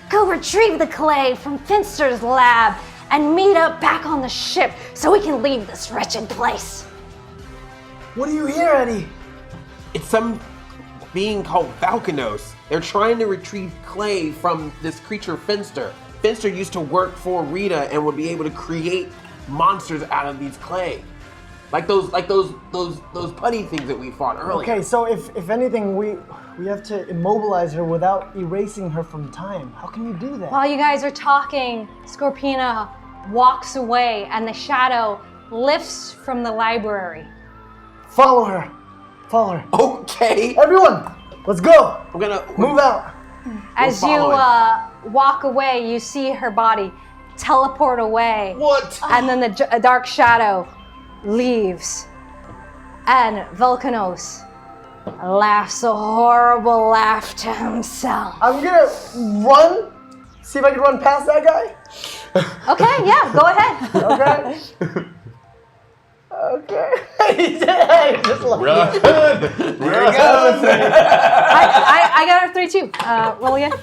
Go retrieve the clay from Finster's lab and meet up back on the ship so we can leave this wretched place. What do you hear, Eddie? It's some being called Valkanos. They're trying to retrieve clay from this creature Finster. Finster used to work for Rita and would be able to create monsters out of these clay. Like those putty things that we fought earlier. Okay, so if anything, we have to immobilize her without erasing her from time. How can you do that? While you guys are talking, Scorpina walks away and the shadow lifts from the library. Follow her. Follow her. Okay. Everyone, let's go. I'm gonna Move out. As you walk away, you see her body teleport away. What? And then the dark shadow leaves. And Vulcanos laughs a horrible laugh to himself. I'm gonna run. See if I can run past that guy. Okay, yeah, go ahead. Okay. Okay. He just Run! Here he goes. I got a 3 too. Roll again.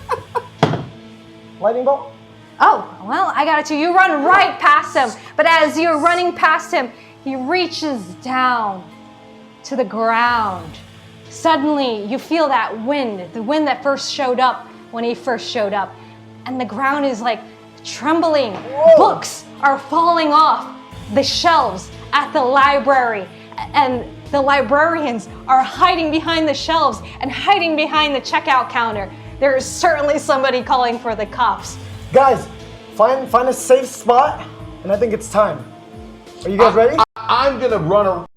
Lightning bolt. Oh, well, I got it too. You run right past him. But as you're running past him, he reaches down to the ground. Suddenly, you feel that wind, the wind that first showed up when he first showed up. And the ground is like trembling. Whoa. Books are falling off the shelves at the library. And the librarians are hiding behind the shelves and hiding behind the checkout counter. There is certainly somebody calling for the cops. Guys, find a safe spot, and I think it's time. Are you guys ready? I'm gonna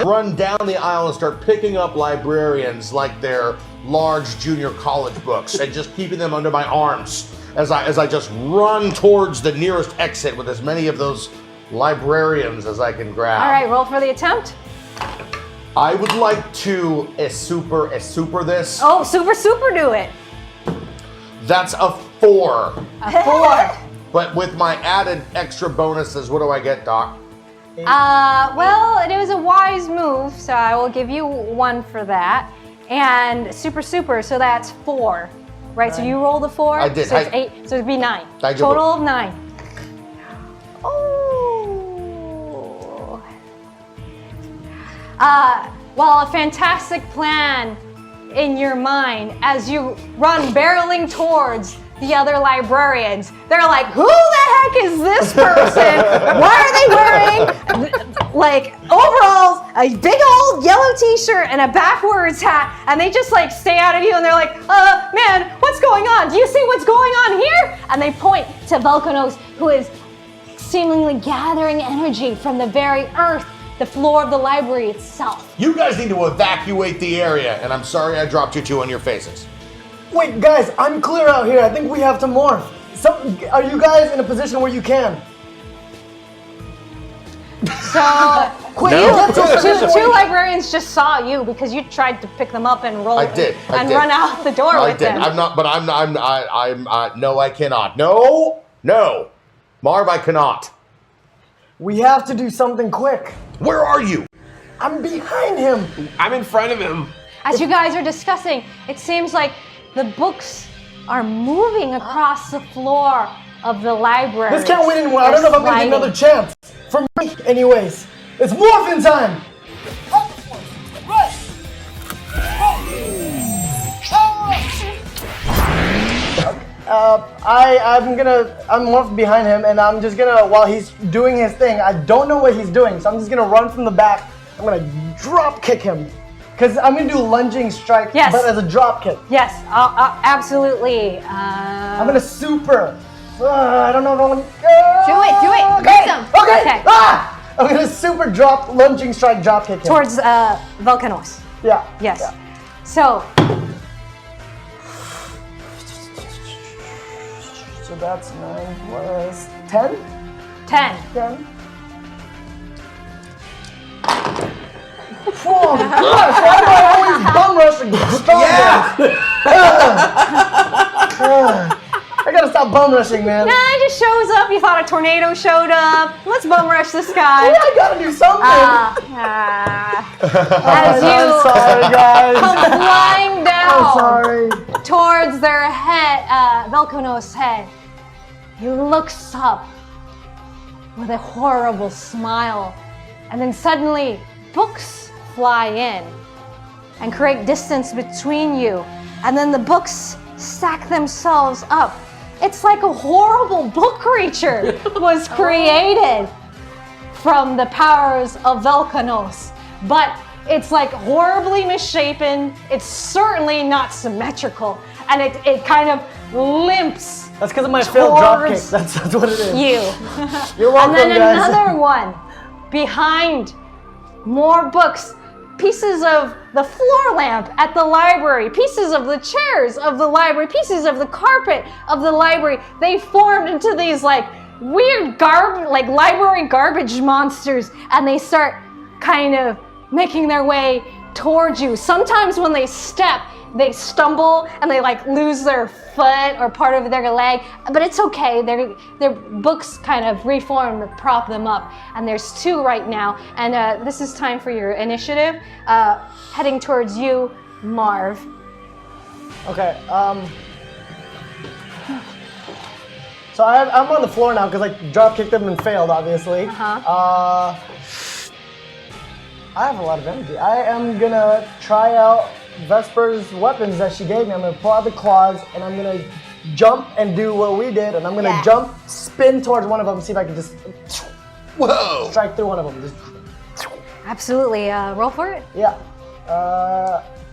run down the aisle and start picking up librarians like they're large junior college books and just keeping them under my arms as I just run towards the nearest exit with as many of those librarians as I can grab. All right, roll for the attempt. I would like to super this. Oh, super do it. That's a 4. A 4. But with my added extra bonuses, what do I get, Doc? Well, it was a wise move, so I will give you 1 for that. And super, so that's 4. Right, so you rolled a 4? I did. So it's 8, so it'd be 9. Total of 9. Oh. Well, a fantastic plan in your mind as you run barreling towards the other librarians. They're like, who the heck is this person? Why are they wearing like overalls, a big old yellow t-shirt and a backwards hat? And they just like stay out of you and they're like, man, what's going on? Do you see what's going on here? And they point to Vulcanos, who is seemingly gathering energy from the very earth, the floor of the library itself. You guys need to evacuate the area, and I'm sorry I dropped you 2 on your faces. Wait, guys, I'm clear out here. I think we have to morph. Are you guys in a position where you can? So, No. two librarians just saw you because you tried to pick them up and roll I did. run out the door with them. I'm not, but no, I cannot. No, Marv, I cannot. We have to do something quick. Where are you? I'm behind him. I'm in front of him. As you guys are discussing, it seems like the books are moving across the floor of the library. This can't win anymore. I don't know if I'm gonna get another chance. For me, anyways. It's morphin' time! I'm morphed behind him, and I'm just gonna, while he's doing his thing, I don't know what he's doing, so I'm just gonna run from the back. I'm gonna drop kick him. Because I'm gonna do lunging strike, but as a drop kick. Yes, absolutely. I'm gonna super. I don't know if I want to. Do it. Okay. Use him. Okay. I'm gonna super drop lunging strike drop kick him. Towards Volcanos. Yeah. Yes. Yeah. So that's 9 plus 10? 10. 10. Oh gosh, why do I always bum rush and strong I gotta stop bum rushing, man. Nah, it just shows up. You thought a tornado showed up. Let's bum rush this guy. Yeah, I gotta do something. As you I'm sorry, guys. come flying down I'm sorry. towards their head, Velkonos' head, he looks up with a horrible smile, and then suddenly books fly in and create distance between you, and then the books stack themselves up. It's like a horrible book creature was created from the powers of Velkanos, but it's like horribly misshapen. It's certainly not symmetrical, and it kind of limps. That's because of my failed drop kick. towards That's what it is. You. You're welcome, And then guys. another one behind, more books, pieces of the floor lamp at the library, pieces of the chairs of the library, pieces of the carpet of the library. They formed into these like weird library garbage monsters, and they start kind of making their way towards you. Sometimes when they step, they stumble and they like lose their foot or part of their leg, but it's okay. Their books kind of reform to prop them up, and there's 2 right now, and this is time for your initiative. Heading towards you, Marv. Okay, so I'm on the floor now because I drop kicked them and failed, obviously. I have a lot of energy. I am gonna try out Vesper's weapons that she gave me. I'm gonna pull out the claws, and I'm gonna jump and do what we did, and I'm gonna jump, spin towards one of them, see if I can just strike through one of them. Just, Absolutely. Roll for it. yeah.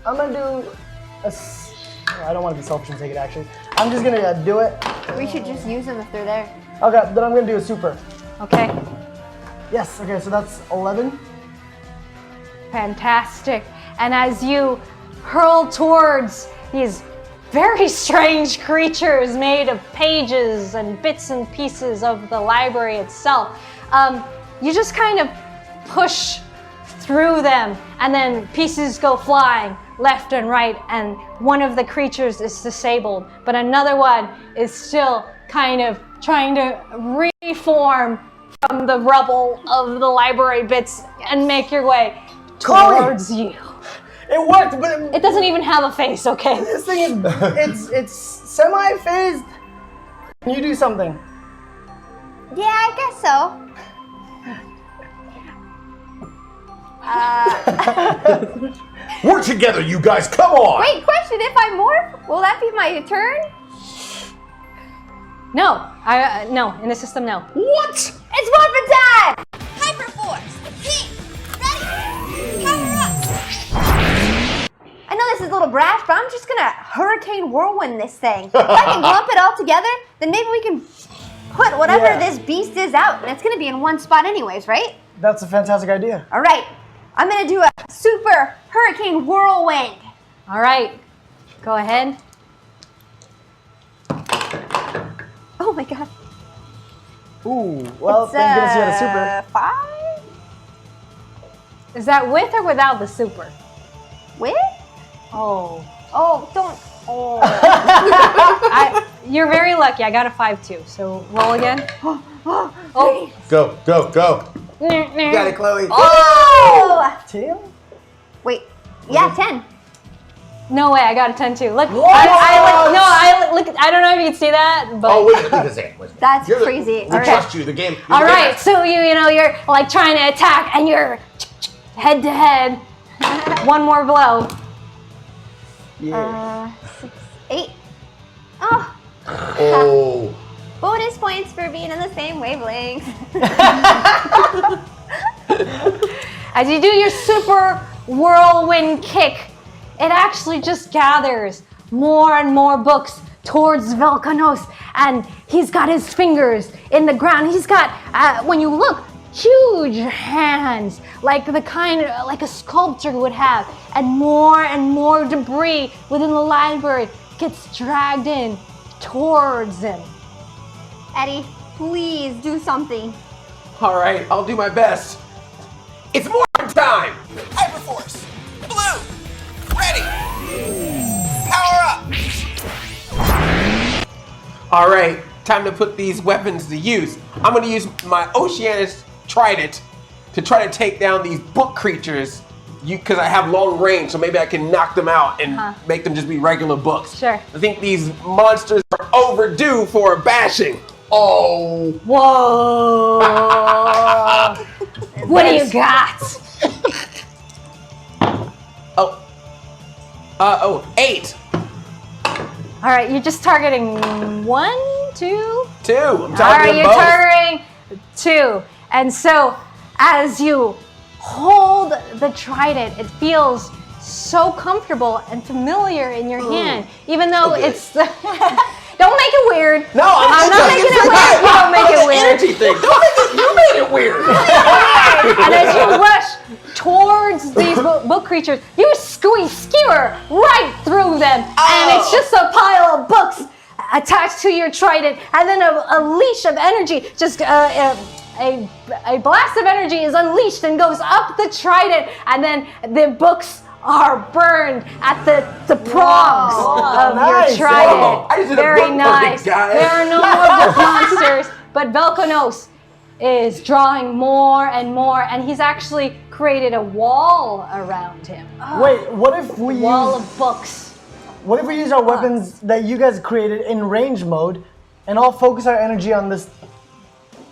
I'm gonna do I don't want to be selfish and take it, actually. I'm just gonna do it. We should just use them if they're there. Okay, then I'm gonna do a super. Okay. Yes, okay, so that's 11. Fantastic. And as you hurl towards these very strange creatures made of pages and bits and pieces of the library itself, you just kind of push through them, and then pieces go flying left and right, and one of the creatures is disabled, but another one is still kind of trying to reform from the rubble of the library bits and make your way towards you. It worked, but It doesn't even have a face, okay? this thing is it's semi-phased. Can you do something? Yeah, I guess so. Work together, you guys. Come on. Wait, question, if I morph, will that be my turn? No, no, in the system, no. What? It's morphin' time! Hyperforce! Pink! Ready! Power up! I know this is a little brash, but I'm just gonna hurricane whirlwind this thing. If I can lump it all together, then maybe we can put whatever this beast is out, and it's gonna be in one spot anyways, right? That's a fantastic idea. All right, I'm gonna do a super hurricane whirlwind. All right, go ahead. Oh my god. Ooh, well, It's, thank goodness you had a super. 5? Is that with or without the super? With? Oh. Oh, don't. Oh. You're very lucky. I got a 5 too. So roll again. Oh. Go, go, go. You got it, Chloe. Oh! Tail? Wait. Yeah, 10. No way, I got a 10 too. Look, What? I don't know if you can see that, but. Oh, wait a second. That's crazy. We trust you. The game. All right, so you're like trying to attack, and you're head to head. One more blow. 6, 8. Oh. Oh. Bonus points for being in the same wavelength. As you do your super whirlwind kick, it actually just gathers more and more books towards Velkanos, and he's got his fingers in the ground. He's got, when you look, huge hands, like the kind of, like a sculptor would have, and more debris within the library gets dragged in towards him. Eddie, please do something. All right, I'll do my best. It's morphin' time! Hyperforce! Blue! Ready! Power up! All right, time to put these weapons to use. I'm gonna use my Oceanus Trident to try to take down these book creatures because I have long range, so maybe I can knock them out and make them just be regular books. Sure. I think these monsters are overdue for a bashing. Oh. Whoa! What do you got? 8. All right, you're just targeting 1, 2. 2. I'm All right, targeting you're both. targeting 2. And so, as you hold the trident, it feels so comfortable and familiar in your hand, even though it's. Don't make it weird. No, I'm not making it weird. You don't make it weird. Energy thing. Don't make it. You made it weird. And as you rush towards these book creatures, you skewer right through them, and it's just a pile of books attached to your trident, and then a leash of energy, just a blast of energy is unleashed and goes up the trident, and then the books are burned at the prongs of your trident. Whoa, I just did a Very book nice. burning, guys. There are no more book monsters, but Velkanos is drawing more and more, and he's actually created a wall around him. Wait, what if we Wall use of books. what if we use our weapons that you guys created in range mode, and all focus our energy on this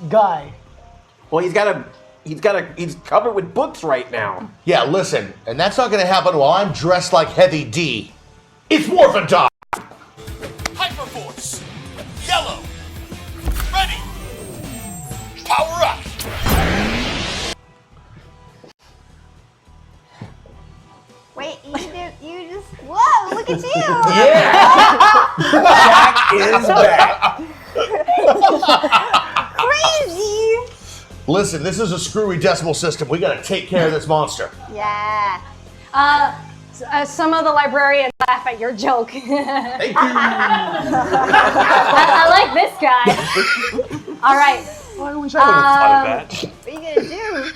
guy? Well, he's covered with books right now. Yeah, listen, and that's not gonna happen while I'm dressed like Heavy D. It's morphin' time! Hyperforce! Yellow! Ready! Power up! Wait, you just, whoa, look at you! Jack is back. Crazy! Listen, this is a screwy decimal system. We gotta take care of this monster. Yeah. Some of the librarians laugh at your joke. Thank you. I like this guy. All right. I wish I would have thought of that. What are you gonna do?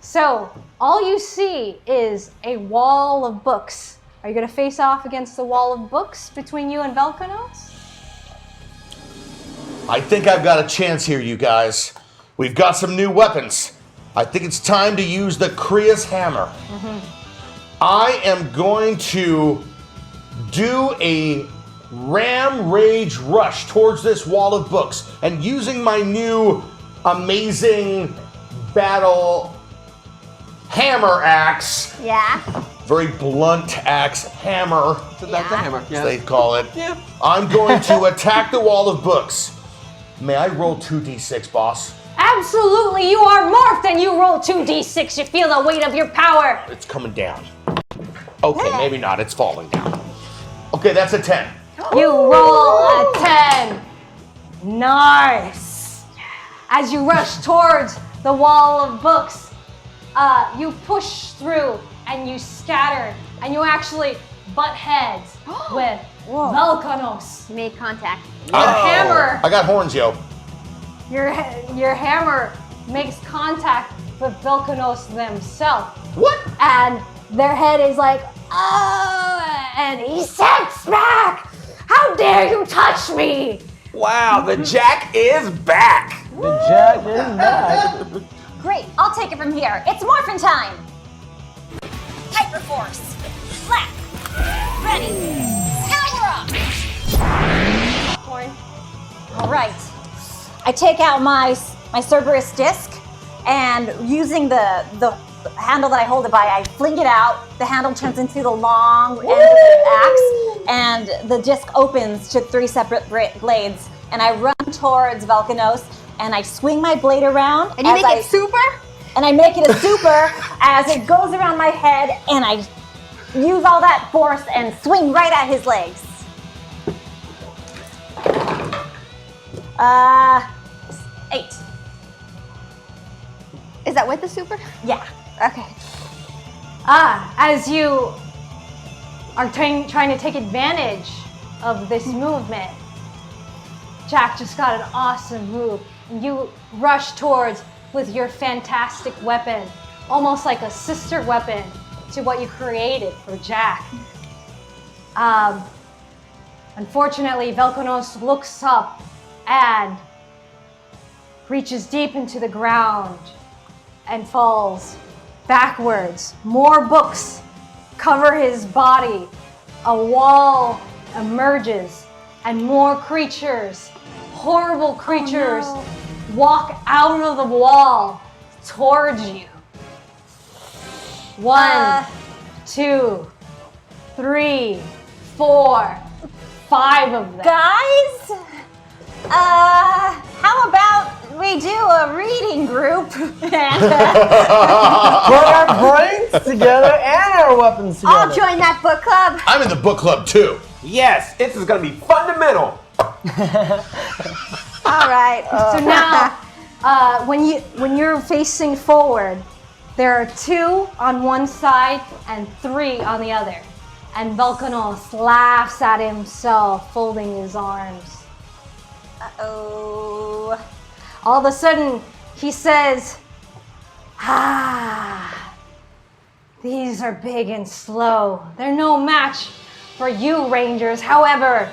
So, all you see is a wall of books. Are you going to face off against the wall of books between you and Velkanos? I think I've got a chance here, you guys. We've got some new weapons. I think it's time to use the Kriya's hammer. I am going to do a ram rage rush towards this wall of books, and using my new amazing battle hammer axe, very blunt axe hammer, That's the hammer. as they call it. Yeah. I'm going to attack the wall of books. May I roll 2d6, boss? Absolutely, you are morphed and you roll 2d6. You feel the weight of your power. It's coming down. Okay, maybe not. It's falling down. Okay, that's a 10. You roll a 10. Nice. As you rush towards the wall of books, you push through and you scatter and you actually butt heads with Velkanos. Made contact. Your hammer. I got horns, yo. Your hammer makes contact with Velkanos themselves. What? And their head is like, oh, and he steps back. How dare you touch me? Wow, the Jack is back. The Jack is back. Great, I'll take it from here. It's morphin' time. Hyperforce. Slap. Ready. Power up. All right. I take out my Cerberus disc, and using the handle that I hold it by, I fling it out. The handle turns into the long end of the axe, and the disc opens to 3 separate blades. And I run towards Volcanos, and I swing my blade around. And you make it super? And I make it a super as it goes around my head, and I use all that force and swing right at his legs. 8. Is that with the super? Yeah. Okay. As you are trying to take advantage of this movement, Jack just got an awesome move. And you rush towards with your fantastic weapon, almost like a sister weapon to what you created for Jack. Unfortunately, Velkonos looks up and reaches deep into the ground and falls backwards. More books cover his body. A wall emerges, and more creatures, horrible creatures, walk out of the wall towards you. 1, 2, 3, 4, 5 of them. Guys, how about we do a reading group? Put our brains together and our weapons together. I'll join that book club. I'm in the book club too. Yes, this is gonna be fundamental. All right. So now, when you're facing forward, there are 2 on one side and 3 on the other. And Volcanos laughs at himself, folding his arms. Uh-oh. All of a sudden, he says, these are big and slow. They're no match for you, Rangers. However,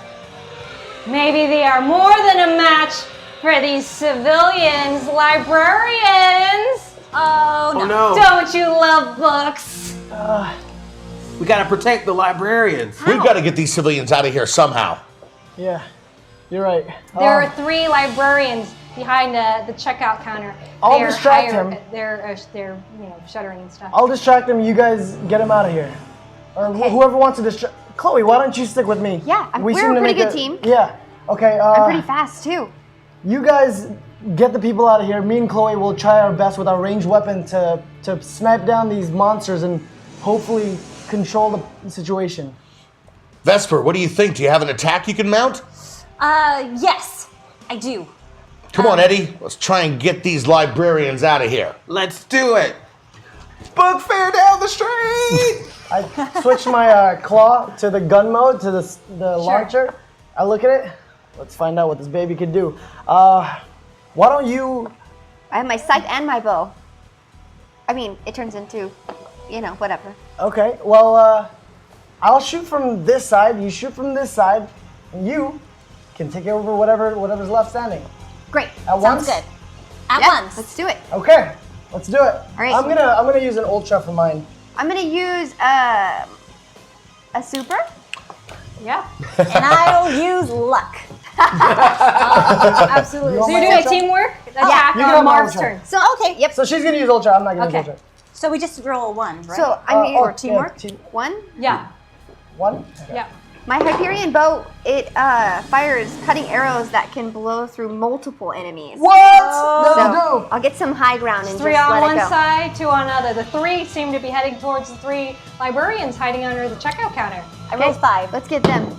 maybe they are more than a match for these civilians, librarians. Oh, no. Oh no. Don't you love books? We gotta protect the librarians. We've got to get these civilians out of here somehow. Yeah, you're right. There are 3 librarians behind the checkout counter. I'll They're distract him. They're shuttering and stuff. I'll distract them. You guys get him out of here. Or whoever wants to distract. Chloe, why don't you stick with me? Yeah, we're seem a to pretty make good team. Yeah. Okay. I'm pretty fast too. You guys get the people out of here. Me and Chloe will try our best with our ranged weapon to snipe down these monsters and hopefully control the situation. Vesper, what do you think? Do you have an attack you can mount? Yes, I do. Come on, Eddie. Let's try and get these librarians out of here. Let's do it. Book fair down the street. I switched my claw to the gun mode, to the launcher. I look at it. Let's find out what this baby can do. Why don't you... I have my scythe and my bow. I mean, it turns into, whatever. Okay, well, I'll shoot from this side, you shoot from this side, and you can take over whatever's left standing. Great. At Sounds once? good. At Yeah, once. let's do it. Okay, let's do it. All right. I'm gonna use an ultra for mine. I'm gonna use a super. Yeah, And I'll use luck. absolutely. You So want you're my doing a ultra? teamwork You attack can have on my Marv's ultra. turn. So okay, yep. So she's gonna use ultra, I'm not gonna Okay. use ultra. So we just roll 1, right? So I'm Oh, for teamwork. yeah, 1. Yeah, 1? Okay. yeah. My Hyperion bow, it fires cutting arrows that can blow through multiple enemies. What? So No. I'll get some high ground and 3 just on let one it go. side, 2 on another. The 3 seem to be heading towards the 3 librarians hiding under the checkout counter. I rolled 5. Let's get them.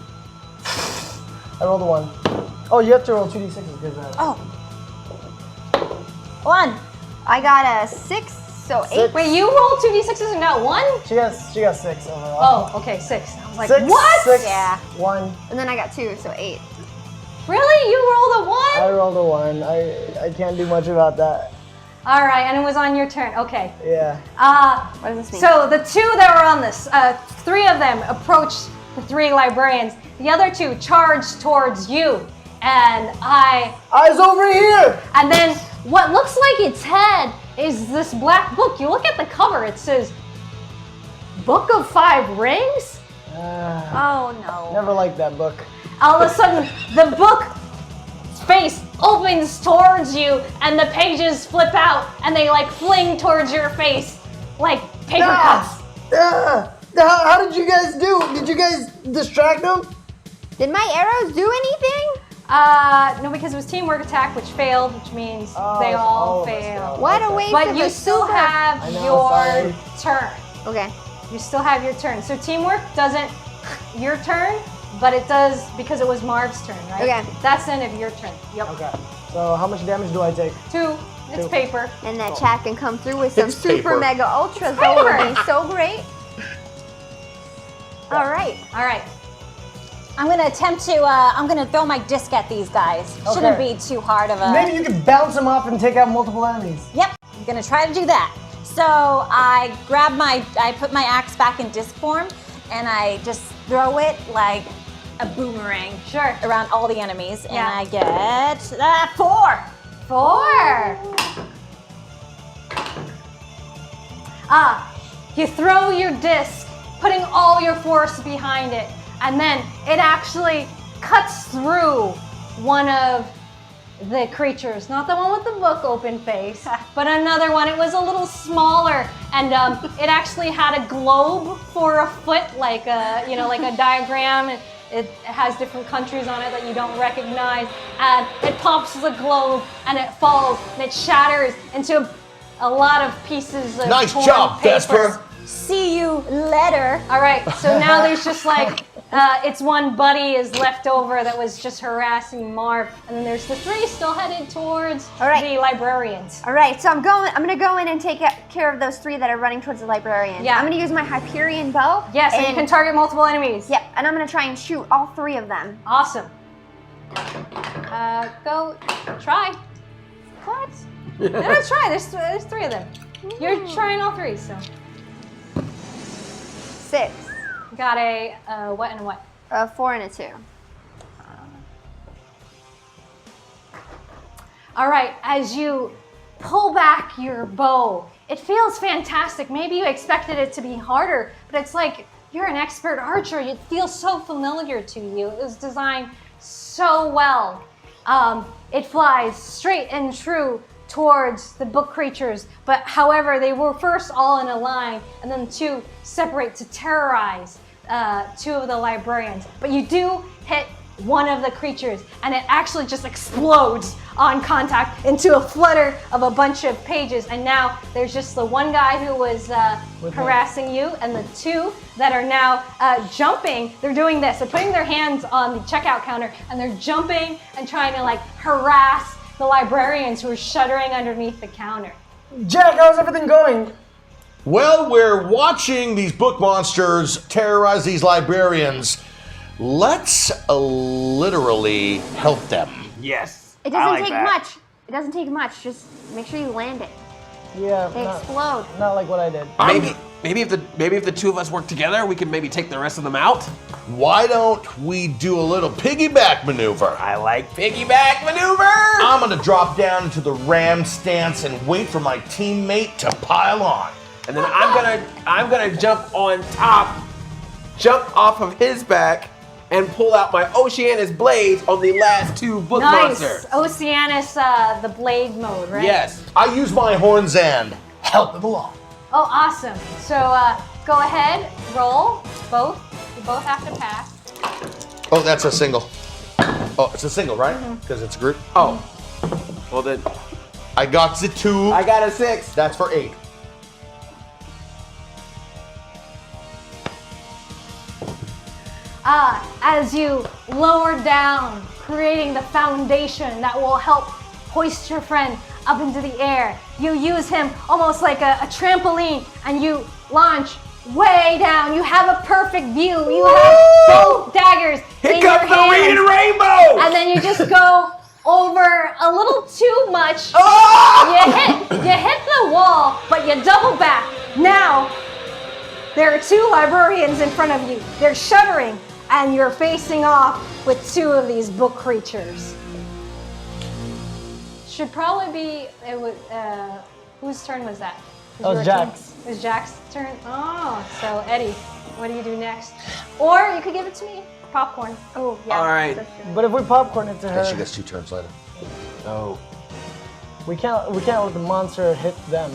I rolled a 1. Oh, you have to roll 2d6s because Oh. 1. I got a 6, so 8. Six. Wait, you rolled 2d6s and got 1? she got 6 overall. Oh, okay, 6. I was like, 6, what? 6, Yeah. 1. And then I got 2, so 8. Really? You rolled a 1? I rolled a 1. I can't do much about that. All right, and it was on your turn. Okay. Yeah. What does this mean? So the 2 that were on this, 3 of them approached the 3 librarians. The other 2 charged towards you, and Eyes over here! and then what looks like its head is this black book. You look at the cover, it says Book of 5 Rings? Oh no. Never liked that book. All of a sudden, the book face opens towards you, and the pages flip out, and they like fling towards your face like paper cuts. How did you guys do? Did you guys distract them? Did my arrows do anything? No, because it was teamwork attack, which failed, which means they all failed. What a waste But of you a still silver. have I know, your sorry. turn. Okay. You still have your turn. So teamwork doesn't your turn, but it does because it was Marv's turn, right? Okay. That's the end of your turn. Yep. Okay. So how much damage do I take? 2. It's Two. paper. And that chat can come through with some It's super paper. mega ultras. That would paper. be so great. All right. All right. I'm gonna attempt to. I'm gonna throw my disc at these guys. Shouldn't Okay. be too hard of a. Maybe you could bounce them off and take out multiple enemies. Yep. I'm gonna try to do that. So I put my axe back in disc form, and I just throw it like a boomerang. Sure. Around all the enemies, and Yeah. I get 4. 4. You throw your disc, putting all your force behind it, and then it actually cuts through one of the creatures. Not the one with the book open face, but another one. It was a little smaller, and it actually had a globe for a foot, like a like a diagram. It has different countries on it that you don't recognize, and it pops the globe, and it falls, and it shatters into a lot of pieces of Nice torn job, paper. Vesper. See you later. All right, so now there's just like its one buddy is left over that was just harassing Marv, and then there's the 3 still headed towards All right. the librarians. All right. So I'm gonna go in and take care of those 3 that are running towards the librarian. Yeah. I'm gonna use my Hyperion bow. Yes, and you can target multiple enemies. Yep. And I'm gonna try and shoot all 3 of them. Awesome. Go try. What? No, try. There's 3 of them. You're trying all 3, so. 6, Got a what and a what? a 4, and a 2. All right, as you pull back your bow, it feels fantastic. Maybe you expected it to be harder, but it's like you're an expert archer. It feels so familiar to you. It was designed so well. It flies straight and true towards the book creatures, but however, they were first all in a line, and then 2 separate to terrorize 2 of the librarians. But you do hit one of the creatures, and it actually just explodes on contact into a flutter of a bunch of pages, and now there's just the one guy who was harassing you, and the 2 that are now jumping. They're doing this. They're putting their hands on the checkout counter, and they're jumping and trying to like harass the librarians who are shuddering underneath the counter. Jack, how's everything going? Well, we're watching these book monsters terrorize these librarians. Let's literally help them. Yes. It I doesn't like take that. much. It doesn't take much. Just make sure you land it. Yeah, They not, explode. not like what I did. Maybe if the 2 of us work together, we can maybe take the rest of them out. Why don't we do a little piggyback maneuver? I like piggyback maneuver. I'm gonna drop down into the ram stance and wait for my teammate to pile on. And then I'm gonna jump on top, jump off of his back, and pull out my Oceanus blades on the last 2 book Nice, monsters. Oceanus, the blade mode, right? Yes. I use my horns and help them along. Oh, awesome. So go ahead, roll both. You both have to pass. Oh, that's a single. Oh, it's a single, right? Because it's a group. Oh. Well then, I got the 2. I got a 6. That's for 8. As you lower down, creating the foundation that will help hoist your friend up into the air. You use him almost like a trampoline, and you launch way down. You have a perfect view. You have both daggers Here in your comes the hands. reading rainbow. And then you just go over a little too much. Oh! You hit the wall, but you double back. Now, there are 2 librarians in front of you. They're shuddering, and you're facing off with 2 of these book creatures. Should probably be, whose turn was that? That was Jack's. It was Jack's turn? Oh, so Eddie. What do you do next? Or you could give it to me. Popcorn. Oh, yeah. All right. that's true. But if we popcorn it to her, She gets 2 turns later. Oh. we can't let the monster hit them.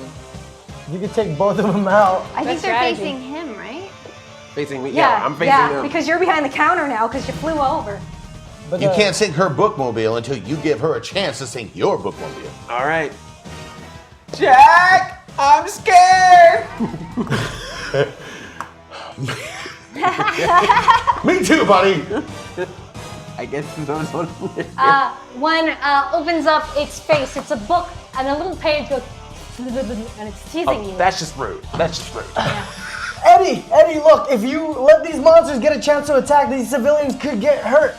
You could take both of them out. I think That's they're strategy. facing him, right? Facing me? Yeah, I'm facing them. because you're behind the counter now because you flew over. But You can't sink her bookmobile until you give her a chance to sink your bookmobile. All right. Jack, I'm scared. Me too, buddy. I guess those one. One opens up its face. It's a book, and a little page goes, and it's teasing you. That's just rude. That's just rude. Eddie, look, if you let these monsters get a chance to attack, these civilians could get hurt.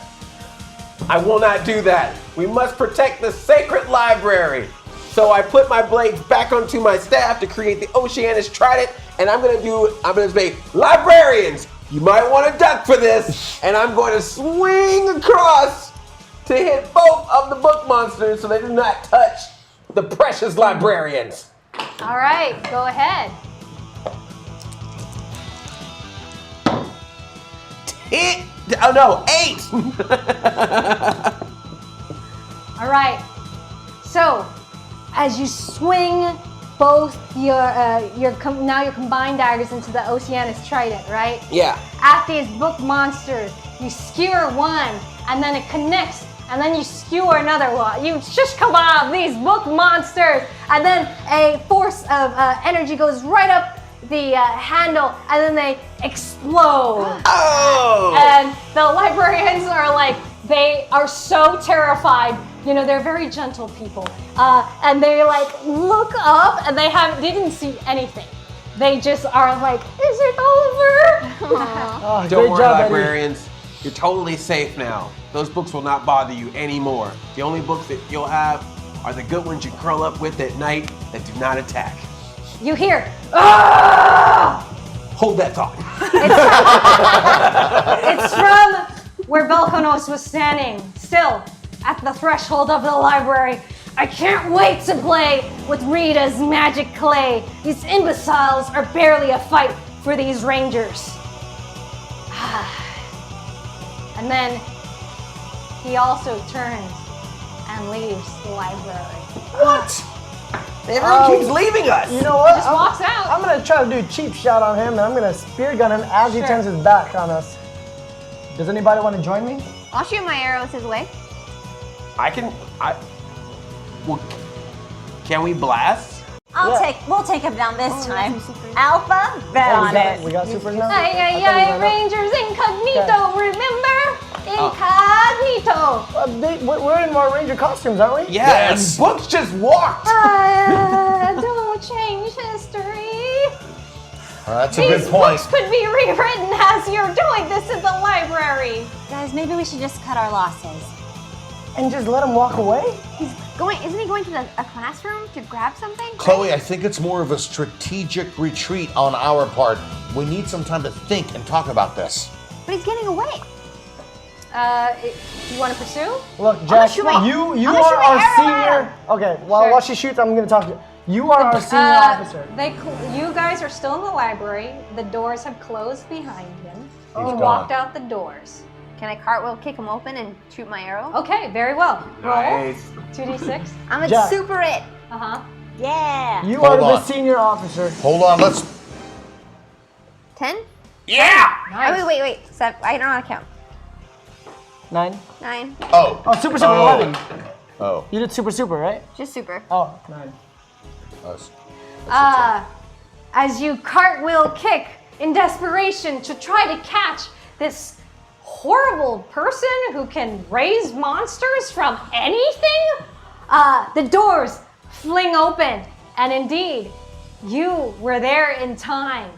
I will not do that. We must protect the sacred library. So I put my blades back onto my staff to create the Oceanus Trident, and I'm gonna say, librarians, you might want to duck for this, and I'm going to swing across to hit both of the book monsters so they do not touch the precious librarians. All right, go ahead. Oh no, 8! All right. So, as you swing both now your combined daggers into the Oceanus Trident, right? Yeah. At these book monsters, you skewer one, and then it connects, and then you skewer another one. You shish kebab these book monsters, and then a force of energy goes right up the handle, and then they explode. Oh! And the librarians are like, they are so terrified. You know, they're very gentle people. And they like look up and they didn't see anything. They just are like, is it over? Oh, Don't great worry, job, Eddie. librarians. You're totally safe now. Those books will not bother you anymore. The only books that you'll have are the good ones you curl up with at night that do not attack. You hear, ah! Hold that thought. It's from where Belkonos was standing, still at the threshold of the library. I can't wait to play with Rita's magic clay. These imbeciles are barely a fight for these rangers. And then he also turns and leaves the library. What? Everyone keeps leaving us. You know what? Just walks out. I'm gonna try to do a cheap shot on him, and I'm gonna spear gun him as he Sure. turns his back on us. Does anybody want to join me? I'll shoot my arrows his way. Well, can we blast? We'll take him down this time. Alpha, bet Oh, on it. we got supers now? Ay, ay, I thought we ay, ran out. Rangers incognito, remember? Incognito. We're in more ranger costumes, aren't we? Yeah, and books just walked. Don't change history. That's a These good point. books could be rewritten as you're doing this in the library. Guys, maybe we should just cut our losses. And just let him walk away? Isn't he going to a classroom to grab something? Chloe, I think it's more of a strategic retreat on our part. We need some time to think and talk about this. But he's getting away. You want to pursue? Look, Jack, shoot my- you I'm gonna are shoot my our arrow at senior. him. Okay, while Sure. she shoots, I'm gonna talk to you. You are our senior officer. You guys are still in the library. The doors have closed behind him. He gone. walked out the doors. Can I cartwheel kick him open and shoot my arrow? Okay, very well. Roll Nice. 2d6. I'm gonna Jack. super it. Uh-huh. Yeah. You Hold are the on. senior officer. Hold on, let's. 10? Yeah! Nice. Oh, wait. I don't know how to count. 9. 9. Oh. Oh, super, 11. Oh. You did super, right? Just super. Oh, 9. Us. As you cartwheel kick in desperation to try to catch this horrible person who can raise monsters from anything, the doors fling open, and indeed, you were there in time.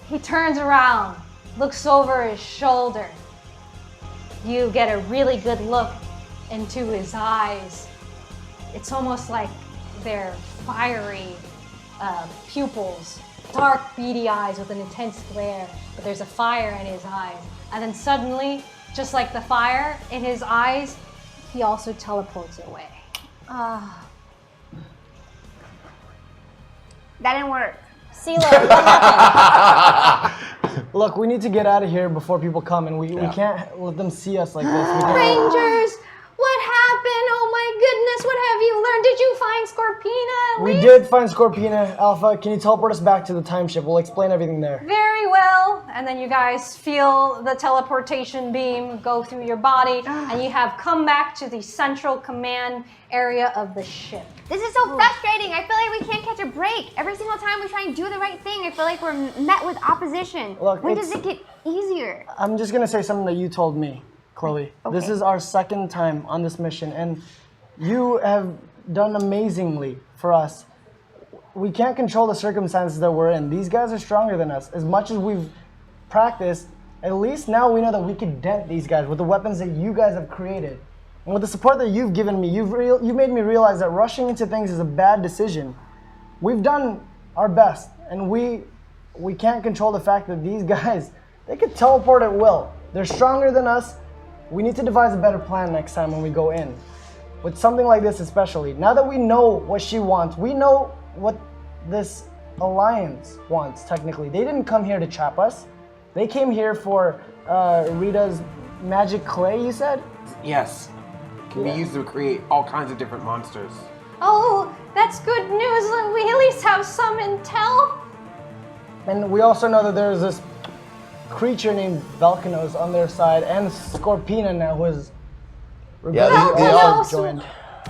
He turns around, looks over his shoulder. You get a really good look into his eyes. It's almost like they're fiery pupils, dark beady eyes with an intense glare, but there's a fire in his eyes. And then suddenly, just like the fire in his eyes, he also teleports away. That didn't work. CeeLo, what happened? Look, we need to get out of here before people come, and we can't let them see us like this. Rangers, what happened? Oh my goodness, what have you learned? Did you find Scorpina at We least? did find Scorpina. Alpha, can you teleport us back to the time ship? We'll explain everything there. Very well. And then you guys feel the teleportation beam go through your body, and you have come back to the central command area of the ship. This is so frustrating. I feel like we can't catch a break. Every single time we try and do the right thing, I feel like we're met with opposition. Look, when does it get easier? I'm just gonna say something that you told me, Chloe. Okay. This is our second time on this mission, and you have done amazingly for us. We can't control the circumstances that we're in. These guys are stronger than us. As much as we've practiced, at least now we know that we can dent these guys with the weapons that you guys have created. And with the support that you've given me, you've made me realize that rushing into things is a bad decision. We've done our best, and we can't control the fact that these guys, they can teleport at will. They're stronger than us. We need to devise a better plan next time when we go in. With something like this especially. Now that we know what she wants, we know what this alliance wants, technically. They didn't come here to trap us. They came here for Rita's magic clay, you said? Yes. Can be used to create all kinds of different monsters. Oh, that's good news. We at least have some intel. And we also know that there's this creature named Valkanos on their side, and Scorpina now, who is Yeah, they all Valkanos, joined.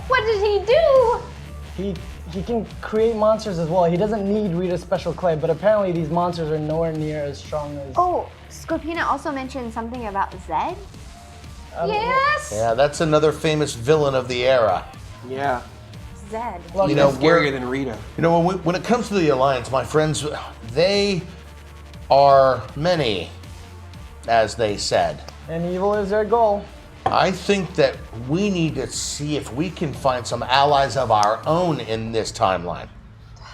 what did he do? He can create monsters as well. He doesn't need Rita's special clay, but apparently these monsters are nowhere near as strong as... Oh, Scorpina also mentioned something about Zed. Yes. Yeah, that's another famous villain of the era. Yeah. Zed. You know, Scarier than Rita. You know, when it comes to the Alliance, my friends, they are many, as they said. And evil is their goal. I think that we need to see if we can find some allies of our own in this timeline.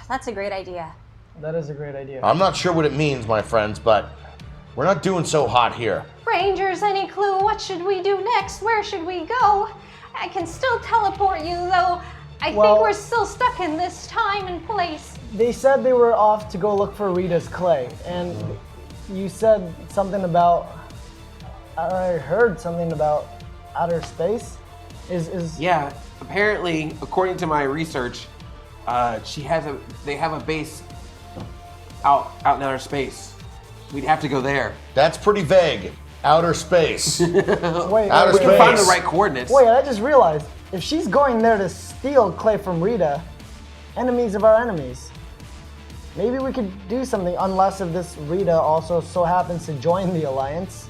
That's a great idea. That is a great idea. I'm not sure what it means, my friends, but we're not doing so hot here. Rangers, any clue? What should we do next? Where should we go? I can still teleport you, though. I think we're still stuck in this time and place. They said they were off to go look for Rita's clay, and you said something about... I heard something about outer space. Yeah, apparently, according to my research, they have a base out in outer space. We'd have to go there. That's pretty vague. Outer space. Wait, Outer We can find the space. right coordinates. Wait, I just realized, if she's going there to steal clay from Rita, enemies of our enemies, maybe we could do something, unless if this Rita also so happens to join the Alliance.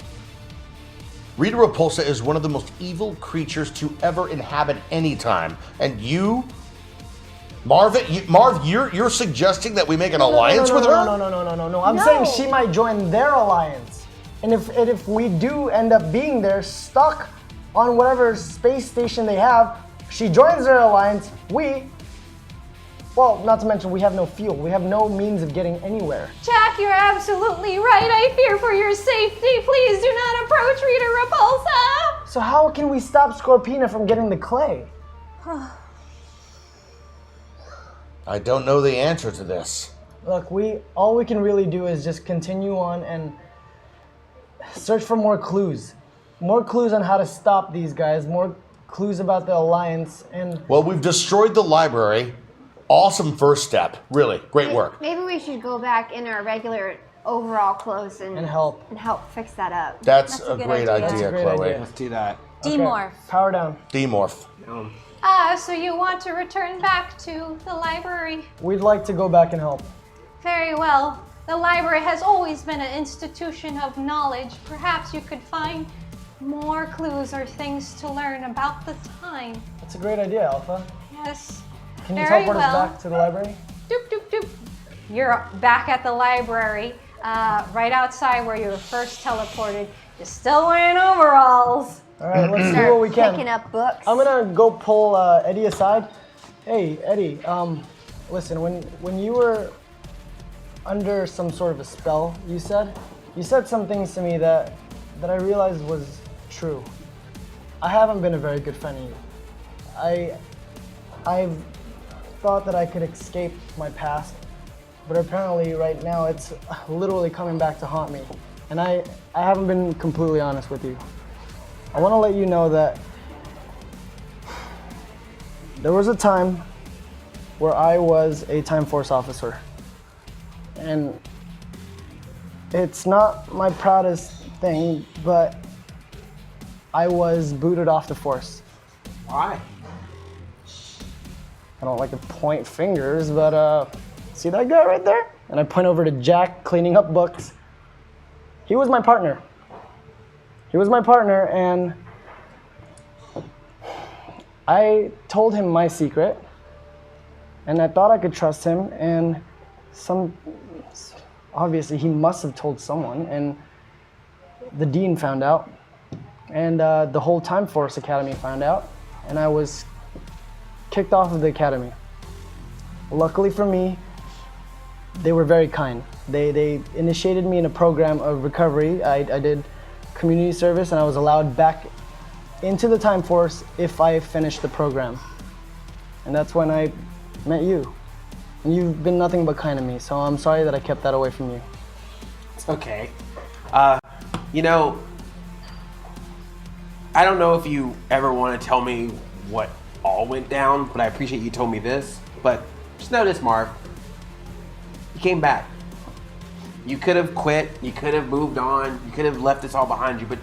Rita Repulsa is one of the most evil creatures to ever inhabit any time. And you, Marv, you're suggesting that we make an alliance with her? No. I'm saying she might join their alliance. And if we do end up being there, stuck on whatever space station they have, she joins their alliance, well, not to mention we have no fuel. We have no means of getting anywhere. Jack, you're absolutely right. I fear for your safety. Please do not approach Rita Repulsa. So how can we stop Scorpina from getting the clay? I don't know the answer to this. Look, all we can really do is just continue on and search for more clues. More clues on how to stop these guys, more clues about the Alliance, and... Well, we've destroyed the library. Awesome first step. Really, great work. Maybe we should go back in our regular overall clothes and help fix that up. That's a a good great idea. idea, That's a great Chloe. idea. Let's do that. Demorph. Power down. Demorph. So you want to return back to the library? We'd like to go back and help. Very well. The library has always been an institution of knowledge. Perhaps you could find more clues or things to learn about the time. That's a great idea, Alpha. Yes. Can you Very teleport well. us back to the library? Doop, doop, doop. You're back at the library, right outside where you were first teleported. You're still wearing overalls. All right, let's do what we can. Picking up books. I'm gonna go pull Eddie aside. Hey, Eddie. Listen. When you were under some sort of a spell, you said some things to me that I realized was true. I haven't been a very good friend of you. I've thought that I could escape my past, but apparently right now it's literally coming back to haunt me. And I haven't been completely honest with you. I want to let you know that there was a time where I was a Time Force officer. And it's not my proudest thing, but I was booted off the force. Why? I don't like to point fingers, but see that guy right there? And I point over to Jack cleaning up books. He was my partner. He was my partner, and I told him my secret, and I thought I could trust him, and obviously he must have told someone, and the dean found out, and the whole Time Force Academy found out, and I was kicked off of the academy. Luckily for me, they were very kind. They initiated me in a program of recovery. I did community service, and I was allowed back into the Time Force if I finished the program. And that's when I met you. And you've been nothing but kind to me, so I'm sorry that I kept that away from you. It's okay. You know, I don't know if you ever want to tell me what all went down, but I appreciate you told me this. But just know this, Marv. You came back. You could have quit, you could have moved on, you could have left this all behind you, but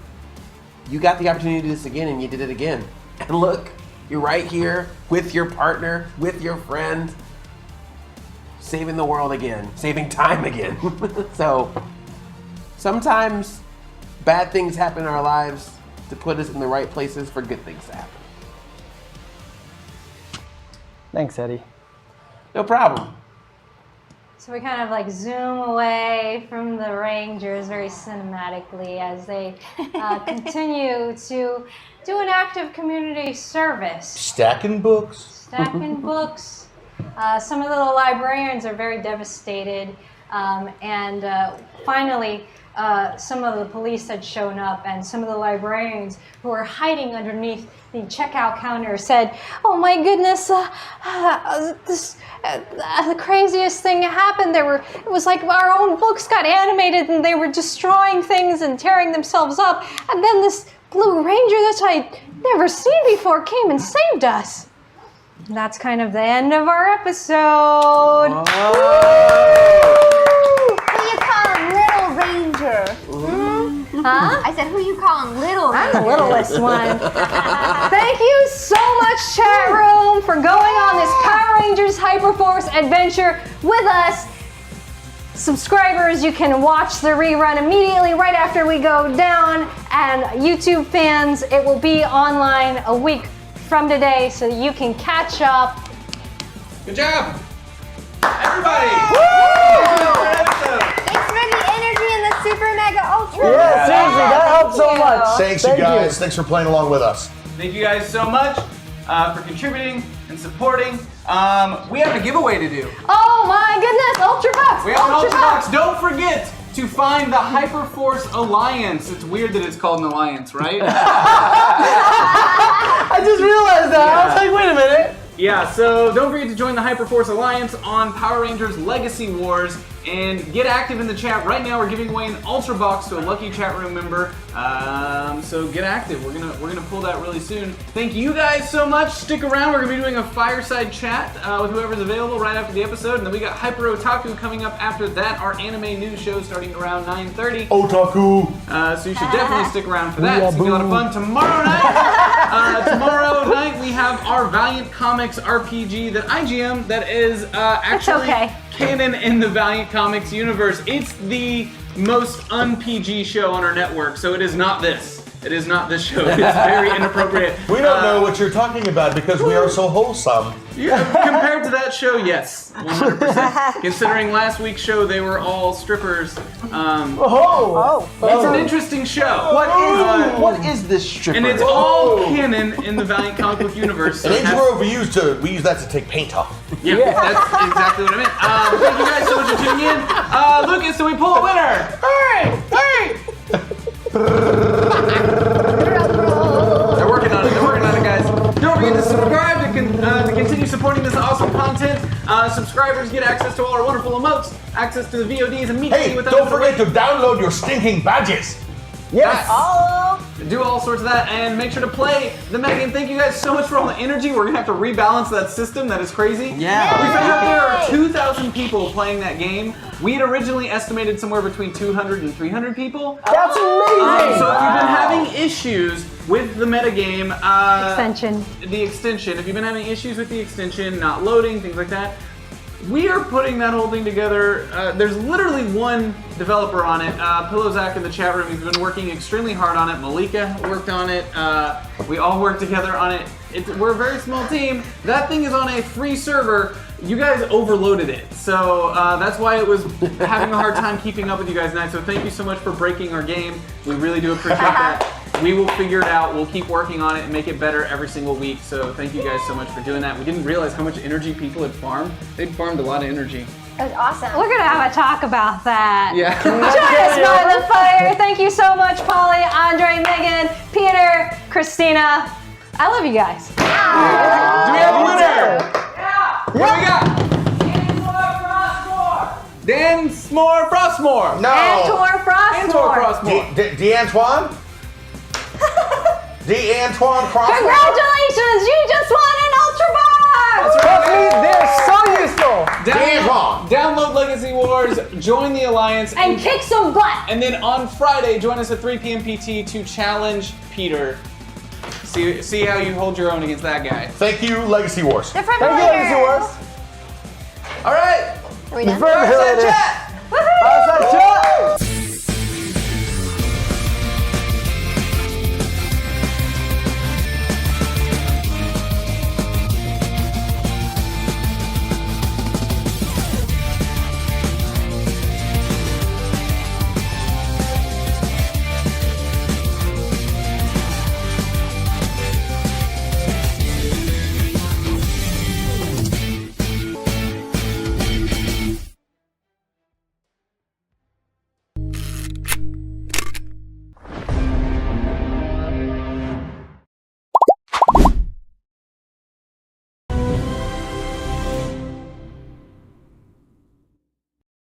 you got the opportunity to do this again, and you did it again. And look, you're right here with your partner, with your friend, saving the world again, saving time again. So sometimes bad things happen in our lives to put us in the right places for good things to happen. Thanks, Eddie. No problem. So we kind of like zoom away from the Rangers very cinematically as they continue to do an active community service. Stacking books. Stacking books. Some of the librarians are very devastated. And finally, some of the police had shown up, and some of the librarians who were hiding underneath the checkout counter said, "Oh my goodness, the craziest thing happened. It was like our own books got animated, and they were destroying things and tearing themselves up. And then this Blue Ranger that I'd never seen before came and saved us." And that's kind of the end of our episode. Who you calling Little Ranger? Huh? I said, who you calling Little Ranger? I'm the littlest one. Thank you so much, chat room, for going on this Power Rangers Hyperforce adventure with us. Subscribers, you can watch the rerun immediately right after we go down. And YouTube fans, it will be online a week from today so you can catch up. Good job, everybody! Thanks for the energy and the super mega ultra. Yeah, seriously, that helped so much. Thanks, Thank you guys. you. Thanks for playing along with us. Thank you guys so much for contributing and supporting. We have a giveaway to do. Oh my goodness, Ultra Bucks! We have an Ultra Box. Don't forget to find the Hyperforce Alliance. It's weird that it's called an alliance, right? I just realized that. I was like, wait a minute. Yeah, so don't forget to join the Hyperforce Alliance on Power Rangers Legacy Wars and get active in the chat. Right now we're giving away an Ultra Box to a lucky chat room member. So get active. We're gonna pull that really soon. Thank you guys so much. Stick around. We're gonna be doing a fireside chat with whoever's available right after the episode, and then we got Hyper Otaku coming up after that. Our anime news show starting around 9:30. Otaku. So you should definitely stick around for that. It's gonna be a lot of fun. Tomorrow night we have our Valiant Comics RPG that I GM that is actually canon in the Valiant Comics universe. It's the most un-PG show on our network, so it is not this. It is not this show. It's very inappropriate. We don't know what you're talking about because we are so wholesome. Yeah, compared to that show, yes, 100%. Considering last week's show, they were all strippers. It's an interesting show. What is this stripper? And it's all canon in the Valiant comic book universe. So And we use that to take paint off. Yeah, that's exactly what I meant. Thank you guys so much for tuning in. Lucas, do we pull a winner? Hey! They're working on it, guys. Don't forget to subscribe to to continue supporting this awesome content. Subscribers get access to all our wonderful emotes, access to the VODs immediately Hey, without don't forget to download your stinking badges. Yes. do all sorts of that, and make sure to play the metagame. Thank you guys so much for all the energy. We're gonna have to rebalance that system. That is crazy. Yeah. We found out there are 2,000 people playing that game. We had originally estimated somewhere between 200 and 300 people. That's amazing. So if you've been having issues with the metagame, the extension, if you've been having issues with the extension, not loading, things like that, we are putting that whole thing together. There's literally one developer on it. Pillow Zach in the chat room, he's been working extremely hard on it. Malika worked on it. We all worked together on it. We're a very small team. That thing is on a free server. You guys overloaded it. So that's why it was having a hard time keeping up with you guys tonight. So thank you so much for breaking our game. We really do appreciate that. We will figure it out. We'll keep working on it and make it better every single week. So thank you guys so much for doing that. We didn't realize how much energy people had farmed. They'd farmed a lot of energy. It was awesome. We're gonna have a talk about that. Yeah. Join us by the fire. Thank you so much, Polly, Andre, Megan, Peter, Christina. I love you guys. Do we have a winner? Yeah. What do we got? Dan S'more Frostmore. No. Antor Antor Frostmore. Frostmore. D'Antoine? D'Antoine Crossmore? Congratulations, you just won an Ultra Box! Trust me, they're so useful. Download Legacy Wars, join the Alliance, And kick some butt! and then on Friday, join us at 3 p.m. PT to challenge Peter. See how you hold your own against that guy. Thank you, Legacy Wars. They're from Thank you, Legacy here. Wars. All right. Are we done? Very Fireside good. chat. Fireside chat.